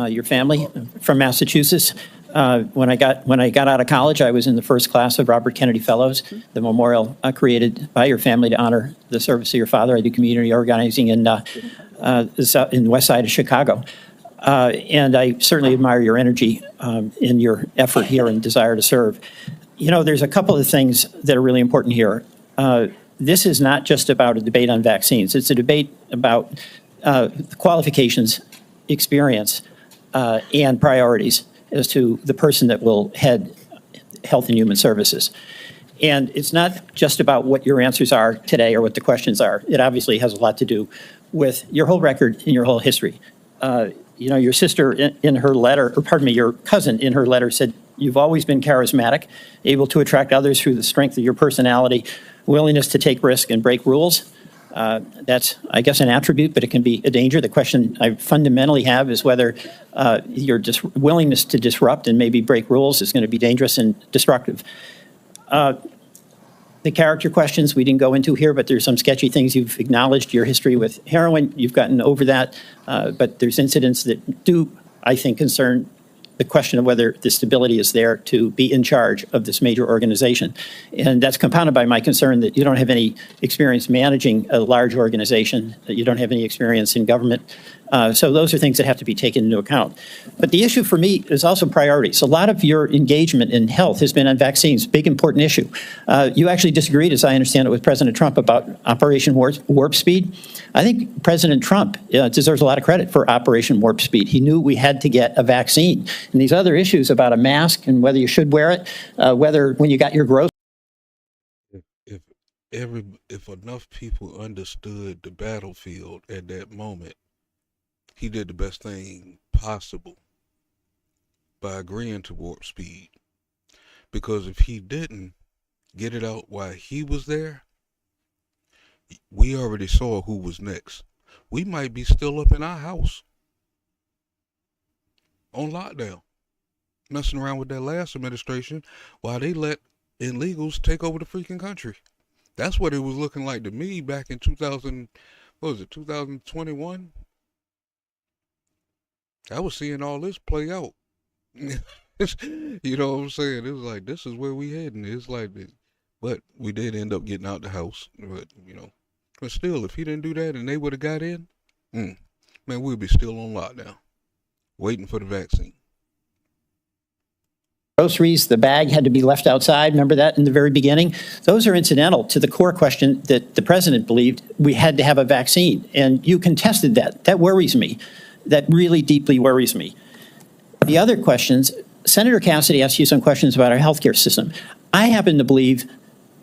your family from Massachusetts. When I got out of college, I was in the first class of Robert Kennedy Fellows, the memorial created by your family to honor the service of your father. I do community organizing in the west side of Chicago. And I certainly admire your energy in your effort here and desire to serve. You know, there's a couple of things that are really important here. This is not just about a debate on vaccines. It's a debate about qualifications, experience, and priorities as to the person that will head Health and Human Services. And it's not just about what your answers are today or what the questions are. It obviously has a lot to do with your whole record and your whole history. You know, your sister in her letter, or pardon me, your cousin in her letter said, you've always been charismatic, able to attract others through the strength of your personality, willingness to take risk and break rules. That's, I guess, an attribute, but it can be a danger. The question I fundamentally have is whether your willingness to disrupt and maybe break rules is going to be dangerous and destructive. The character questions we didn't go into here, but there's some sketchy things. You've acknowledged your history with heroin. You've gotten over that, but there's incidents that do, I think, concern the question of whether the stability is there to be in charge of this major organization. And that's compounded by my concern that you don't have any experience managing a large organization, that you don't have any experience in government. So those are things that have to be taken into account. But the issue for me is also priorities. A lot of your engagement in health has been on vaccines, big important issue. You actually disagreed, as I understand it, with President Trump about Operation Warp Speed. I think President Trump deserves a lot of credit for Operation Warp Speed. He knew we had to get a vaccine. And these other issues about a mask and whether you should wear it, whether when you got your groceries. If enough people understood the battlefield at that moment, he did the best thing possible by agreeing to warp speed. Because if he didn't get it out while he was there, we already saw who was next. We might be still up in our house on lockdown, messing around with that last administration while they let illegals take over the freaking country. That's what it was looking like to me back in 2021? I was seeing all this play out. You know what I'm saying? It was like, this is where we heading. It's like, but we did end up getting out the house. But, you know, but still, if he didn't do that and they would have got in, man, we'd be still on lockdown, waiting for the vaccine. groceries, the bag had to be left outside. Remember that in the very beginning? Those are incidental to the core question that the president believed we had to have a vaccine. And you contested that. That worries me. That really deeply worries me. The other questions, Senator Cassidy asked you some questions about our healthcare system. I happen to believe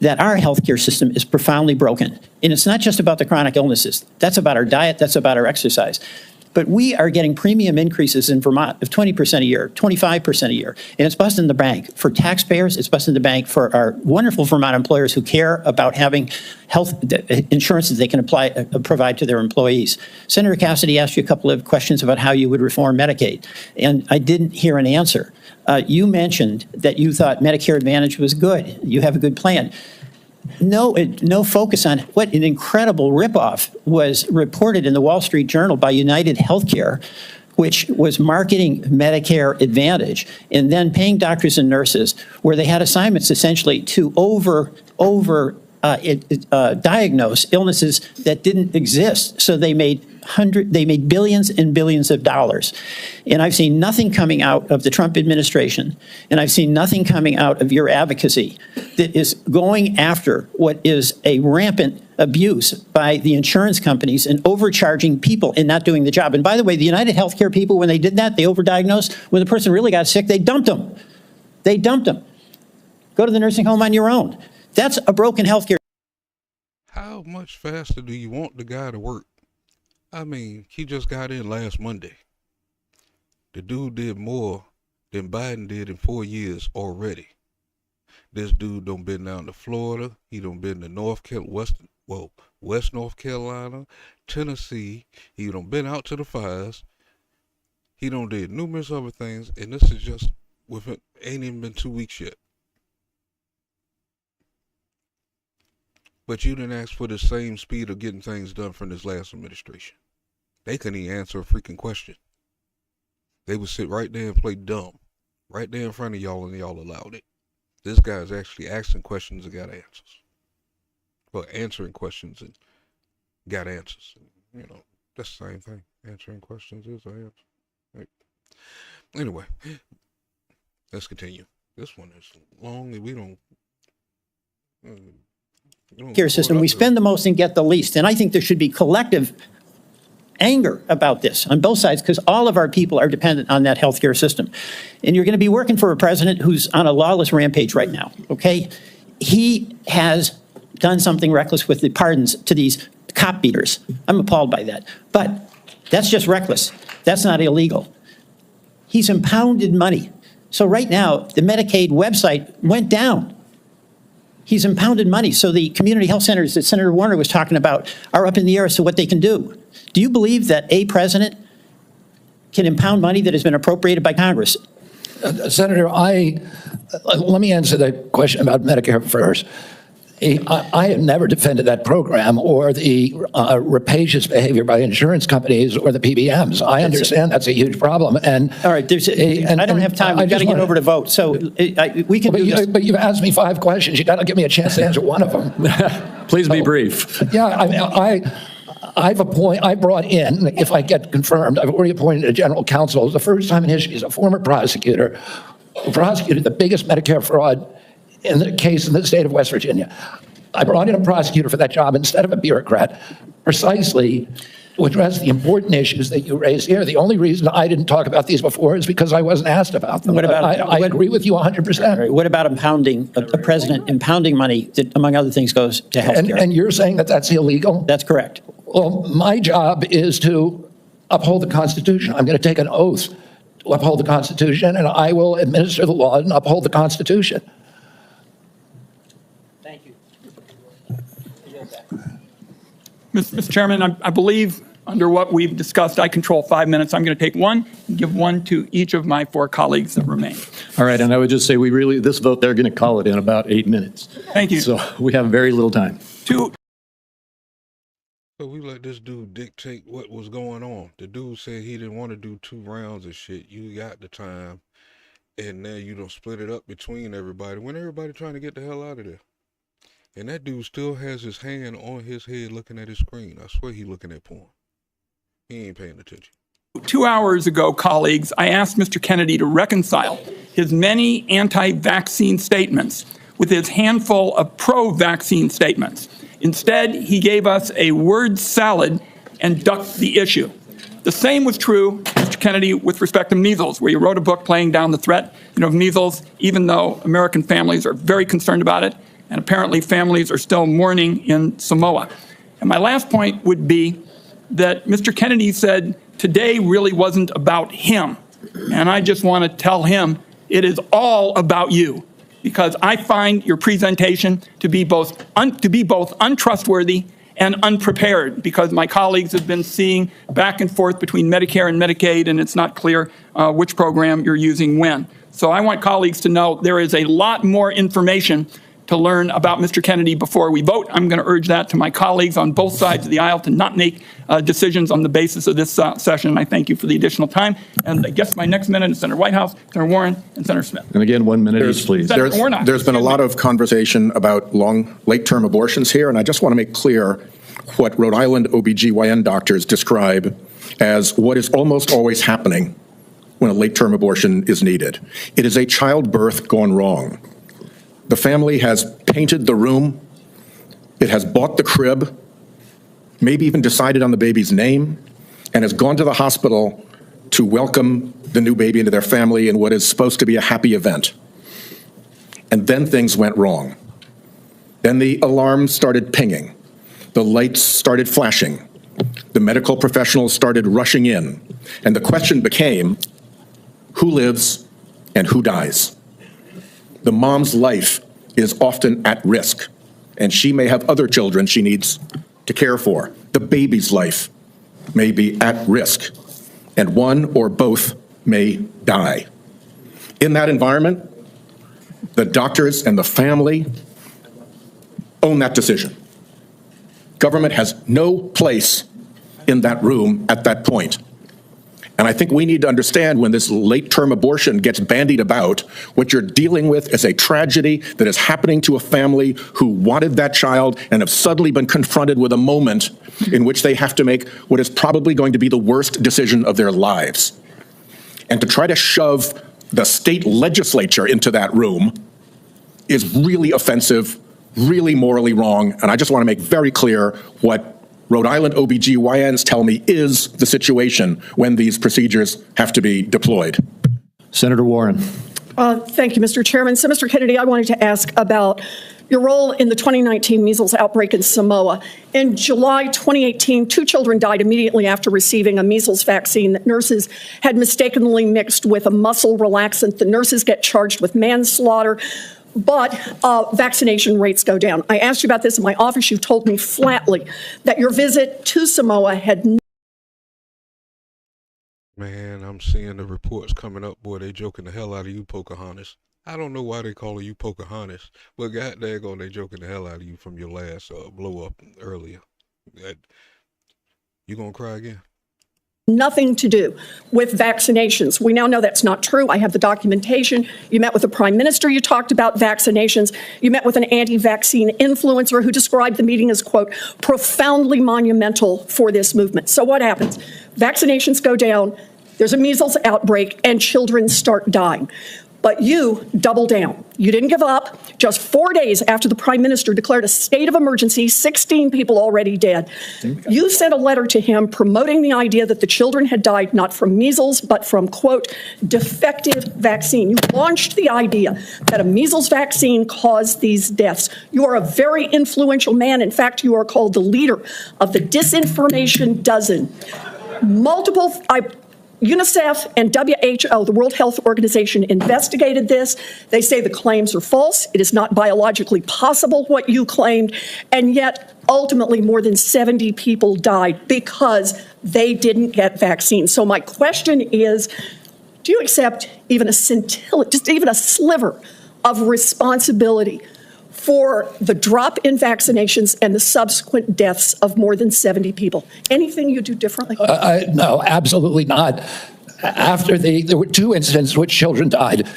that our healthcare system is profoundly broken. And it's not just about the chronic illnesses. That's about our diet. That's about our exercise. But we are getting premium increases in Vermont of 20% a year, 25% a year. And it's busting the bank for taxpayers. It's busting the bank for our wonderful Vermont employers who care about having health insurance that they can provide to their employees. Senator Cassidy asked you a couple of questions about how you would reform Medicaid, and I didn't hear an answer. You mentioned that you thought Medicare Advantage was good. You have a good plan. No focus on what an incredible ripoff was reported in the Wall Street Journal by United Healthcare, which was marketing Medicare Advantage and then paying doctors and nurses where they had assignments essentially to diagnose illnesses that didn't exist. So they made billions and billions of dollars. And I've seen nothing coming out of the Trump administration, and I've seen nothing coming out of your advocacy that is going after what is a rampant abuse by the insurance companies and overcharging people and not doing the job. And by the way, the United Healthcare people, when they did that, they overdiagnosed. When the person really got sick, they dumped them. They dumped them. Go to the nursing home on your own. That's a broken healthcare. How much faster do you want the guy to work? I mean, he just got in last Monday. The dude did more than Biden did in 4 years already. This dude done been down to Florida. He done been to West North Carolina, Tennessee. He done been out to the fires. He done did numerous other things, and this is just ain't even been 2 weeks yet. But you didn't ask for the same speed of getting things done from this last administration. They couldn't even answer a freaking question. They would sit right there and play dumb, right there in front of y'all, and y'all allowed it. This guy's actually asking questions and got answers. Well, answering questions and got answers. You know, that's the same thing. Answering questions is an answer. Right. Anyway, let's continue. This one is long and we don't... Care system. We spend the most and get the least. And I think there should be collective anger about this on both sides because all of our people are dependent on that healthcare system. And you're going to be working for a president who's on a lawless rampage right now, okay? He has done something reckless with the pardons to these cop beaters. I'm appalled by that. But that's just reckless. That's not illegal. He's impounded money. So right now, the Medicaid website went down. He's impounded money. So the community health centers that Senator Warner was talking about are up in the air as to what they can do. Do you believe that a president can impound money that has been appropriated by Congress? Senator, let me answer the question about Medicare first. I have never defended that program or the rapacious behavior by insurance companies or the PBMs. I understand that's a huge problem. And all right, I don't have time. We've got to get over to vote. So we can do this. But you've asked me 5 questions. You got to give me a chance to answer one of them. Please be brief. Yeah, I brought in, if I get confirmed, I've already appointed a general counsel. It's the first time in history he's a former prosecutor who prosecuted the biggest Medicare fraud in the case in the state of West Virginia. I brought in a prosecutor for that job instead of a bureaucrat, precisely to address the important issues that you raised here. The only reason I didn't talk about these before is because I wasn't asked about them. I agree with you 100%. What about impounding, a president impounding money that, among other things, goes to health care? And you're saying that that's illegal? That's correct. Well, my job is to uphold the Constitution. I'm going to take an oath to uphold the Constitution, and I will administer the law and uphold the Constitution. Mr. Chairman, I believe under what we've discussed, I control 5 minutes. I'm going to take one and give one to each of my 4 colleagues that remain. All right, and I would just say this vote, they're going to call it in about 8 minutes. Thank you. So we have very little time. So we let this dude dictate what was going on. The dude said he didn't want to do 2 rounds of shit. You got the time, and now you don't split it up between everybody when everybody trying to get the hell out of there. And that dude still has his hand on his head looking at his screen. I swear he looking at porn. He ain't paying attention. 2 hours ago, colleagues, I asked Mr. Kennedy to reconcile his many anti-vaccine statements with his handful of pro-vaccine statements. Instead, he gave us a word salad and ducked the issue. The same was true, Mr. Kennedy, with respect to measles, where you wrote a book playing down the threat of measles, even though American families are very concerned about it, and apparently families are still mourning in Samoa. And my last point would be that Mr. Kennedy said today really wasn't about him. And I just want to tell him it is all about you, because I find your presentation to be both untrustworthy and unprepared, because my colleagues have been seeing back and forth between Medicare and Medicaid, and it's not clear which program you're using when. So I want colleagues to know there is a lot more information to learn about Mr. Kennedy before we vote. I'm going to urge that to my colleagues on both sides of the aisle to not make decisions on the basis of this session. I thank you for the additional time. And I guess my next minute is Senator Whitehouse, Senator Warren, and Senator Smith. And again, 1 minute each, please. There's been a lot of conversation about late-term abortions here, and I just want to make clear what Rhode Island OBGYN doctors describe as what is almost always happening when a late-term abortion is needed. It is a childbirth gone wrong. The family has painted the room, it has bought the crib, maybe even decided on the baby's name, and has gone to the hospital to welcome the new baby into their family in what is supposed to be a happy event. And then things went wrong. Then the alarm started pinging. The lights started flashing. The medical professionals started rushing in. And the question became, who lives and who dies? The mom's life is often at risk, and she may have other children she needs to care for. The baby's life may be at risk, and one or both may die. In that environment, the doctors and the family own that decision. Government has no place in that room at that point. And I think we need to understand when this late-term abortion gets bandied about, what you're dealing with is a tragedy that is happening to a family who wanted that child and have suddenly been confronted with a moment in which they have to make what is probably going to be the worst decision of their lives. And to try to shove the state legislature into that room is really offensive, really morally wrong. And I just want to make very clear what Rhode Island OBGYNs tell me is the situation when these procedures have to be deployed. Senator Warren. Thank you, Mr. Chairman. So, Mr. Kennedy, I wanted to ask about your role in the 2019 measles outbreak in Samoa. In July 2018, 2 children died immediately after receiving a measles vaccine that nurses had mistakenly mixed with a muscle relaxant. The nurses get charged with manslaughter, but vaccination rates go down. I asked you about this in my office. You told me flatly that your visit to Samoa had Man, I'm seeing the reports coming up. Boy, they joking the hell out of you, Pocahontas. I don't know why they call you Pocahontas, but god daggone, they joking the hell out of you from your last blow up earlier. You gonna cry again? nothing to do with vaccinations. We now know that's not true. I have the documentation. You met with the Prime Minister. You talked about vaccinations. You met with an anti-vaccine influencer who described the meeting as, quote, profoundly monumental for this movement. So what happens? Vaccinations go down. There's a measles outbreak and children start dying. But you double down. You didn't give up. Just 4 days after the Prime Minister declared a state of emergency, 16 people already dead, you sent a letter to him promoting the idea that the children had died not from measles, but from, quote, defective vaccine. You launched the idea that a measles vaccine caused these deaths. You are a very influential man. In fact, you are called the leader of the disinformation dozen. UNICEF and WHO, the World Health Organization, investigated this. They say the claims are false. It is not biologically possible what you claimed. And yet, ultimately, more than 70 people died because they didn't get vaccines. So my question is, do you accept even a scintilla, just even a sliver of responsibility for the drop in vaccinations and the subsequent deaths of more than 70 people? Anything you do differently? No, absolutely not. After there were two incidents in which children died,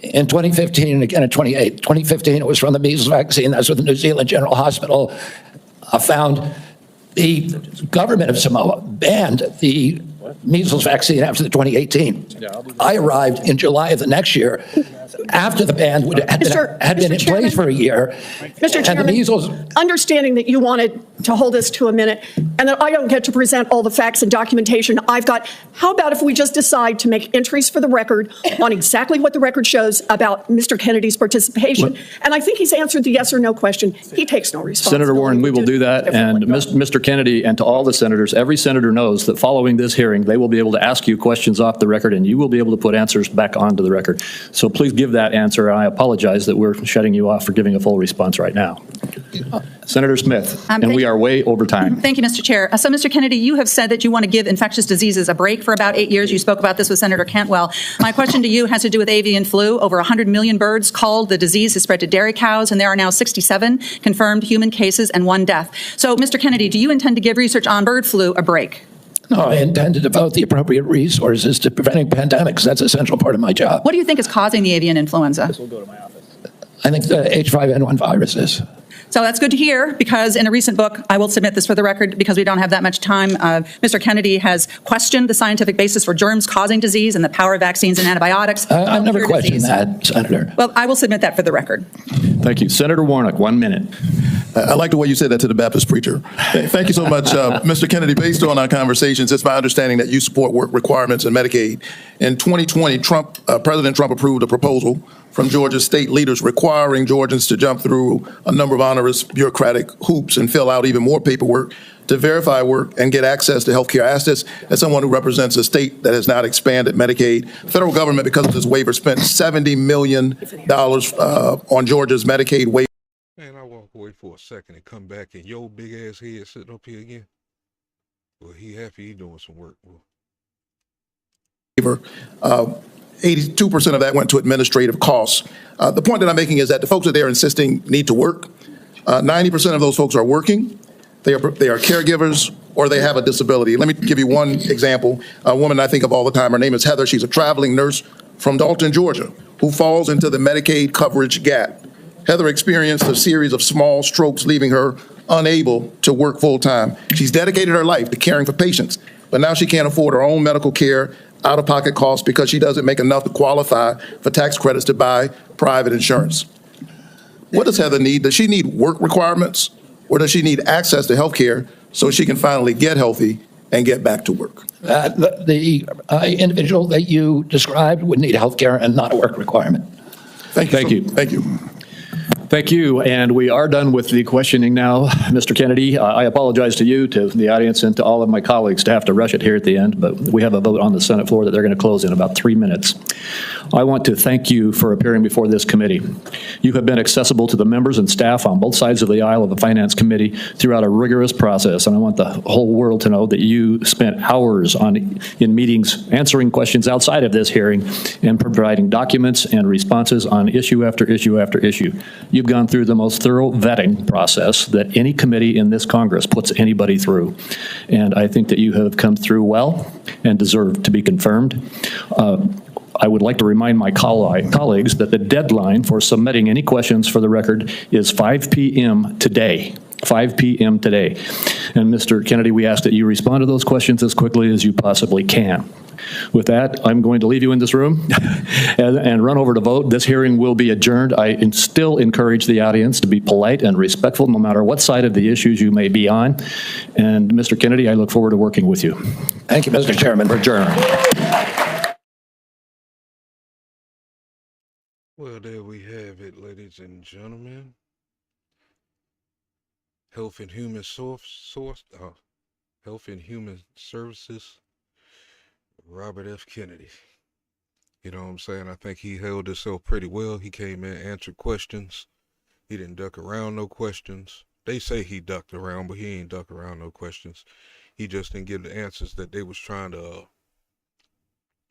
in 2015 and again in 2008. 2015, it was from the measles vaccine. That's what the New Zealand General Hospital found. The government of Samoa banned the measles vaccine after the 2018. I arrived in July of the next year, after the ban had been in place for a year. Mr. Chairman, and the measles, understanding that you wanted to hold us to a minute and that I don't get to present all the facts and documentation I've got, how about if we just decide to make entries for the record on exactly what the record shows about Mr. Kennedy's participation? And I think he's answered the yes or no question. He takes no responsibility. Senator Warren, we will do that. And Mr. Kennedy, and to all the senators, every senator knows that following this hearing, they will be able to ask you questions off the record, and you will be able to put answers back onto the record. So please give that answer. I apologize that we're shutting you off for giving a full response right now. Senator Smith, and we are way over time. Thank you, Mr. Chair. So, Mr. Kennedy, you have said that you want to give infectious diseases a break for about 8 years. You spoke about this with Senator Cantwell. My question to you has to do with avian flu. Over 100 million birds called. The disease has spread to dairy cows, and there are now 67 confirmed human cases and 1 death. So, Mr. Kennedy, do you intend to give research on bird flu a break? no, I intend to devote the appropriate resources to preventing pandemics. That's a central part of my job. What do you think is causing the avian influenza? This will go to my office. I think the H5N1 virus is. So that's good to hear, because in a recent book, I will submit this for the record because we don't have that much time, Mr. Kennedy has questioned the scientific basis for germs causing disease and the power of vaccines and antibiotics. I've never questioned that, Senator. Well, I will submit that for the record. Thank you. Senator Warnock, 1 minute. I like the way you said that to the Baptist preacher. Thank you so much, Mr. Kennedy. Based on our conversations, it's my understanding that you support work requirements in Medicaid. In 2020, President Trump approved a proposal from Georgia's state leaders requiring Georgians to jump through a number of onerous bureaucratic hoops and fill out even more paperwork to verify work and get access to health care. I ask this as someone who represents a state that has not expanded Medicaid. The federal government, because of this waiver, spent $70 million on Georgia's Medicaid waiver. Man, I walk away for a second and come back and your big ass head sitting up here again. Well, he happy he doing some work. 82% of that went to administrative costs. The point that I'm making is that the folks that they're insisting need to work, 90% of those folks are working. They are caregivers or they have a disability. Let me give you one example. A woman I think of all the time, her name is Heather. She's a traveling nurse from Dalton, Georgia, who falls into the Medicaid coverage gap. Heather experienced a series of small strokes, leaving her unable to work full time. She's dedicated her life to caring for patients, but now she can't afford her own medical care, out-of-pocket costs, because she doesn't make enough to qualify for tax credits to buy private insurance. What does Heather need? Does she need work requirements, or does she need access to health care so she can finally get healthy and get back to work? The individual that you described would need health care and not a work requirement. Thank you. Thank you. Thank you. And we are done with the questioning now. Mr. Kennedy, I apologize to you, to the audience, and to all of my colleagues to have to rush it here at the end, but we have a vote on the Senate floor that they're going to close in about 3 minutes. I want to thank you for appearing before this committee. You have been accessible to the members and staff on both sides of the aisle of the Finance Committee throughout a rigorous process, and I want the whole world to know that you spent hours in meetings answering questions outside of this hearing and providing documents and responses on issue after issue after issue. You've gone through the most thorough vetting process that any committee in this Congress puts anybody through, and I think that you have come through well and deserve to be confirmed. I would like to remind my colleagues that the deadline for submitting any questions for the record is 5 p.m. today. 5 p.m. today. And Mr. Kennedy, we ask that you respond to those questions as quickly as you possibly can. With that, I'm going to leave you in this room and run over to vote. This hearing will be adjourned. I still encourage the audience to be polite and respectful no matter what side of the issues you may be on. And Mr. Kennedy, I look forward to working with you. Thank you, Mr. Chairman. We're adjourned. Well, there we have it, ladies and gentlemen. Health and Human Services, Robert F. Kennedy. You know what I'm saying? I think he held himself pretty well. He came in, answered questions. He didn't duck around no questions. They say he ducked around, but he ain't duck around no questions. He just didn't give the answers that they was trying to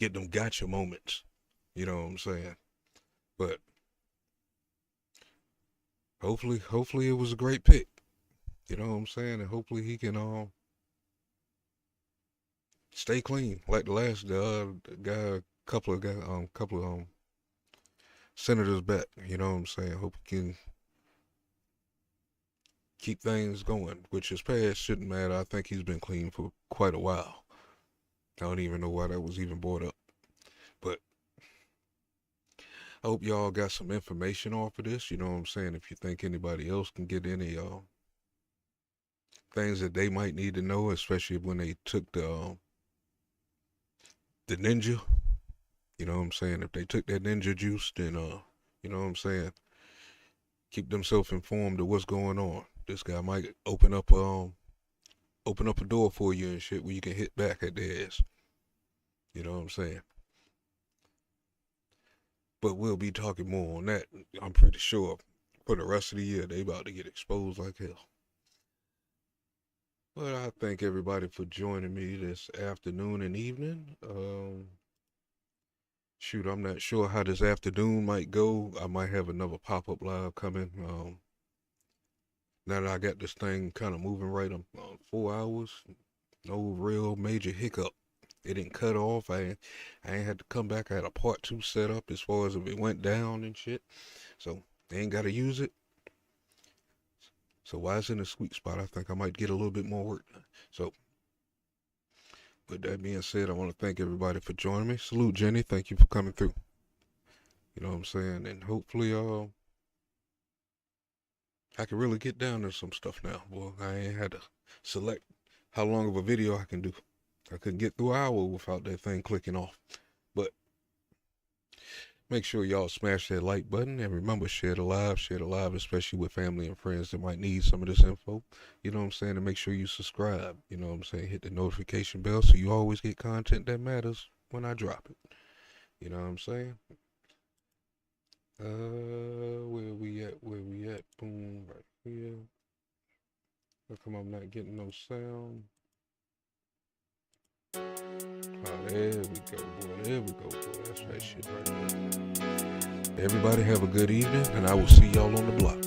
get them gotcha moments. You know what I'm saying? But hopefully it was a great pick. You know what I'm saying? And hopefully he can stay clean like the last guy, couple of senators back. You know what I'm saying? Hope he can keep things going, which his past shouldn't matter. I think he's been clean for quite a while. I don't even know why that was even brought up. But I hope y'all got some information off of this. You know what I'm saying? If you think anybody else can get any things that they might need to know, especially when they took the ninja. You know what I'm saying? If they took that ninja juice, then you know what I'm saying? Keep themselves informed of what's going on. This guy might open up a door for you and shit where you can hit back at their ass. You know what I'm saying? But we'll be talking more on that. I'm pretty sure for the rest of the year they about to get exposed like hell. But I thank everybody for joining me this afternoon and evening. Shoot, I'm not sure how this afternoon might go. I might have another pop-up live coming. Now that I got this thing kind of moving right, I'm 4 hours. No real major hiccup. It didn't cut off. I ain't had to come back. I had a part 2 set up as far as if it went down and shit. So they ain't got to use it. So while it's in the sweet spot, I think I might get a little bit more work done. So with that being said, I want to thank everybody for joining me. Salute, Jenny. Thank you for coming through. You know what I'm saying? And hopefully, I can really get down to some stuff now. Well, I ain't had to select how long of a video I can do. I couldn't get through an hour without that thing clicking off. But make sure y'all smash that like button. And remember, share the live, especially with family and friends that might need some of this info. You know what I'm saying? And make sure you subscribe. You know what I'm saying? Hit the notification bell so you always get content that matters when I drop it. You know what I'm saying? Where we at? Boom, right here. How come I'm not getting no sound? Oh, there we go, boy. There we go, boy. That's that shit right there. Everybody have a good evening, and I will see y'all on the block.